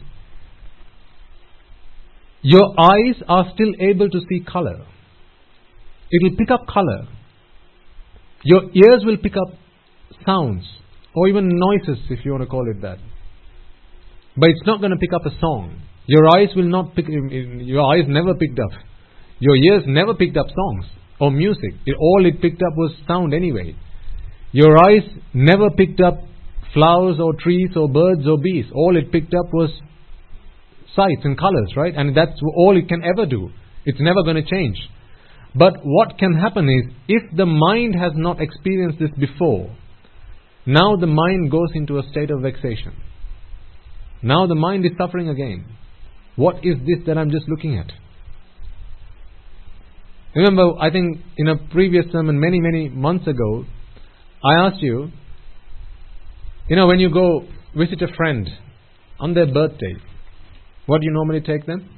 your eyes are still able to see color. It will pick up color. Your ears will pick up sounds, or even noises, if you want to call it that. But it's not going to pick up a song. Your eyes will not pick. Your eyes never picked up. Your ears never picked up songs or music. All it picked up was sound anyway. Your eyes never picked up flowers or trees or birds or bees. All it picked up was sights and colors, right? And that's all it can ever do. It's never going to change. But what can happen is, if the mind has not experienced this before, now the mind goes into a state of vexation. Now the mind is suffering again. What is this that I'm just looking at? Remember, I think in a previous sermon many months ago, I asked you, when you go visit a friend on their birthday, what do you normally take them?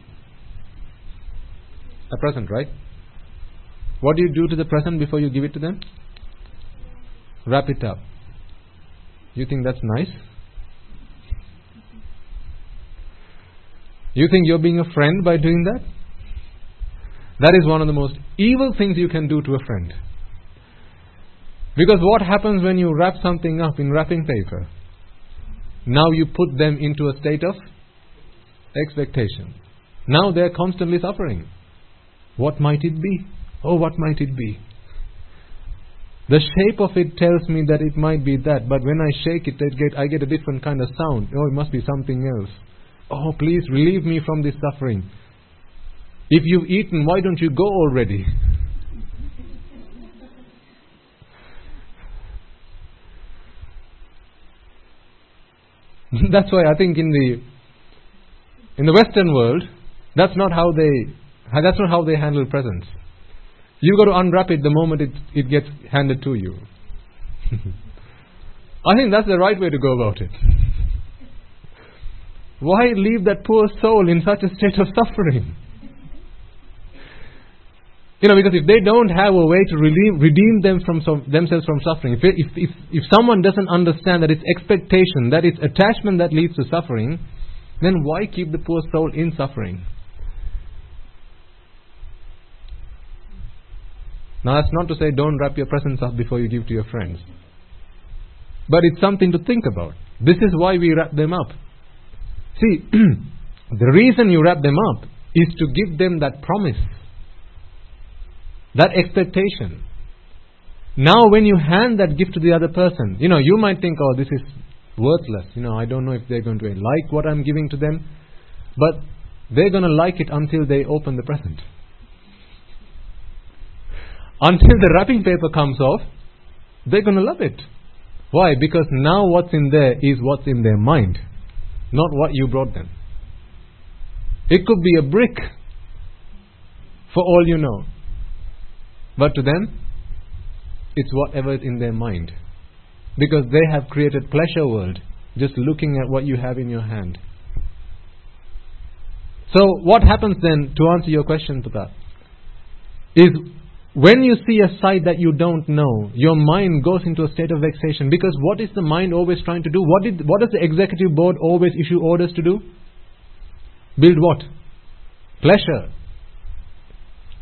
A present, right? What do you do to the present before you give it to them? Wrap it up. You think that's nice? You think you're being a friend by doing that? That is one of the most evil things you can do to a friend. Because what happens when you wrap something up in wrapping paper? Now you put them into a state of expectation. Now they're constantly suffering. What might it be? Oh, what might it be? The shape of it tells me that it might be that, but when I shake it, I get a different kind of sound. Oh, it must be something else. Oh, please relieve me from this suffering. If you've eaten, why don't you go already? That's why I think in the Western world, that's not how they handle presents. You got to unwrap it the moment it gets handed to you. I think that's the right way to go about it. Why leave that poor soul in such a state of suffering? Because if they don't have a way to redeem themselves from suffering, if someone doesn't understand that it's expectation, that it's attachment that leads to suffering, then why keep the poor soul in suffering? Now that's not to say don't wrap your presents up before you give to your friends. But it's something to think about. This is why we wrap them up. See, the reason you wrap them up is to give them that promise, that expectation. Now when you hand that gift to the other person, you might think, oh, this is worthless. I don't know if they're going to like what I'm giving to them. But they're going to like it until they open the present. Until the wrapping paper comes off, they're going to love it. Why? Because now what's in there is what's in their mind, not what you brought them. It could be a brick, for all you know. But to them, it's whatever is in their mind. Because they have created pleasure world just looking at what you have in your hand. So what happens then, to answer your question, Pata, is when you see a sight that you don't know, your mind goes into a state of vexation. Because what is the mind always trying to do? What does the executive board always issue orders to do? Build what? Pleasure.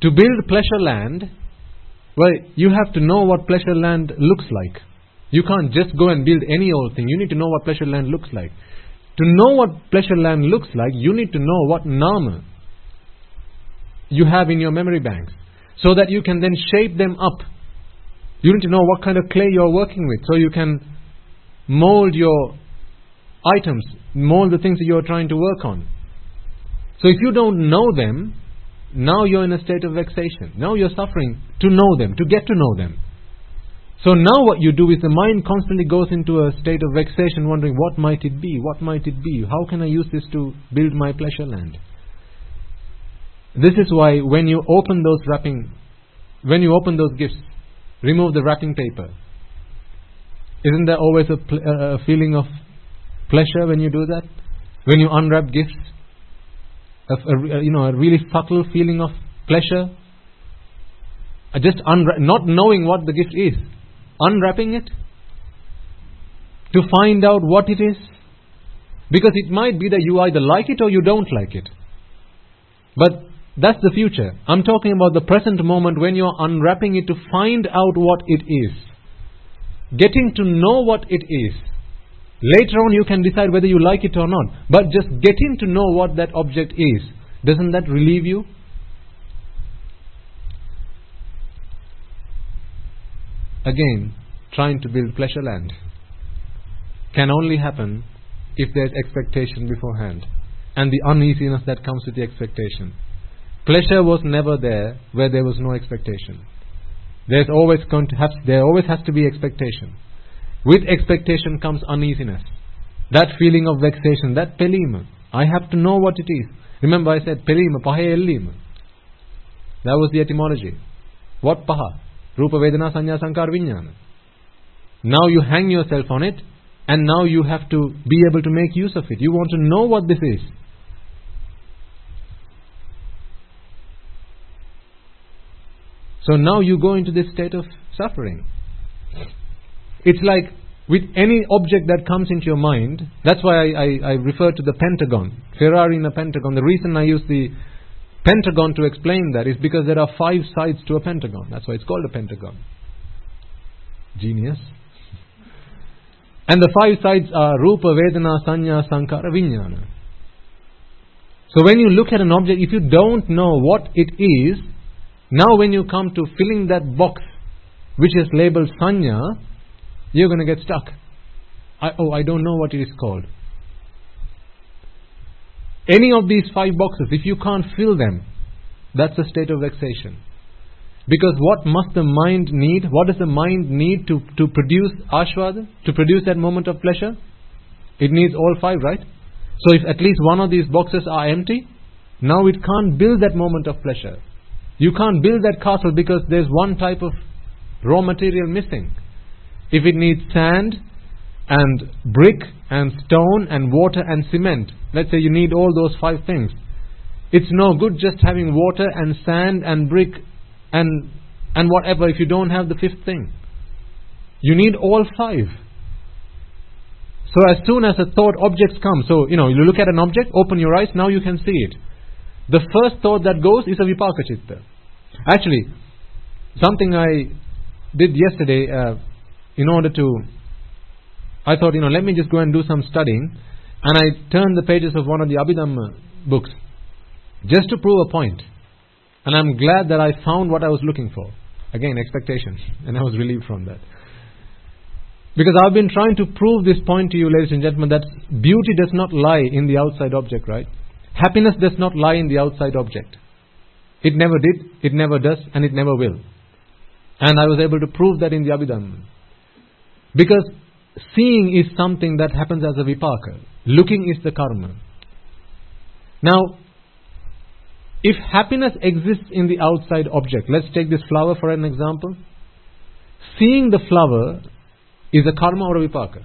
To build pleasure land, well, you have to know what pleasure land looks like. You can't just go and build any old thing. You need to know what pleasure land looks like. To know what pleasure land looks like, you need to know what nama you have in your memory banks, so that you can then shape them up. You need to know what kind of clay you are working with, so you can mold your items, mold the things that you are trying to work on. So if you don't know them, now you're in a state of vexation. Now you're suffering to know them, to get to know them. So now what you do is the mind constantly goes into a state of vexation, wondering, what might it be? What might it be? How can I use this to build my pleasure land? This is why when you open those gifts, remove the wrapping paper. Isn't there always a feeling of pleasure when you do that? When you unwrap gifts, a really subtle feeling of pleasure. Not knowing what the gift is, unwrapping it to find out what it is. Because it might be that you either like it or you don't like it. But that's the future. I'm talking about the present moment when you're unwrapping it to find out what it is. Getting to know what it is. Later on you can decide whether you like it or not. But just getting to know what that object is, doesn't that relieve you? Again, trying to build pleasure land can only happen if there's expectation beforehand, and the uneasiness that comes with the expectation. Pleasure was never there where there was no expectation. There always has to be expectation. With expectation comes uneasiness. That feeling of vexation, that pelima. I have to know what it is. Remember I said pelima, pahe ellima. That was the etymology. What paha? Rupa Vedana Sanya Sankar Vijnana. Now you hang yourself on it, and now you have to be able to make use of it. You want to know what this is. So now you go into this state of suffering. It's like with any object that comes into your mind. That's why I refer to the pentagon. Ferrari in a pentagon. The reason I use the pentagon to explain that is because there are 5 sides to a pentagon. That's why it's called a pentagon. Genius. And the 5 sides are Rupa, Vedana, Sanya, Sankara, Vijnana. So when you look at an object, if you don't know what it is, now when you come to filling that box which is labeled Sanya, you're going to get stuck. I don't know what it is called. Any of these 5 boxes, if you can't fill them, that's a state of vexation. Because what must the mind need? What does the mind need to produce ashvada? To produce that moment of pleasure? It needs all 5, right? So if at least one of these boxes are empty, now it can't build that moment of pleasure. You can't build that castle because there's one type of raw material missing. If it needs sand and brick and stone and water and cement, let's say you need all those 5 things. It's no good just having water and sand and brick and whatever if you don't have the 5th thing. You need all 5. So as soon as a thought objects come, so you look at an object, open your eyes, now you can see it. The first thought that goes is a vipaka chitta. Actually, something I did yesterday I thought, let me just go and do some studying, and I turned the pages of one of the Abhidhamma books just to prove a point. And I'm glad that I found what I was looking for. Again, expectation. And I was relieved from that. Because I've been trying to prove this point to you, ladies and gentlemen, that beauty does not lie in the outside object, right? Happiness does not lie in the outside object. It never did, it never does, and it never will. And I was able to prove that in the Abhidhamma. Because seeing is something that happens as a vipaka. Looking is the karma. Now, if happiness exists in the outside object, let's take this flower for an example. Seeing the flower is a karma or a vipaka?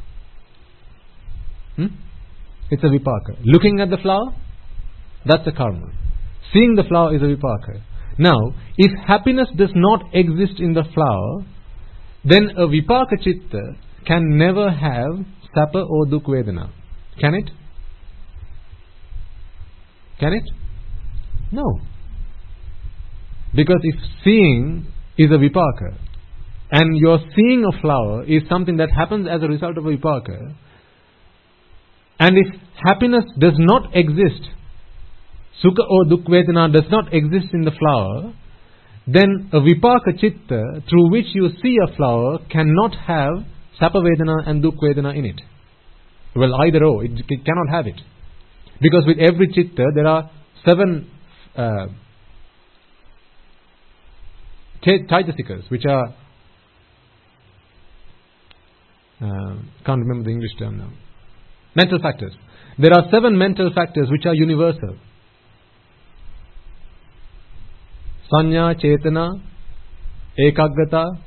It's a vipaka. Looking at the flower, that's a karma. Seeing the flower is a vipaka. Now, if happiness does not exist in the flower, then a vipaka chitta can never have sapa or duk vedana. Can it? Can it? No. Because if seeing is a vipaka, and your seeing a flower is something that happens as a result of a vipaka, and if happiness does not exist, sukha or duk vedana does not exist in the flower, then a vipaka chitta through which you see a flower cannot have sapa vedana and duk vedana in it. Well, either or, it cannot have it. Because with every chitta there are 7 chaitasikas, which are can't remember the English term now. Mental factors. There are 7 mental factors which are universal. Sanya, Chetana, Ekagrata,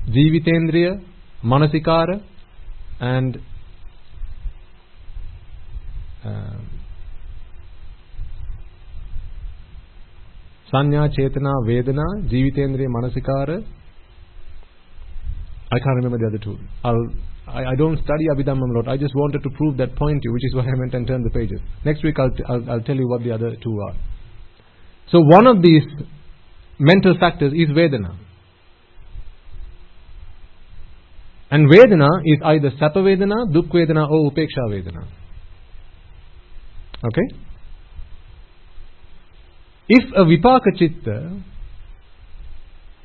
Jivitendriya, Manasikara, and Sanya, Chetana, Vedana, Jivitendriya, Manasikara. I can't remember the other 2. I don't study Abhidhamma a lot. I just wanted to prove that point to you, which is why I went and turned the pages. Next week I'll tell you what the other 2 are. So one of these mental factors is Vedana. And Vedana is either Sapa Vedana, Duk Vedana or Upeksha Vedana. Okay? If a Vipaka Chitta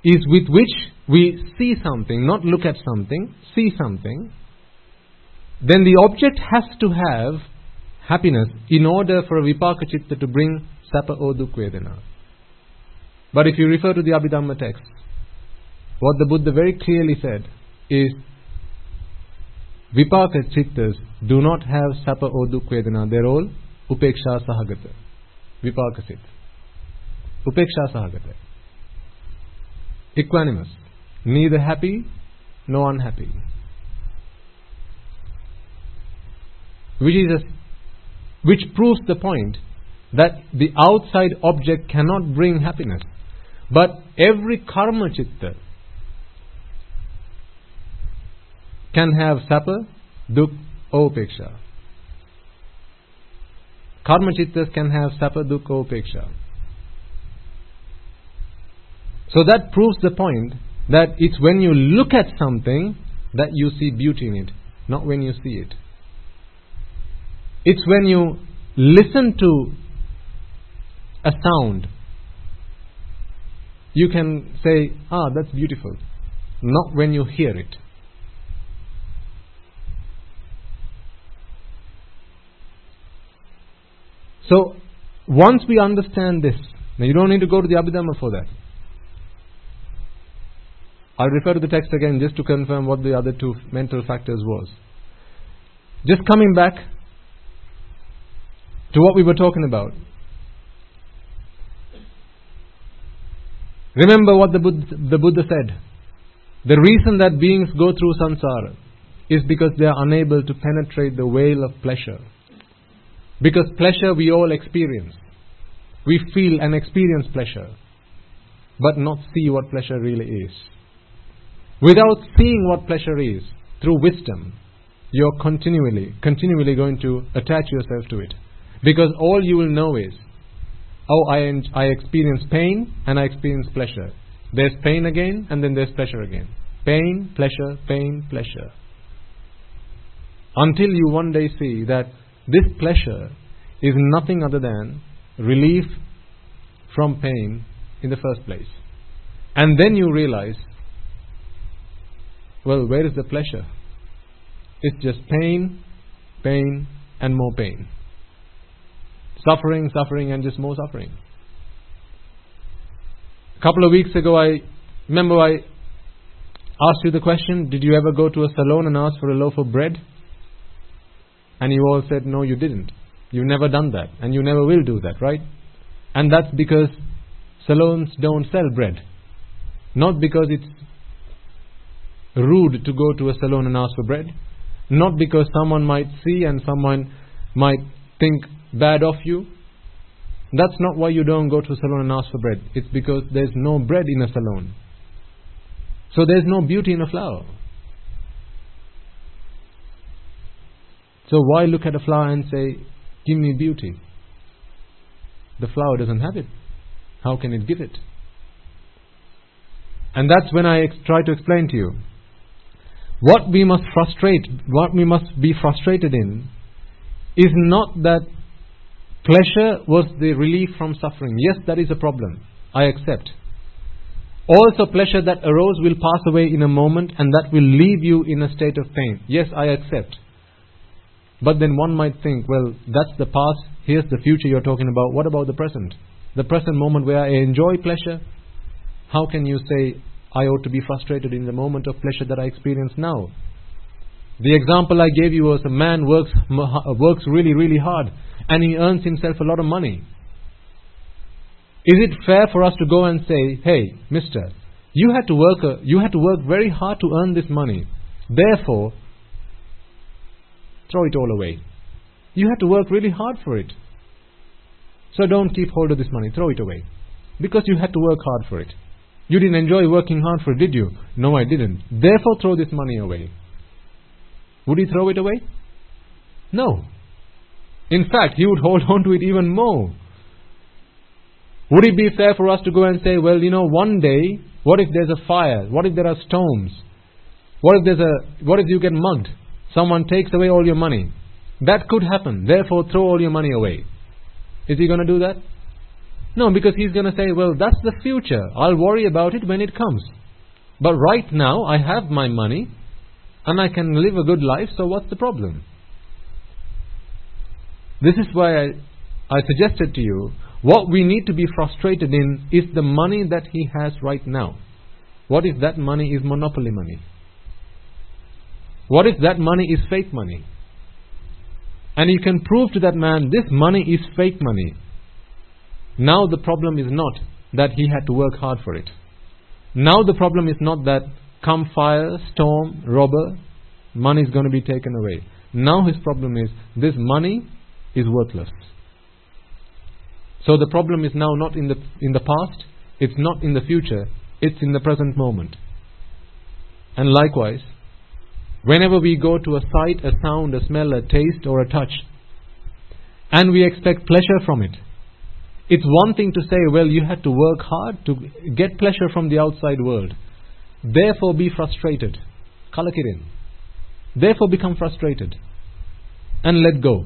is with which we see something, not look at something, see something, then the object has to have happiness in order for a Vipaka Chitta to bring Sapa or Duk Vedana. But if you refer to the Abhidhamma text, what the Buddha very clearly said is Vipaka Chittas do not have Sapa or Duk Vedana. They're all Upeksha Sahagata. Vipaka Chitta. Upeksha Sahagata. Equanimous. Neither happy nor unhappy. Which proves the point that the outside object cannot bring happiness. But every karma chitta can have sapa, duk, or upeksha. Karma chittas can have sapa, duk, or upeksha. So that proves the point that it's when you look at something that you see beauty in it, not when you see it. It's when you listen to a sound, you can say, that's beautiful. Not when you hear it. So, once we understand this, now you don't need to go to the Abhidhamma for that. I'll refer to the text again just to confirm what the other 2 mental factors was. Just coming back to what we were talking about. Remember what the Buddha said. The reason that beings go through samsara is because they are unable to penetrate the veil of pleasure. Because pleasure we all experience. We feel and experience pleasure, but not see what pleasure really is. Without seeing what pleasure is, through wisdom, you're continually going to attach yourself to it. Because all you will know is, I experience pain and I experience pleasure. There's pain again and then there's pleasure again. Pain, pleasure, pain, pleasure. Until you one day see that this pleasure is nothing other than relief from pain in the first place. And then you realize, well, where is the pleasure? It's just pain, pain, and more pain. Suffering, suffering, and just more suffering. A couple of weeks ago, I remember I asked you the question, did you ever go to a salon and ask for a loaf of bread? And you all said, no, you didn't. You've never done that, and you never will do that, right? And that's because salons don't sell bread. Not because it's rude to go to a salon and ask for bread. Not because someone might see and someone might think bad of you. That's not why you don't go to a salon and ask for bread. It's because there's no bread in a salon. So there's no beauty in a flower. So why look at a flower and say, give me beauty? The flower doesn't have it. How can it give it? And that's when I try to explain to you. What we must be frustrated in is not that pleasure was the relief from suffering. Yes, that is a problem. I accept. Also, pleasure that arose will pass away in a moment and that will leave you in a state of pain. Yes, I accept. But then one might think, well, that's the past, here's the future you're talking about. What about the present? The present moment where I enjoy pleasure? How can you say, I ought to be frustrated in the moment of pleasure that I experience now? The example I gave you was a man works really, really hard and he earns himself a lot of money. Is it fair for us to go and say, hey, mister, you had to work very hard to earn this money. Therefore, throw it all away. You had to work really hard for it. So don't keep hold of this money. Throw it away. Because you had to work hard for it. You didn't enjoy working hard for it, did you? No, I didn't. Therefore, throw this money away. Would he throw it away? No. In fact, he would hold on to it even more. Would it be fair for us to go and say, well, one day, what if there's a fire? What if there are storms? What if you get mugged? Someone takes away all your money. That could happen. Therefore, throw all your money away. Is he going to do that? No, because he's going to say, well, that's the future. I'll worry about it when it comes. But right now, I have my money and I can live a good life, so what's the problem? This is why I suggested to you, what we need to be frustrated in is the money that he has right now. What if that money is monopoly money? What if that money is fake money? And you can prove to that man, this money is fake money. Now the problem is not that he had to work hard for it. Now the problem is not that come fire, storm, robber, money is going to be taken away. Now his problem is, this money is worthless. So the problem is now not in the past, it's not in the future, it's in the present moment. And likewise, whenever we go to a sight, a sound, a smell, a taste or a touch, and we expect pleasure from it, it's one thing to say, well, you had to work hard to get pleasure from the outside world. Therefore be frustrated. Kalakirin. Therefore become frustrated. And let go.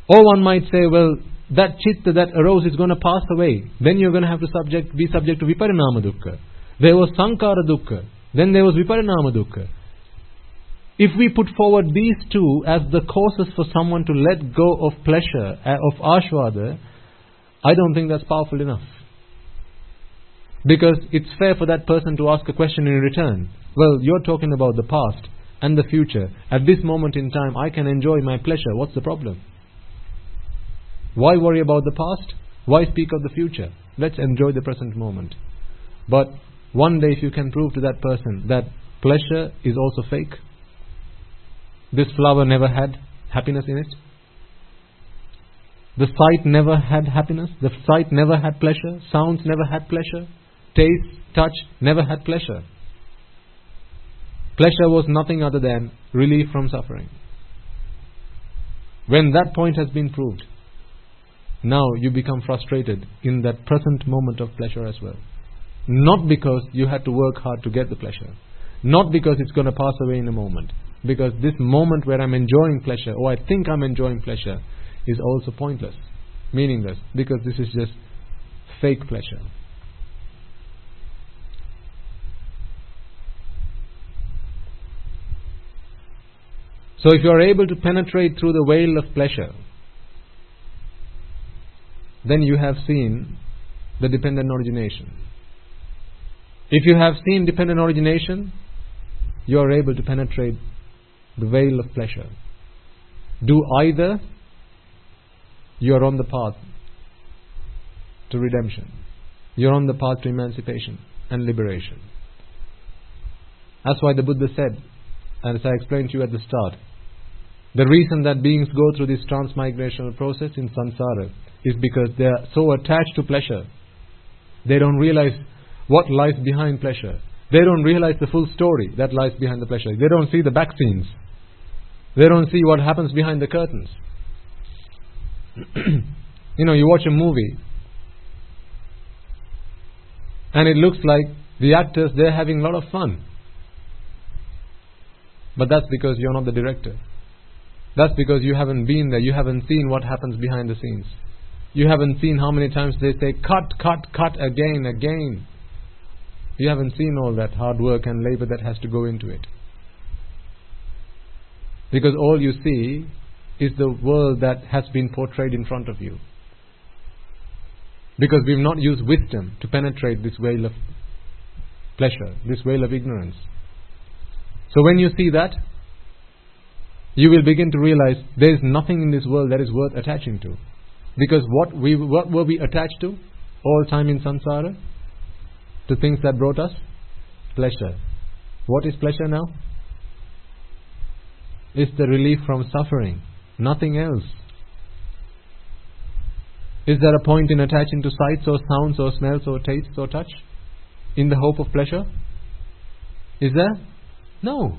Or one might say, well, that chitta that arose is going to pass away. Then you're going to have to be subject to viparinama dukkha. There was sankara dukkha. Then there was viparinama dukkha. If we put forward these two as the causes for someone to let go of pleasure, of ashvada, I don't think that's powerful enough. Because it's fair for that person to ask a question in return. Well, you're talking about the past and the future. At this moment in time, I can enjoy my pleasure. What's the problem? Why worry about the past? Why speak of the future? Let's enjoy the present moment. But one day if you can prove to that person that pleasure is also fake, this flower never had happiness in it, the sight never had happiness, the sight never had pleasure, sounds never had pleasure, taste, touch never had pleasure. Pleasure was nothing other than relief from suffering. When that point has been proved, now you become frustrated in that present moment of pleasure as well. Not because you had to work hard to get the pleasure. Not because it's going to pass away in a moment. Because this moment where I'm enjoying pleasure, or I think I'm enjoying pleasure, is also pointless, meaningless, because this is just fake pleasure. So if you are able to penetrate through the veil of pleasure, then you have seen the dependent origination. If you have seen dependent origination, you are able to penetrate the veil of pleasure. Do either, you are on the path to redemption. You are on the path to emancipation and liberation. That's why the Buddha said, and as I explained to you at the start, the reason that beings go through this transmigrational process in samsara is because they are so attached to pleasure. They don't realize what lies behind pleasure. They don't realize the full story that lies behind the pleasure. They don't see the back scenes. They don't see what happens behind the curtains. You watch a movie and it looks like the actors, they're having a lot of fun. But that's because you're not the director. That's because you haven't been there. You haven't seen what happens behind the scenes. You haven't seen how many times they say, cut, cut, cut, again. You haven't seen all that hard work and labor that has to go into it. Because all you see is the world that has been portrayed in front of you. Because we've not used wisdom to penetrate this veil of pleasure, this veil of ignorance. So when you see that, you will begin to realize there is nothing in this world that is worth attaching to. Because what were we attached to all time in samsara? To things that brought us pleasure. What is pleasure now? It's the relief from suffering. Nothing else. Is there a point in attaching to sights or sounds or smells or tastes or touch in the hope of pleasure? Is there? No.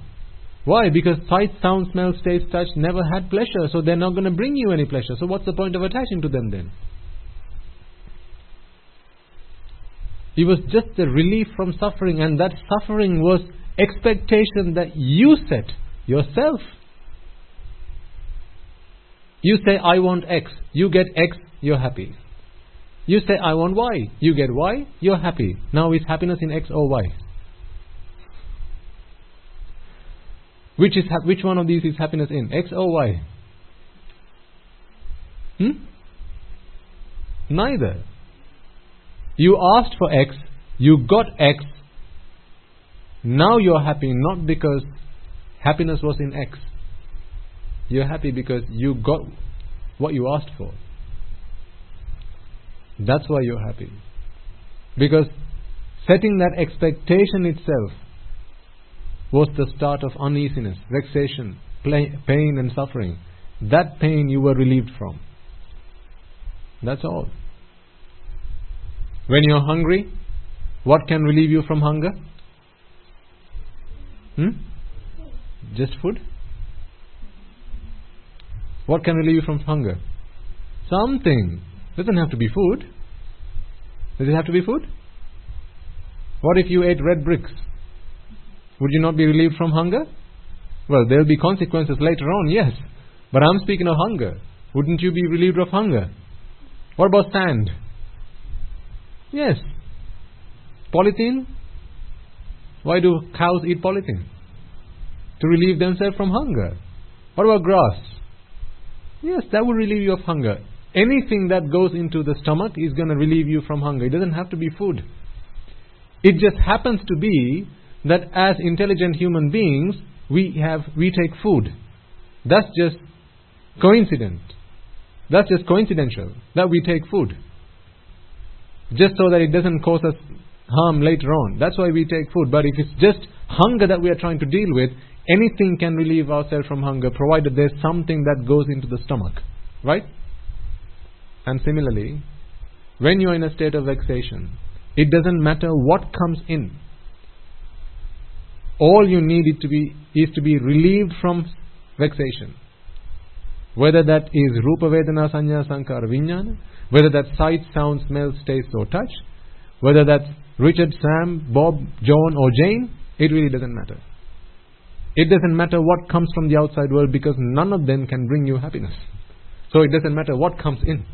Why? Because sight, sound, smell, taste, touch never had pleasure, so they're not going to bring you any pleasure. So what's the point of attaching to them then? It was just the relief from suffering, and that suffering was expectation that you set yourself. You say, I want X. You get X, you're happy. You say, I want Y. You get Y, you're happy. Now is happiness in X or Y? Which one of these is happiness in? X or Y? Neither. You asked for X, you got X. Now you're happy not because happiness was in X. You're happy because you got what you asked for. That's why you're happy. Because setting that expectation itself was the start of uneasiness, vexation, pain and suffering. That pain you were relieved from. That's all. When you're hungry, what can relieve you from hunger? Just food? What can relieve you from hunger? Something. Doesn't have to be food. Does it have to be food? What if you ate red bricks? Would you not be relieved from hunger? Well, there will be consequences later on, yes. But I'm speaking of hunger. Wouldn't you be relieved of hunger? What about sand? Yes. Polythene? Why do cows eat polythene? To relieve themselves from hunger. What about grass? Yes, that will relieve you of hunger. Anything that goes into the stomach is going to relieve you from hunger. It doesn't have to be food. It just happens to be that as intelligent human beings, we take food. That's just coincident. That's just coincidental that we take food. Just so that it doesn't cause us harm later on. That's why we take food. But if it's just hunger that we are trying to deal with, anything can relieve ourselves from hunger, provided there's something that goes into the stomach. Right? And similarly, when you're in a state of vexation, it doesn't matter what comes in. All you need is to be relieved from vexation. Whether that is Rupa Vedana Sanya Sankara Vijnana, whether that's sight, sound, smell, taste or touch, whether that's Richard, Sam, Bob, John or Jane, it really doesn't matter. It doesn't matter what comes from the outside world, because none of them can bring you happiness. So it doesn't matter what comes in.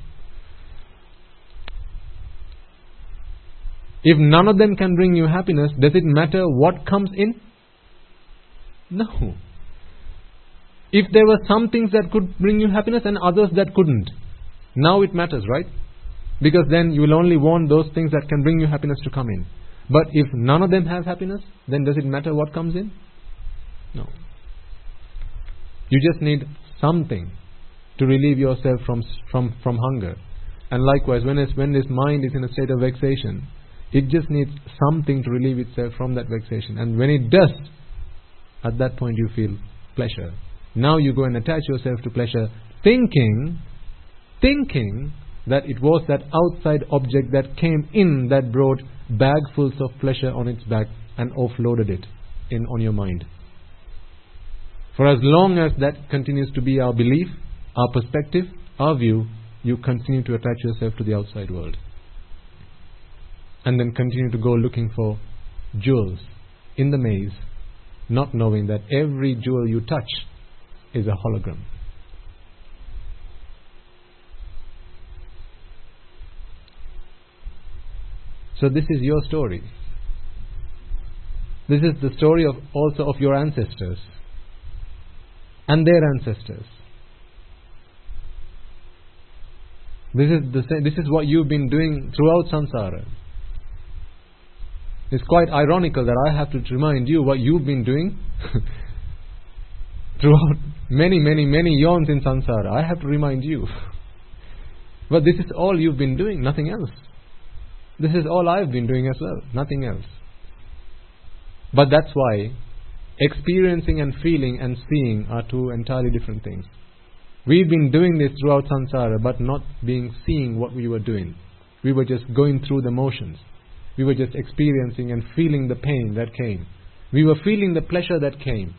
If none of them can bring you happiness, does it matter what comes in? No. If there were some things that could bring you happiness and others that couldn't, now it matters, right? Because then you will only want those things that can bring you happiness to come in. But if none of them have happiness, then does it matter what comes in? No. You just need something to relieve yourself from hunger. And likewise, when this mind is in a state of vexation, it just needs something to relieve itself from that vexation. And when it does, at that point you feel pleasure. Now you go and attach yourself to pleasure, thinking that it was that outside object that came in that brought bagfuls of pleasure on its back and offloaded it on your mind. For as long as that continues to be our belief, our perspective, our view, you continue to attach yourself to the outside world. And then continue to go looking for jewels in the maze, not knowing that every jewel you touch is a hologram. So this is your story. This is the story also of your ancestors and their ancestors. This is what you've been doing throughout samsara. It's quite ironical that I have to remind you what you've been doing throughout many yawns in samsara. I have to remind you. But this is all you've been doing, nothing else. This is all I've been doing as well, nothing else. But that's why experiencing and feeling and seeing are two entirely different things. We've been doing this throughout samsara, but not seeing what we were doing. We were just going through the motions. We were just experiencing and feeling the pain that came. We were feeling the pleasure that came.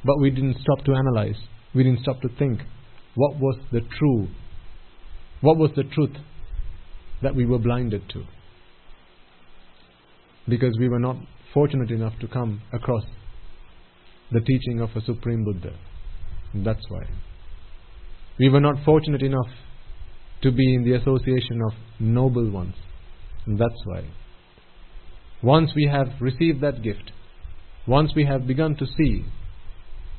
But we didn't stop to analyze. We didn't stop to think. What was the truth that we were blinded to? Because we were not fortunate enough to come across the teaching of a Supreme Buddha. That's why. We were not fortunate enough to be in the association of noble ones. That's why. Once we have received that gift, once we have begun to see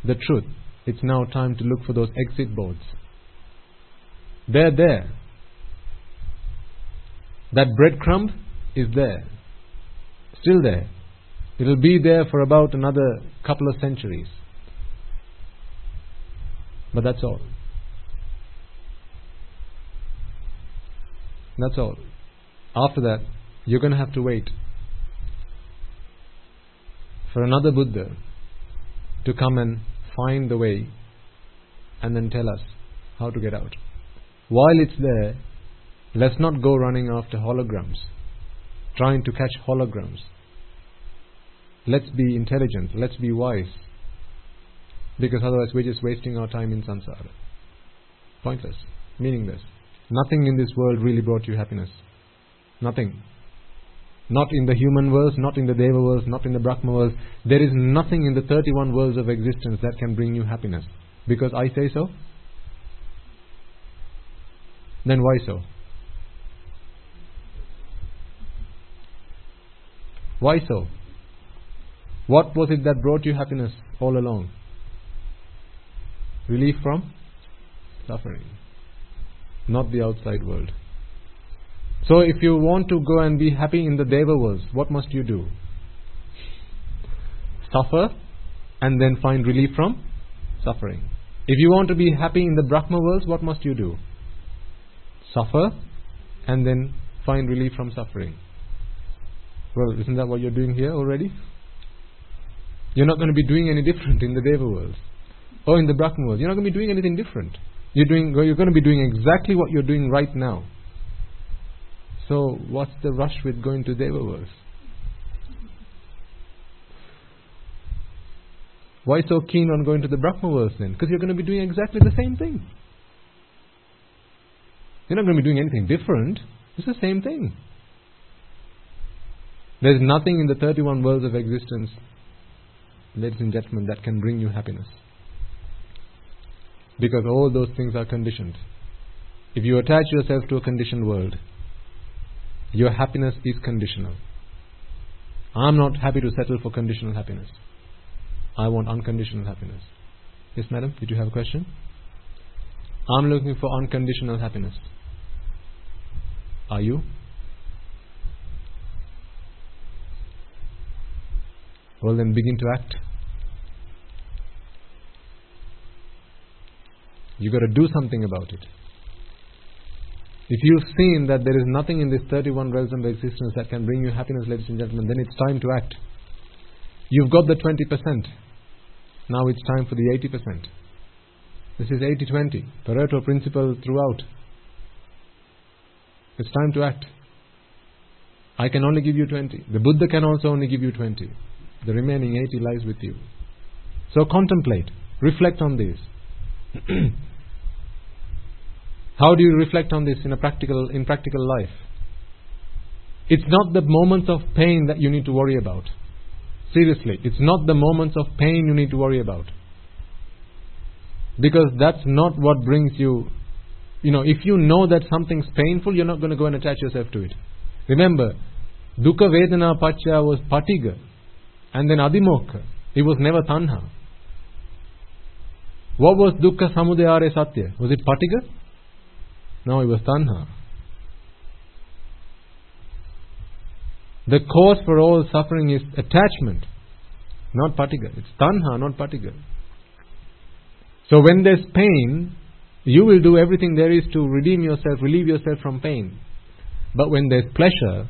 the truth, it's now time to look for those exit boards. They're there. That breadcrumb is there. Still there. It'll be there for about another couple of centuries. But that's all. That's all. After that, you're going to have to wait for another Buddha to come and find the way and then tell us how to get out. While it's there, let's not go running after holograms, trying to catch holograms. Let's be intelligent, let's be wise, because otherwise we're just wasting our time in samsara. Pointless, meaningless. Nothing in this world really brought you happiness. Nothing. Not in the human worlds, not in the Deva worlds, not in the Brahma worlds. There is nothing in the 31 worlds of existence that can bring you happiness. Because I say so? Then why so? Why so? What was it that brought you happiness all along? Relief from suffering. Not the outside world. So if you want to go and be happy in the Deva worlds, what must you do? Suffer and then find relief from suffering. If you want to be happy in the Brahma worlds, what must you do? Suffer and then find relief from suffering. Well, isn't that what you're doing here already? You're not going to be doing any different in the Deva worlds or in the Brahma worlds. You're not going to be doing anything different. You're going to be doing exactly what you're doing right now. So what's the rush with going to Deva worlds? Why so keen on going to the Brahma worlds then? Because you're going to be doing exactly the same thing. You're not going to be doing anything different. It's the same thing. There's nothing in the 31 worlds of existence, ladies and gentlemen, that can bring you happiness. Because all those things are conditioned. If you attach yourself to a conditioned world, your happiness is conditional. I'm not happy to settle for conditional happiness. I want unconditional happiness. Yes, madam, did you have a question? I'm looking for unconditional happiness. Are you? Well, then begin to act. You got to do something about it. If you've seen that there is nothing in this 31 realms of existence that can bring you happiness, ladies and gentlemen, then it's time to act. You've got the 20%. Now it's time for the 80%. This is 80-20. Pareto principle throughout. It's time to act. I can only give you 20. The Buddha can also only give you 20. The remaining 80 lies with you. So contemplate. Reflect on this. How do you reflect on this in practical life? It's not the moments of pain that you need to worry about. Seriously, it's not the moments of pain you need to worry about. Because that's not what brings you... if you know that something's painful, you're not going to go and attach yourself to it. Remember, Dukkha Vedana Pacca was Patiga. And then Adimokha. It was never Tanha. What was Dukkha Samudaya Satya? Was it Patiga? No, it was Tanha. The cause for all suffering is attachment, not Patiga. It's Tanha, not Patiga. So when there's pain, you will do everything there is to redeem yourself, relieve yourself from pain. But when there's pleasure,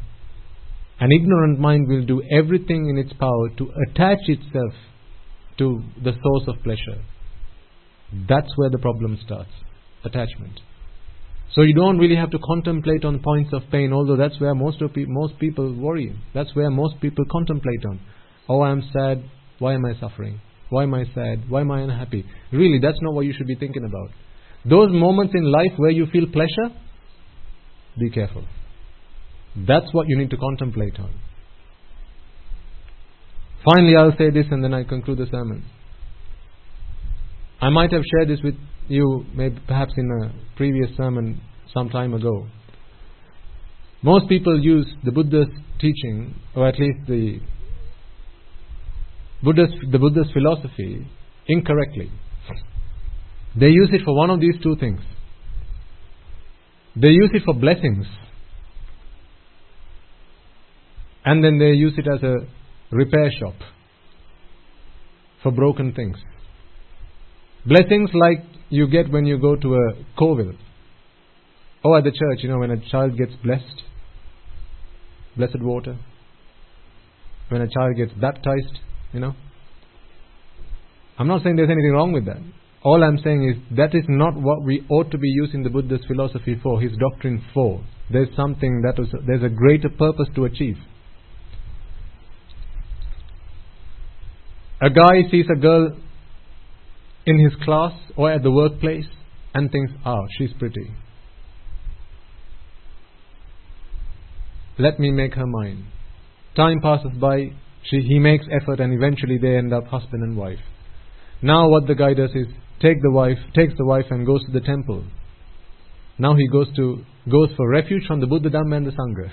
an ignorant mind will do everything in its power to attach itself to the source of pleasure. That's where the problem starts. Attachment. So you don't really have to contemplate on points of pain, although that's where most people worry. That's where most people contemplate on. Oh, I'm sad. Why am I suffering? Why am I sad? Why am I unhappy? Really, that's not what you should be thinking about. Those moments in life where you feel pleasure, be careful. That's what you need to contemplate on. Finally, I'll say this and then I conclude the sermon. I might have shared this with you maybe perhaps in a previous sermon some time ago. Most people use the Buddha's teaching, or at least the Buddha's philosophy, incorrectly. They use it for one of these two things. They use it for blessings, and then they use it as a repair shop for broken things. Blessings like you get when you go to a kovil or at the church, when a child gets blessed, blessed water, when a child gets baptized, I'm not saying there's anything wrong with that. All I'm saying is that is not what we ought to be using the Buddha's philosophy for, his doctrine for. There's a greater purpose to achieve. A guy sees a girl in his class or at the workplace and thinks, she's pretty. Let me make her mine. Time passes by, he makes effort, and eventually they end up husband and wife. Now what the guy does is takes the wife and goes to the temple. Now he goes for refuge from the Buddha, Dhamma and the Sangha.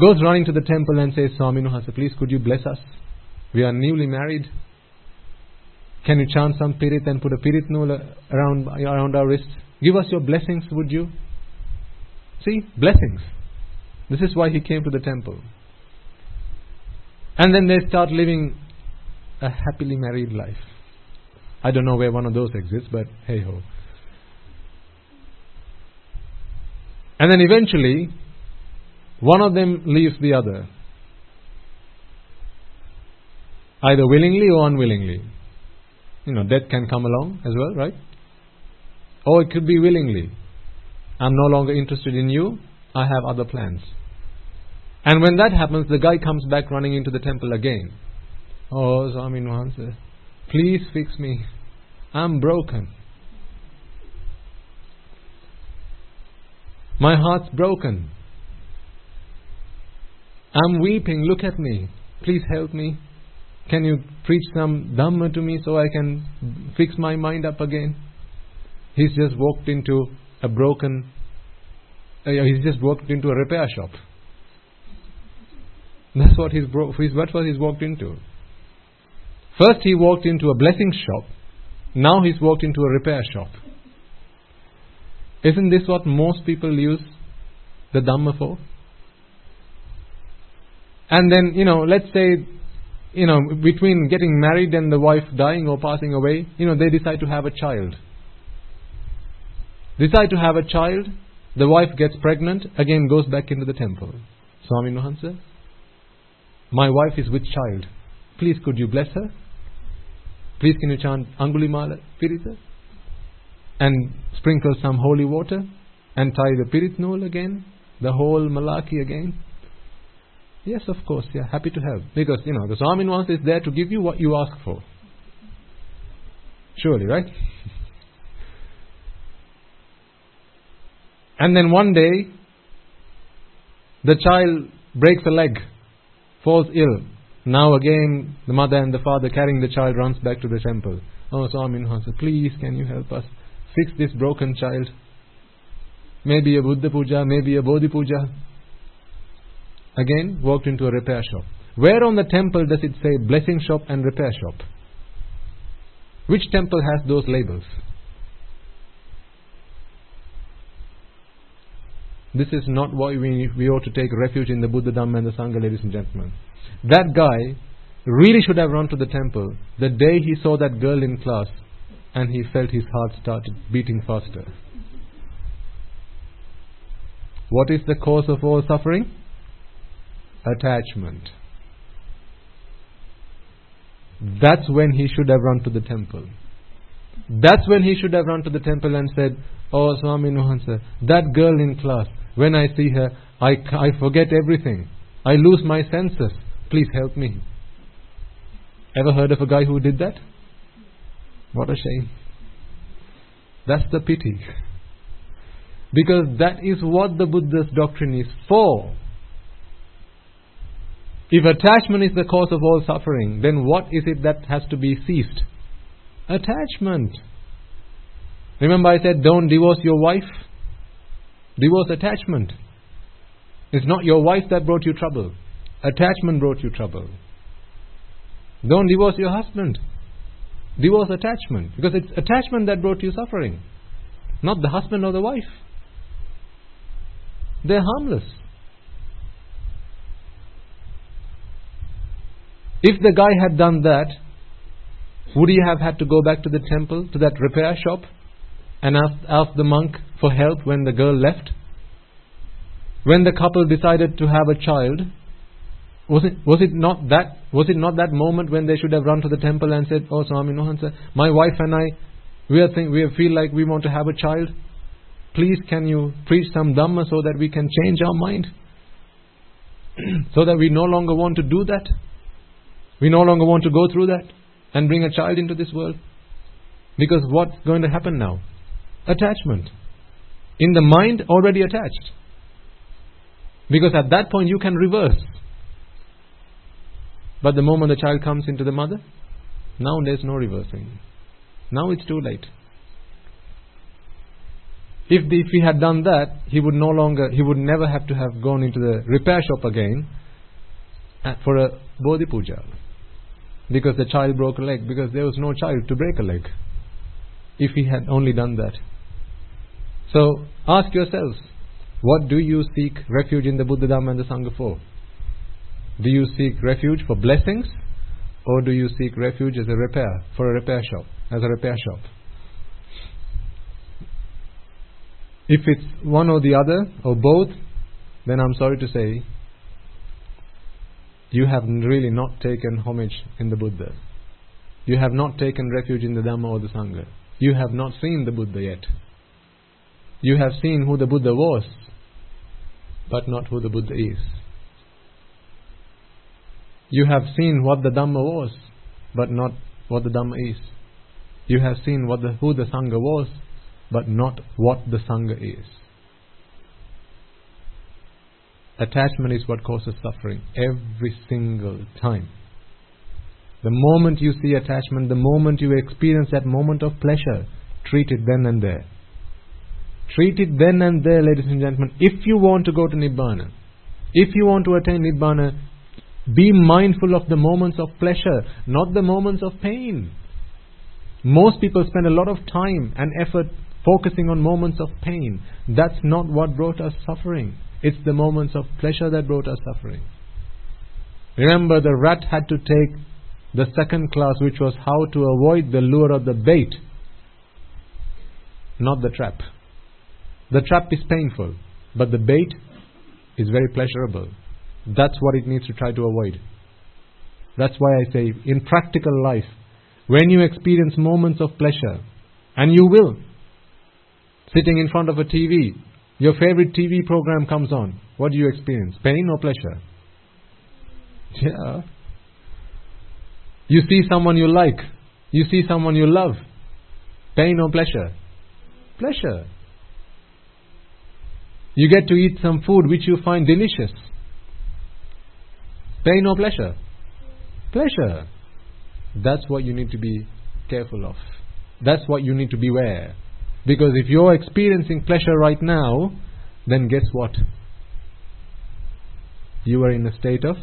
Goes running to the temple and says, Swami Nuhasa, please could you bless us? We are newly married. Can you chant some pirit and put a pirit nula around our wrists? Give us your blessings, would you? See, blessings. This is why he came to the temple. And then they start living a happily married life. I don't know where one of those exists, but hey ho. And then eventually, one of them leaves the other. Either willingly or unwillingly. Death can come along as well, right? Or it could be willingly. I'm no longer interested in you. I have other plans. And when that happens, the guy comes back running into the temple again. Oh, Swami Nuhansa, please fix me. I'm broken. My heart's broken. I'm weeping. Look at me. Please help me. Can you preach some Dhamma to me so I can fix my mind up again? He's just walked into a repair shop. That's what he's walked into. First he walked into a blessing shop. Now he's walked into a repair shop. Isn't this what most people use the Dhamma for? And then, let's say, between getting married and the wife dying or passing away, they decide to have a child. The wife gets pregnant, again goes back into the temple. Swami Nuhansa, my wife is with child. Please could you bless her? Please can you chant Angulimala Pirita? And sprinkle some holy water? And tie the Piritnul again? The whole Malaki again? Yes, of course, yeah, happy to help. Because, the Swamin once is there to give you what you ask for. Surely, right? And then one day, the child breaks a leg, falls ill. Now again, the mother and the father carrying the child runs back to the temple. Oh, Swamin Hansa, please, can you help us fix this broken child? Maybe a Buddha Puja, maybe a Bodhi Puja. Again, walked into a repair shop. Where on the temple does it say blessing shop and repair shop? Which temple has those labels? This is not why we ought to take refuge in the Buddha, Dhamma and the Sangha, ladies and gentlemen. That guy really should have run to the temple the day he saw that girl in class and he felt his heart started beating faster. What is the cause of all suffering? Attachment. That's when he should have run to the temple. That's when he should have run to the temple and said, oh Swami Nuhansa, that girl in class, when I see her, I forget everything. I lose my senses. Please help me. Ever heard of a guy who did that? What a shame. That's the pity. Because that is what the Buddha's doctrine is for. If attachment is the cause of all suffering, then what is it that has to be ceased? Attachment. Remember I said, don't divorce your wife. Divorce attachment. It's not your wife that brought you trouble. Attachment brought you trouble. Don't divorce your husband. Divorce attachment. Because it's attachment that brought you suffering. Not the husband or the wife. They're harmless. If the guy had done that, would he have had to go back to the temple, to that repair shop, and ask the monk for help when the girl left? When the couple decided to have a child, was it not that moment when they should have run to the temple and said, oh Swami Nuhansa, my wife and I, we feel like we want to have a child. Please can you preach some Dhamma so that we can change our mind? So that we no longer want to do that. We no longer want to go through that and bring a child into this world. Because what's going to happen now? Attachment. In the mind, already attached. Because at that point you can reverse. But the moment the child comes into the mother, now there's no reversing. Now it's too late. If he had done that, he would never have to have gone into the repair shop again for a Bodhi Puja. Because the child broke a leg. Because there was no child to break a leg. If he had only done that. So, ask yourselves, what do you seek refuge in the Buddha, Dhamma and the Sangha for? Do you seek refuge for blessings? Or do you seek refuge as a repair, for a repair shop, as a repair shop? If it's one or the other, or both, then I'm sorry to say, you have really not taken homage in the Buddha. You have not taken refuge in the Dhamma or the Sangha. You have not seen the Buddha yet. You have seen who the Buddha was, but not who the Buddha is. You have seen what the Dhamma was, but not what the Dhamma is. You have seen who the Sangha was, but not what the Sangha is. Attachment is what causes suffering every single time. The moment you see attachment, the moment you experience that moment of pleasure, treat it then and there. Treat it then and there, ladies and gentlemen. If you want to go to Nibbana, if you want to attain Nibbana, be mindful of the moments of pleasure, not the moments of pain. Most people spend a lot of time and effort focusing on moments of pain. That's not what brought us suffering. It's the moments of pleasure that brought us suffering. Remember, the rat had to take the second class, which was how to avoid the lure of the bait, not the trap. The trap is painful, but the bait is very pleasurable. That's what it needs to try to avoid. That's why I say, in practical life, when you experience moments of pleasure, and you will, sitting in front of a TV, Your favorite TV program comes on. What do you experience? Pain or pleasure? Yeah. You see someone you like. You see someone you love. Pain or pleasure? Pleasure. You get to eat some food which you find delicious. Pain or pleasure? Pleasure. That's what you need to be careful of. That's what you need to beware. Because if you're experiencing pleasure right now, then guess what? You are in a state of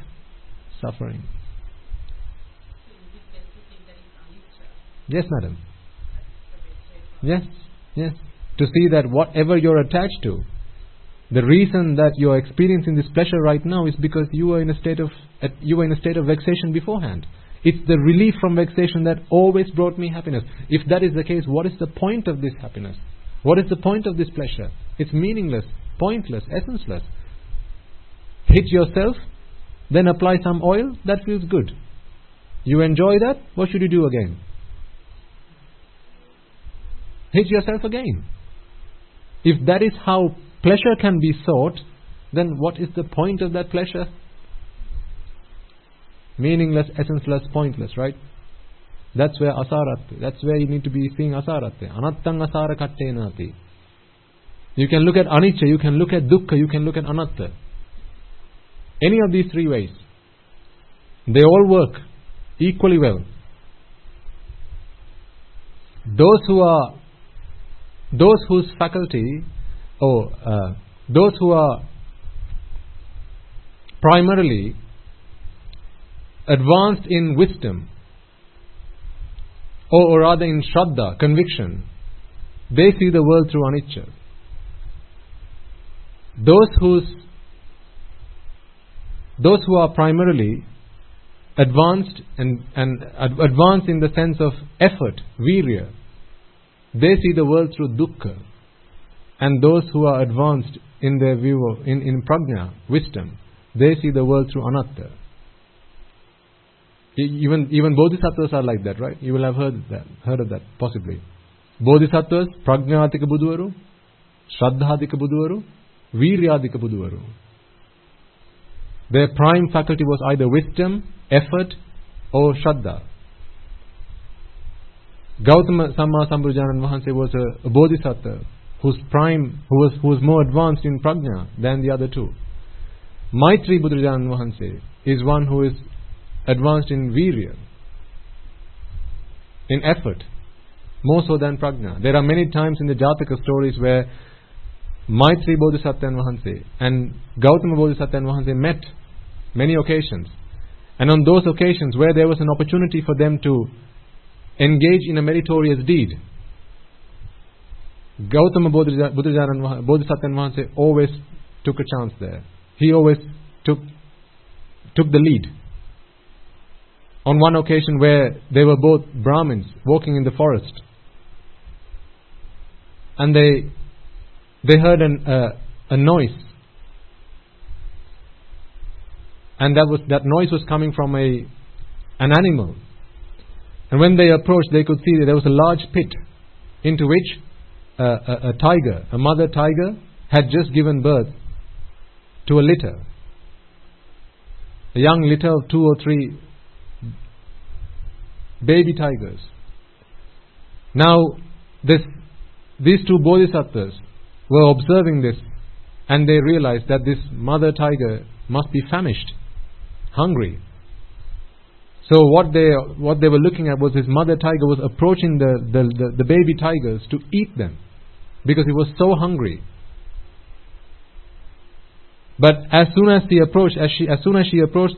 suffering. Yes, madam. Yes, yes. To see that whatever you're attached to, the reason that you're experiencing this pleasure right now is because you were in a state of vexation beforehand. It's the relief from vexation that always brought me happiness. If that is the case, what is the point of this happiness? What is the point of this pleasure? It's meaningless, pointless, essenceless. Hit yourself, then apply some oil, that feels good. You enjoy that, what should you do again? Hit yourself again. If that is how pleasure can be sought, then what is the point of that pleasure? Meaningless, essenceless, pointless, right? That's where asaratte. That's where you need to be seeing asaratte. Anattang asara kattenati. You can look at anicca, you can look at dukkha, you can look at anatta. Any of these three ways. They all work equally well. Those whose faculty, those who are primarily advanced in wisdom, or rather in shraddha, conviction, they see the world through anicca. Those who are primarily advanced and advanced in the sense of effort, virya, they see the world through dukkha. And those who are advanced in their view of in prajna, wisdom, they see the world through anatta. Even bodhisattvas are like that, right? You will have heard of that, possibly. Bodhisattvas, prajnatika buduvaru, shraddhadika buduvaru, viryadika buduvaru. Their prime faculty was either wisdom, effort, or shraddha. Gautama Samma Sambuddhajan Vahanse was a bodhisattva who was more advanced in prajna than the other two. Maitri Buddhajan Vahanse is one who is advanced in virya, in effort, more so than prajna. There are many times in the Jataka stories where Maitri Bodhisattva and Vahanse and Gautama Bodhisattva and Vahanse met many occasions. And on those occasions where there was an opportunity for them to engage in a meritorious deed, Gautama Bodhisattva and Vahanse always took a chance there. He always took the lead. On one occasion where they were both Brahmins walking in the forest, and they heard a noise, and that noise was coming from an animal. And when they approached, they could see that there was a large pit into which a tiger, a mother tiger, had just given birth to a litter, a young litter of 2 or 3 baby tigers. Now, these two bodhisattvas were observing this, and they realized that this mother tiger must be famished, hungry. So what they were looking at was this mother tiger was approaching the baby tigers to eat them, because it was so hungry. But as soon as she approached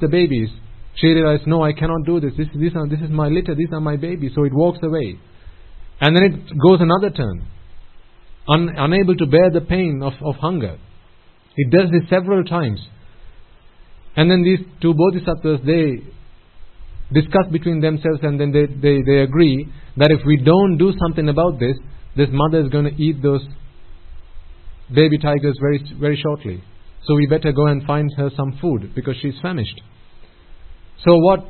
the babies, she realized, no, I cannot do this. This is my litter. These are my babies. So it walks away, and then it goes another turn, unable to bear the pain of hunger. It does this several times, and then these two bodhisattvas, they discuss between themselves, and then they agree that if we don't do something about this, this mother is going to eat those baby tigers very, very shortly. So we better go and find her some food, because she's famished. So what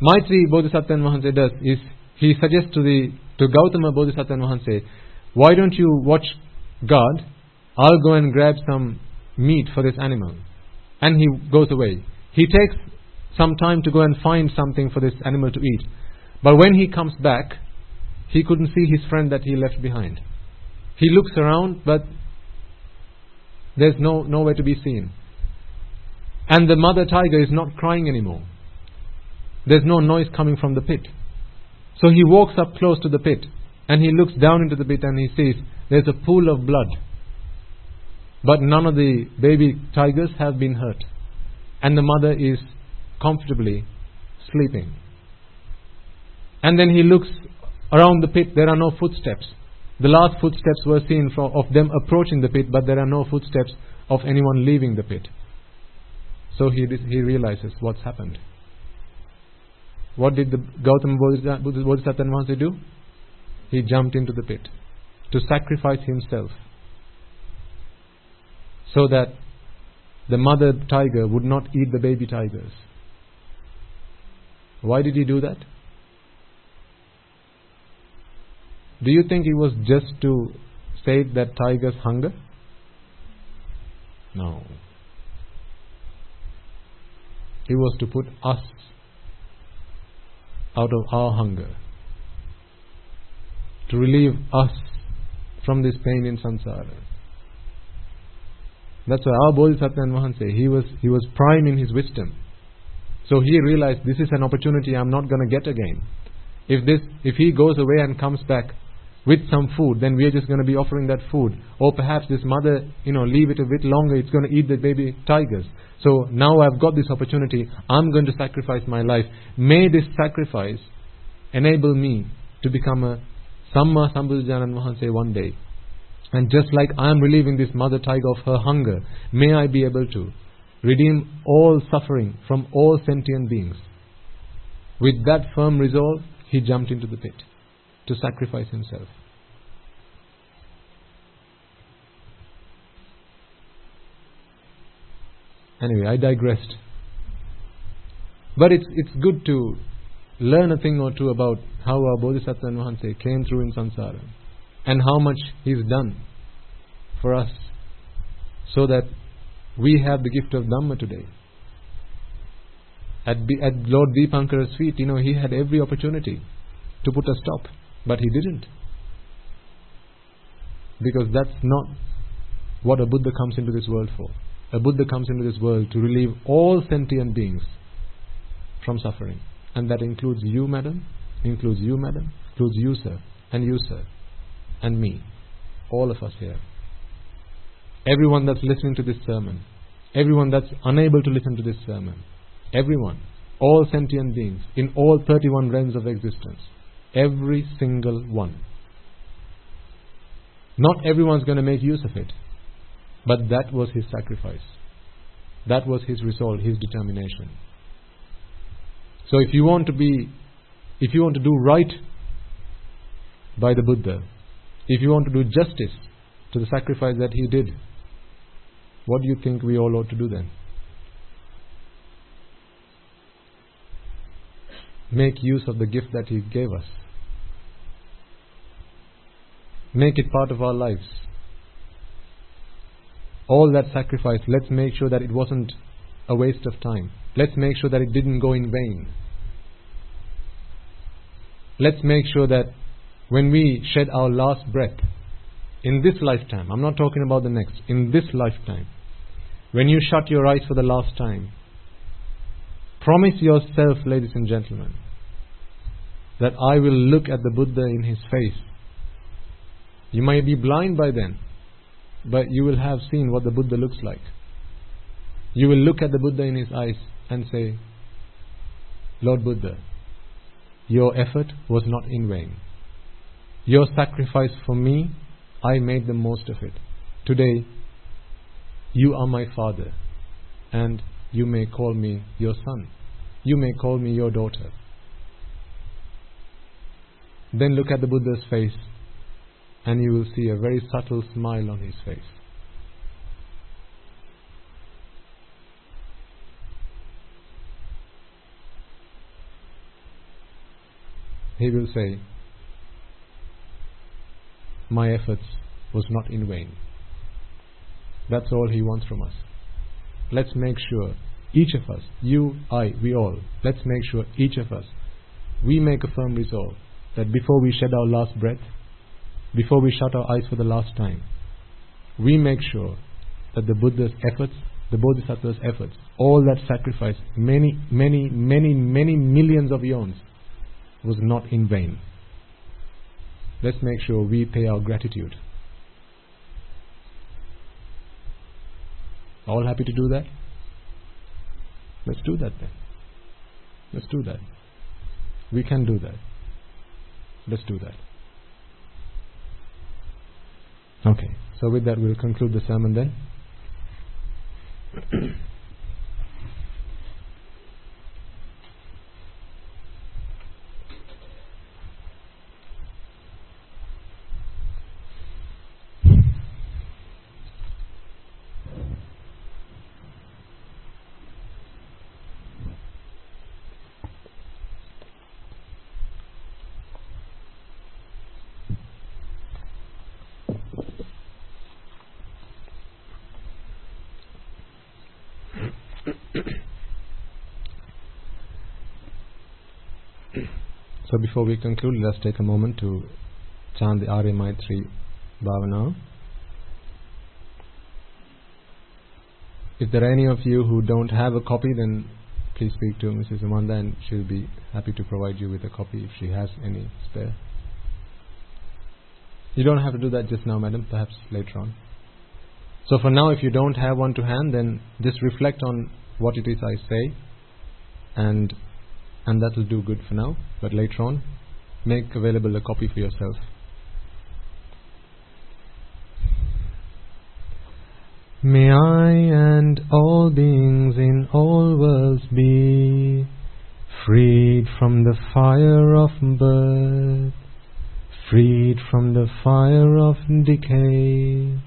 Maitri Bodhisattva and Vahanse does is he suggests to Gautama Bodhisattva and Vahanse, why don't you watch God, I'll go and grab some meat for this animal. And he goes away. He takes some time to go and find something for this animal to eat. But when he comes back, he couldn't see his friend that he left behind. He looks around, but there's nowhere to be seen. And the mother tiger is not crying anymore. There's no noise coming from the pit. So he walks up close to the pit, and he looks down into the pit and he sees there's a pool of blood. But none of the baby tigers have been hurt. And the mother is comfortably sleeping. And then he looks around the pit. There are no footsteps. The last footsteps were seen of them approaching the pit, but there are no footsteps of anyone leaving the pit. So he realizes what's happened. What did the Gautama Bodhisattva Mahamsa do? He jumped into the pit to sacrifice himself so that the mother tiger would not eat the baby tigers. Why did he do that? Do you think it was just to sate that tiger's hunger? No. It was to put us out of our hunger, to relieve us from this pain in samsara. That's why our Bodhisattva Mahamsa, he was prime in his wisdom. So he realized this is an opportunity I'm not going to get again. If he goes away and comes back with some food, then we are just going to be offering that food. Or perhaps this mother, leave it a bit longer, it's going to eat the baby tigers. So now I've got this opportunity, I'm going to sacrifice my life. May this sacrifice enable me to become a Samma Sambuddhajana Mahamsa one day. And just like I am relieving this mother tiger of her hunger, may I be able to redeem all suffering from all sentient beings. With that firm resolve, he jumped into the pit to sacrifice himself. Anyway, I digressed. But it's good to learn a thing or two about how our Bodhisattva Mahamsa came through in samsara and how much he's done for us so that we have the gift of Dhamma today. At Lord Dipankara's feet, he had every opportunity to put a stop, but he didn't. Because that's not what a Buddha comes into this world for. A Buddha comes into this world to relieve all sentient beings from suffering. And that includes you, madam, includes you, sir, and you, sir, and me. All of us here. Everyone that's listening to this sermon. Everyone that's unable to listen to this sermon. Everyone. All sentient beings in all 31 realms of existence. Every single one. Not everyone's going to make use of it. But that was his sacrifice. That was his resolve, his determination. So if you want to do right by the Buddha, if you want to do justice to the sacrifice that he did, what do you think we all ought to do then? Make use of the gift that he gave us. Make it part of our lives. All that sacrifice, let's make sure that it wasn't a waste of time. Let's make sure that it didn't go in vain. Let's make sure that when we shed our last breath, in this lifetime, I'm not talking about the next, in this lifetime, when you shut your eyes for the last time, promise yourself, ladies and gentlemen, that I will look at the Buddha in his face. You might be blind by then, but you will have seen what the Buddha looks like. You will look at the Buddha in his eyes and say, Lord Buddha, your effort was not in vain. Your sacrifice for me, I made the most of it. Today, you are my father, and you may call me your son. You may call me your daughter. Then look at the Buddha's face, and you will see a very subtle smile on his face. He will say, my efforts was not in vain. That's all He wants from us. Let's make sure, each of us, you, I, we all, let's make sure each of us, we make a firm resolve that before we shed our last breath, before we shut our eyes for the last time, we make sure that the Buddha's efforts, the Bodhisattva's efforts, all that sacrifice, many millions of eons, was not in vain. Let's make sure we pay our gratitude. All happy to do that? Let's do that then. Let's do that. We can do that. Let's do that. Okay, so with that we'll conclude the sermon then. So before we conclude, let's take a moment to chant the Arya Maitri Bhavana. If there are any of you who don't have a copy, then please speak to Mrs. Amanda and she'll be happy to provide you with a copy if she has any spare. You don't have to do that just now, madam, perhaps later on. So for now, if you don't have one to hand, then just reflect on what it is I say, and that will do good for now. But later on, make available a copy for yourself. May I and all beings in all worlds be freed from the fire of birth, freed from the fire of decay,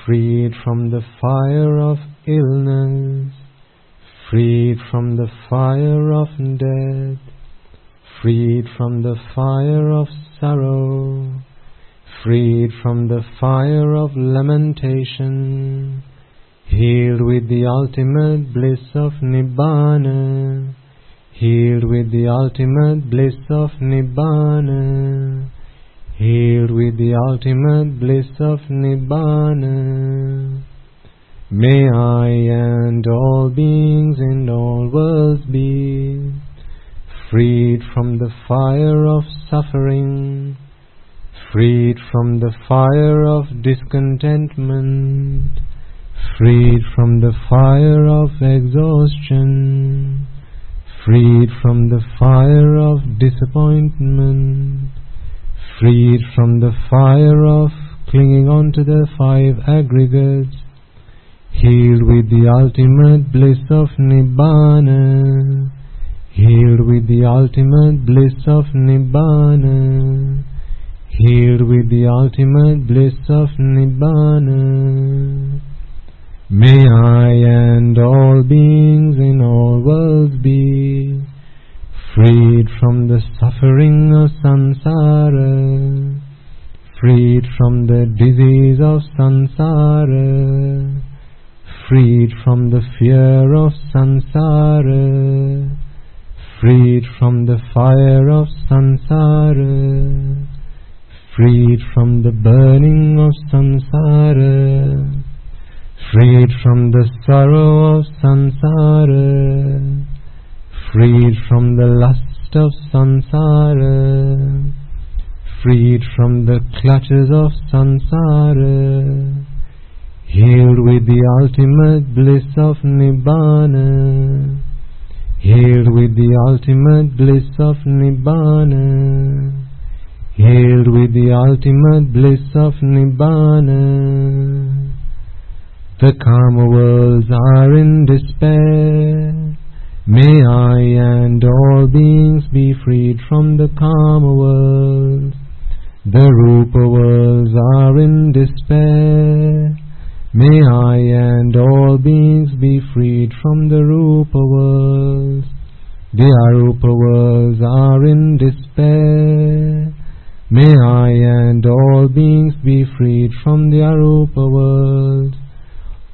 freed from the fire of illness, freed from the fire of death, freed from the fire of sorrow, freed from the fire of lamentation, healed with the ultimate bliss of Nibbana, healed with the ultimate bliss of Nibbana, healed with the ultimate bliss of Nibbana. May I and all beings in all worlds be freed from the fire of suffering, freed from the fire of discontentment, freed from the fire of exhaustion, freed from the fire of disappointment, freed from the fire of clinging on to the five aggregates, healed with the ultimate bliss of Nibbana, healed with the ultimate bliss of Nibbana, healed with the ultimate bliss of Nibbana. May I and all beings in all worlds be freed from the suffering of samsara, freed from the disease of samsara, freed from the fear of samsara, freed from the fire of samsara, freed from the burning of samsara, freed from the sorrow of samsara, freed from the lust of samsara, freed from the clutches of samsara, healed with the ultimate bliss of Nibbana, healed with the ultimate bliss of Nibbana, healed with the ultimate bliss of Nibbana. The karma worlds are in despair. May I and all beings be freed from the karma worlds. The rupa worlds are in despair. May I and all beings be freed from the rupa worlds. The arupa worlds are in despair. May I and all beings be freed from the arupa world.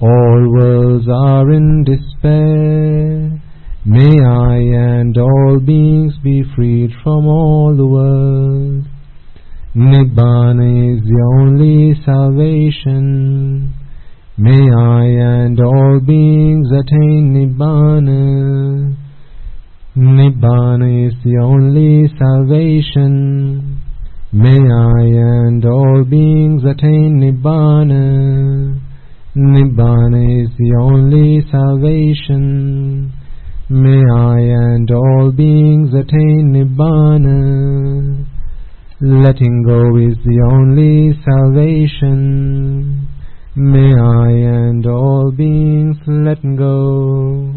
All worlds are in despair. May I and all beings be freed from all the world. Nibbana is the only salvation. May I and all beings attain Nibbana. Nibbana is the only salvation. May I and all beings attain Nibbana. Nibbana is the only salvation. May I and all beings attain Nibbana. Letting go is the only salvation. May I and all beings let go.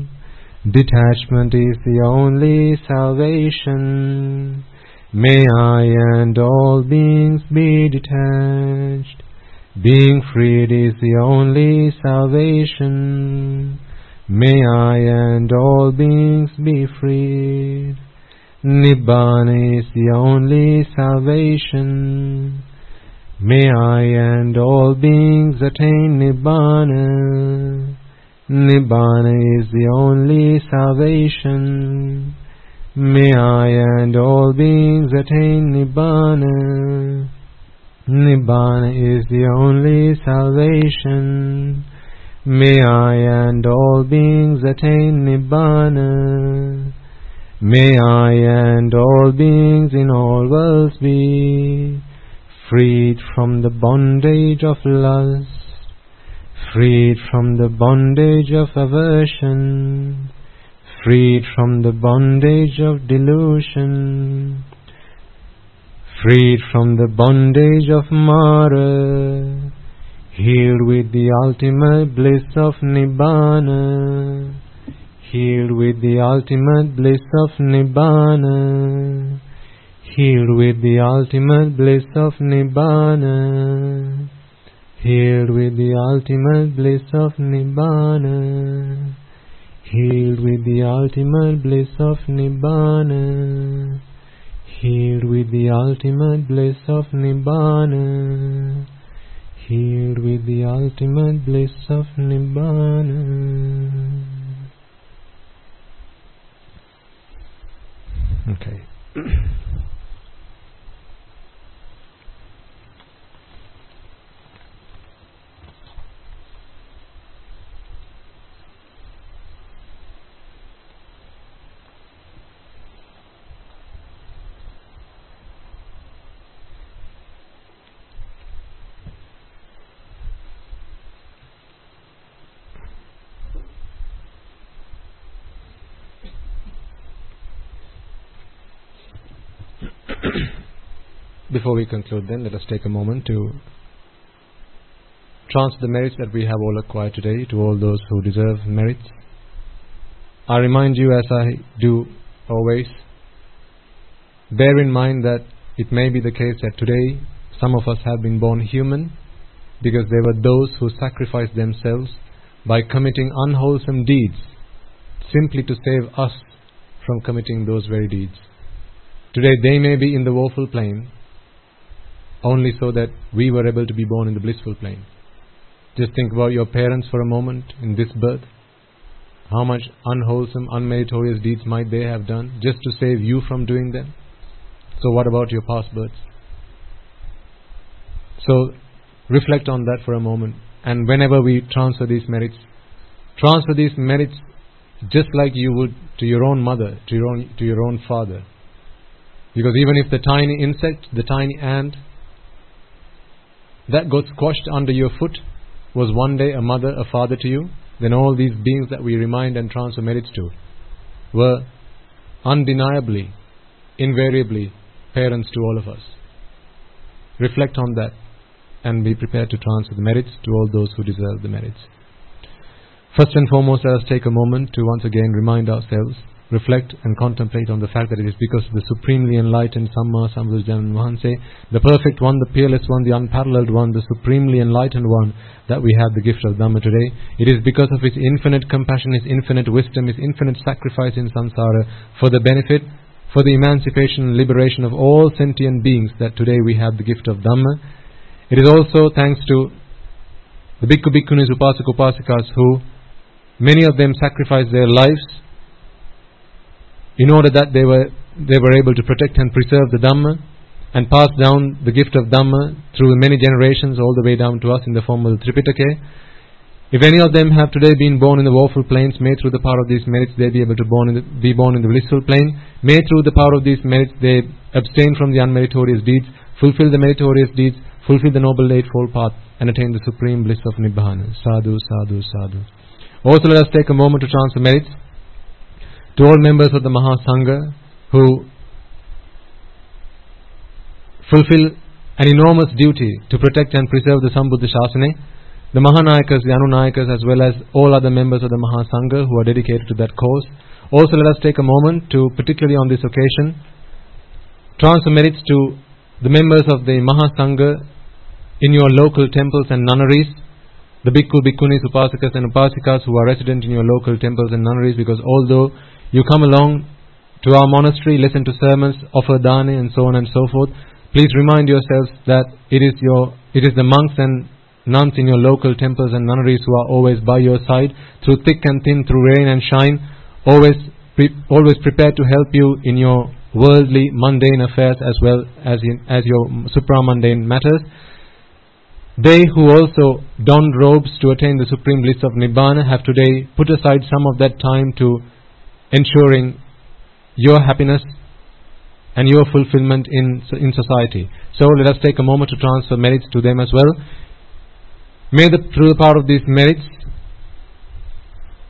Detachment is the only salvation. May I and all beings be detached. Being freed is the only salvation. May I and all beings be freed. Nibbana is the only salvation. May I and all beings attain Nibbana. Nibbana is the only salvation. May I and all beings attain Nibbana. Nibbana is the only salvation. May I and all beings attain Nibbana. May I and all beings in all worlds be freed from the bondage of lust, freed from the bondage of aversion, freed from the bondage of delusion, freed from the bondage of Mara, healed with the ultimate bliss of Nibbana, healed with the ultimate bliss of Nibbana, healed with the ultimate bliss of Nibbana, healed with the ultimate bliss of Nibbana, healed with the ultimate bliss of Nibbana, healed with the ultimate bliss of Nibbana, healed with the ultimate bliss of Nibbana. Okay. Before we conclude then, let us take a moment to transfer the merits that we have all acquired today to all those who deserve merits. I remind you, as I do always, bear in mind that it may be the case that today some of us have been born human because there were those who sacrificed themselves by committing unwholesome deeds simply to save us from committing those very deeds. Today they may be in the woeful plane only so that we were able to be born in the blissful plane. Just think about your parents for a moment in this birth. How much unwholesome, unmeritorious deeds might they have done just to save you from doing them? So what about your past births? So reflect on that for a moment. And whenever we transfer these merits just like you would to your own mother, to your own father. Because even if the tiny insect, the tiny ant that got squashed under your foot was one day a mother, a father to you, then all these beings that we remind and transfer merits to were undeniably, invariably parents to all of us. Reflect on that and be prepared to transfer the merits to all those who deserve the merits. First and foremost, let us take a moment to once again remind ourselves, reflect and contemplate on the fact that it is because of the supremely enlightened Samma Sambuddhajana Mahanse, the perfect one, the peerless one, the unparalleled one, the supremely enlightened one, that we have the gift of Dhamma today. It is because of His infinite compassion, His infinite wisdom, His infinite sacrifice in samsara for the benefit, for the emancipation and liberation of all sentient beings that today we have the gift of Dhamma. It is also thanks to the Bhikkhu Bhikkhunis, Upasaka Upasikas, who many of them sacrificed their lives in order that they were able to protect and preserve the Dhamma and pass down the gift of Dhamma through many generations all the way down to us in the form of the Tripitaka. If any of them have today been born in the woeful plains, may through the power of these merits they be able to be born in the blissful plane. May through the power of these merits they abstain from the unmeritorious deeds, fulfill the meritorious deeds, fulfill the noble eightfold path, and attain the supreme bliss of Nibbana. Sadhu, sadhu, sadhu. Also let us take a moment to transfer merits to all members of the Mahasangha who fulfill an enormous duty to protect and preserve the Sambuddha Shasana, the Mahanayakas, the Anunayakas, as well as all other members of the Mahasangha who are dedicated to that cause. Also let us take a moment to, particularly on this occasion, transfer merits to the members of the Mahasangha in your local temples and nunneries, the Bhikkhu, Bhikkhunis, Upasakas and Upasikas who are resident in your local temples and nunneries, because although you come along to our monastery, listen to sermons, offer dana and so on and so forth, please remind yourselves that it is the monks and nuns in your local temples and nunneries who are always by your side, through thick and thin, through rain and shine, always prepared to help you in your worldly, mundane affairs as well as your supramundane matters. They who also donned robes to attain the supreme bliss of Nibbana have today put aside some of that time to ensuring your happiness and your fulfillment in society. So let us take a moment to transfer merits to them as well. May through the power of these merits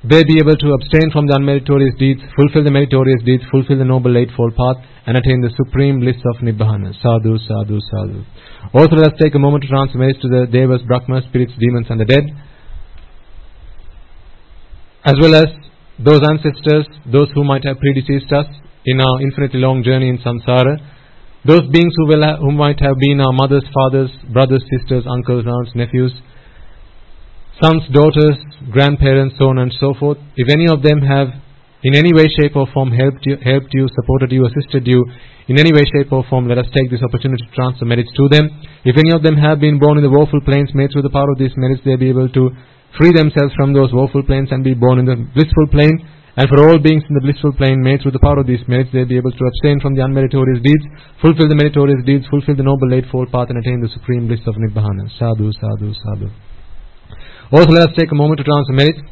they be able to abstain from the unmeritorious deeds, fulfill the meritorious deeds, fulfill the noble eightfold path, and attain the supreme bliss of Nibbana. Sadhu, sadhu, sadhu. Also let us take a moment to transfer merits to the Devas, Brahmas, spirits, demons and the dead, as well as those ancestors, those who might have predeceased us in our infinitely long journey in samsara, those beings who might have been our mothers, fathers, brothers, sisters, uncles, aunts, nephews, sons, daughters, grandparents, so on and so forth. If any of them have in any way, shape or form helped you, supported you, assisted you in any way, shape or form, let us take this opportunity to transfer merits to them. If any of them have been born in the woeful plains, may through the power of these merits they be able to free themselves from those woeful plains and be born in the blissful plane. And for all beings in the blissful plane, may through the power of these merits they be able to abstain from the unmeritorious deeds, fulfill the meritorious deeds, fulfill the noble eightfold path, and attain the supreme bliss of Nibbana. Sadhu, sadhu, sadhu. Also let us take a moment to transfer merits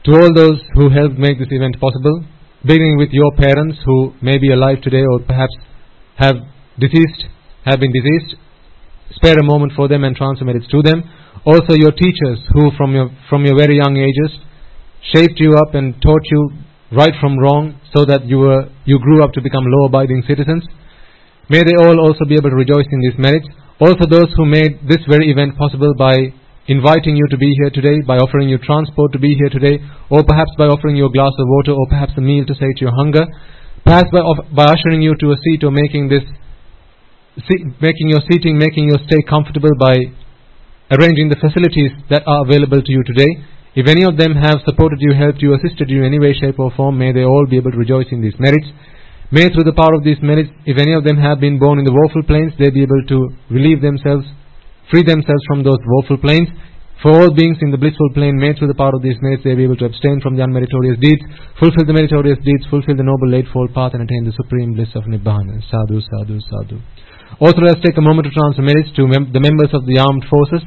to all those who helped make this event possible, beginning with your parents who may be alive today or perhaps have been deceased. Spare a moment for them and transfer merits to them. Also your teachers who from your very young ages shaped you up and taught you right from wrong so that you grew up to become law-abiding citizens. May they all also be able to rejoice in these merits. Also those who made this very event possible by inviting you to be here today, by offering you transport to be here today, or perhaps by offering you a glass of water, or perhaps a meal to sate your hunger, perhaps by ushering you to a seat or making your stay comfortable by arranging the facilities that are available to you today. If any of them have supported you, helped you, assisted you in any way, shape or form, may they all be able to rejoice in these merits. May through the power of these merits, if any of them have been born in the woeful plains, they be able to free themselves from those woeful plains. For all beings in the blissful plane, may through the power of these merits they be able to abstain from the unmeritorious deeds, fulfill the meritorious deeds, fulfill the noble eightfold path, and attain the supreme bliss of Nibbana. Sadhu, sadhu, sadhu. Also let us take a moment to transfer merits to the members of the armed forces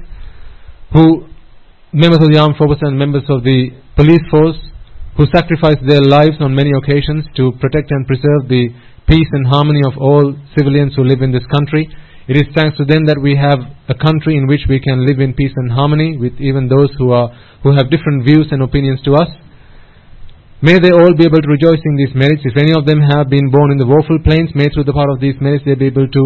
and members of the police force who sacrificed their lives on many occasions to protect and preserve the peace and harmony of all civilians who live in this country. It is thanks to them that we have a country in which we can live in peace and harmony with even those who have different views and opinions to us. May they all be able to rejoice in these merits. If any of them have been born in the woeful plains, may through the power of these merits they be able to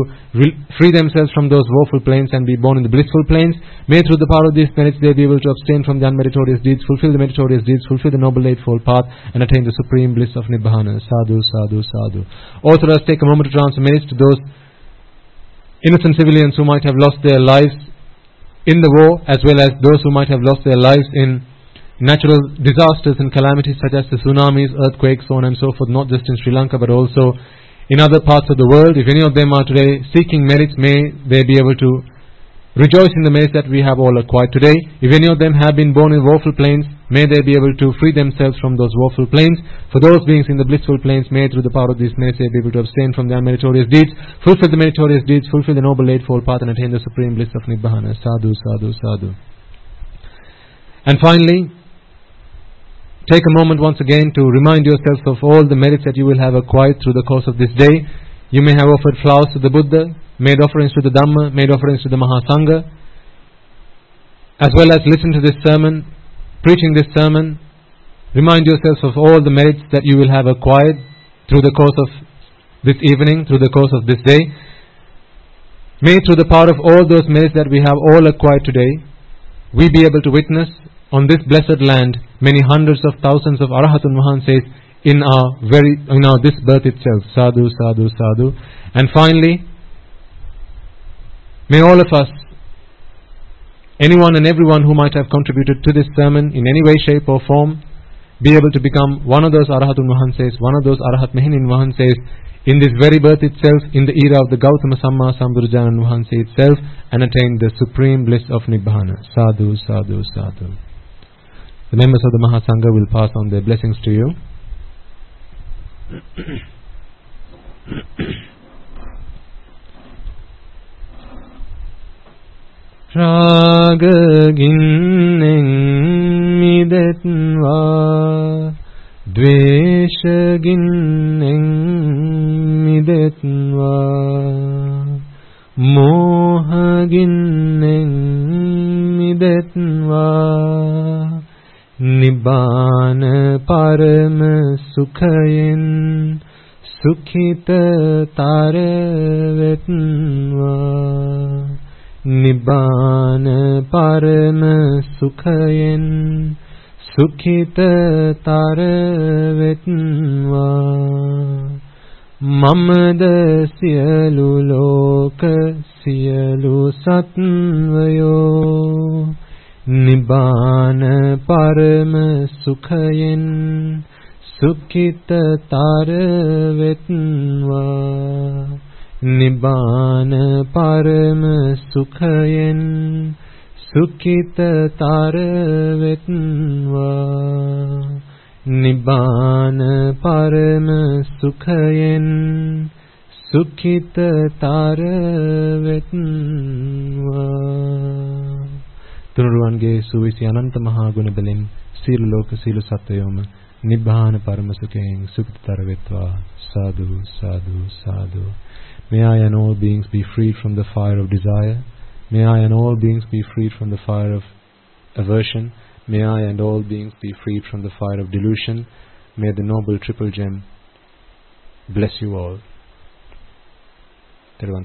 free themselves from those woeful plains and be born in the blissful plains. May through the power of these merits they be able to abstain from the unmeritorious deeds, fulfill the meritorious deeds, fulfill the noble eightfold path, and attain the supreme bliss of Nibbana. Sadhu, sadhu, sadhu. Also let us take a moment to transfer merits to those innocent civilians who might have lost their lives in the war, as well as those who might have lost their lives in natural disasters and calamities such as the tsunamis, earthquakes, so on and so forth, not just in Sri Lanka but also in other parts of the world, if any of them are today seeking merits, may they be able to rejoice in the merits that we have all acquired today. If any of them have been born in woeful planes, may they be able to free themselves from those woeful planes. For those beings in the blissful planes, may through the power of these merits they be able to abstain from their meritorious deeds, fulfill the meritorious deeds, fulfill the noble eightfold path, and attain the supreme bliss of Nibbana. Sadhu, sadhu, sadhu. And finally, take a moment once again to remind yourself of all the merits that you will have acquired through the course of this day. You may have offered flowers to the Buddha, made offerings to the Dhamma, made offerings to the Mahasangha, as well as listen to this sermon, preaching this sermon. Remind yourselves of all the merits that you will have acquired through the course of this evening, through the course of this day. May through the power of all those merits that we have all acquired today, we be able to witness on this blessed land many hundreds of thousands of Arahatun Mahanses in our this birth itself. Sadhu, sadhu, sadhu. And finally, may all of us, anyone and everyone who might have contributed to this sermon in any way, shape or form, be able to become one of those Arahatun Mahanses, one of those Arahat Mehinin Mahanses in this very birth itself, in the era of the Gautama Samma Sambuddhajan Mahanse itself, and attain the supreme bliss of Nibbana. Sadhu, sadhu, sadhu. The members of the Mahasangha will pass on their blessings to you. Raga ginnen midetva, dvesha ginnen midetva, moha ginnen midetva, Nibbana parama sukhayen sukhita taravetva. Nibbana parama sukhayen sukhita taravetva. Mamada siyalu loka siyalu satvayo. Nibbana parama sukhayen sukhita taravetva. Nibbana parama sukhayen sukhita taravetva. Nibbana parama sukhayen sukhita taravetva. Tunuruwange suvisi ananta mahaguna balin silu loka silu sattayoma Nibbana parama sukhayen sukhita taravetva. Sadhu, sadhu, sadhu. May I and all beings be freed from the fire of desire. May I and all beings be freed from the fire of aversion. May I and all beings be freed from the fire of delusion. May the noble triple gem bless you all. Thero.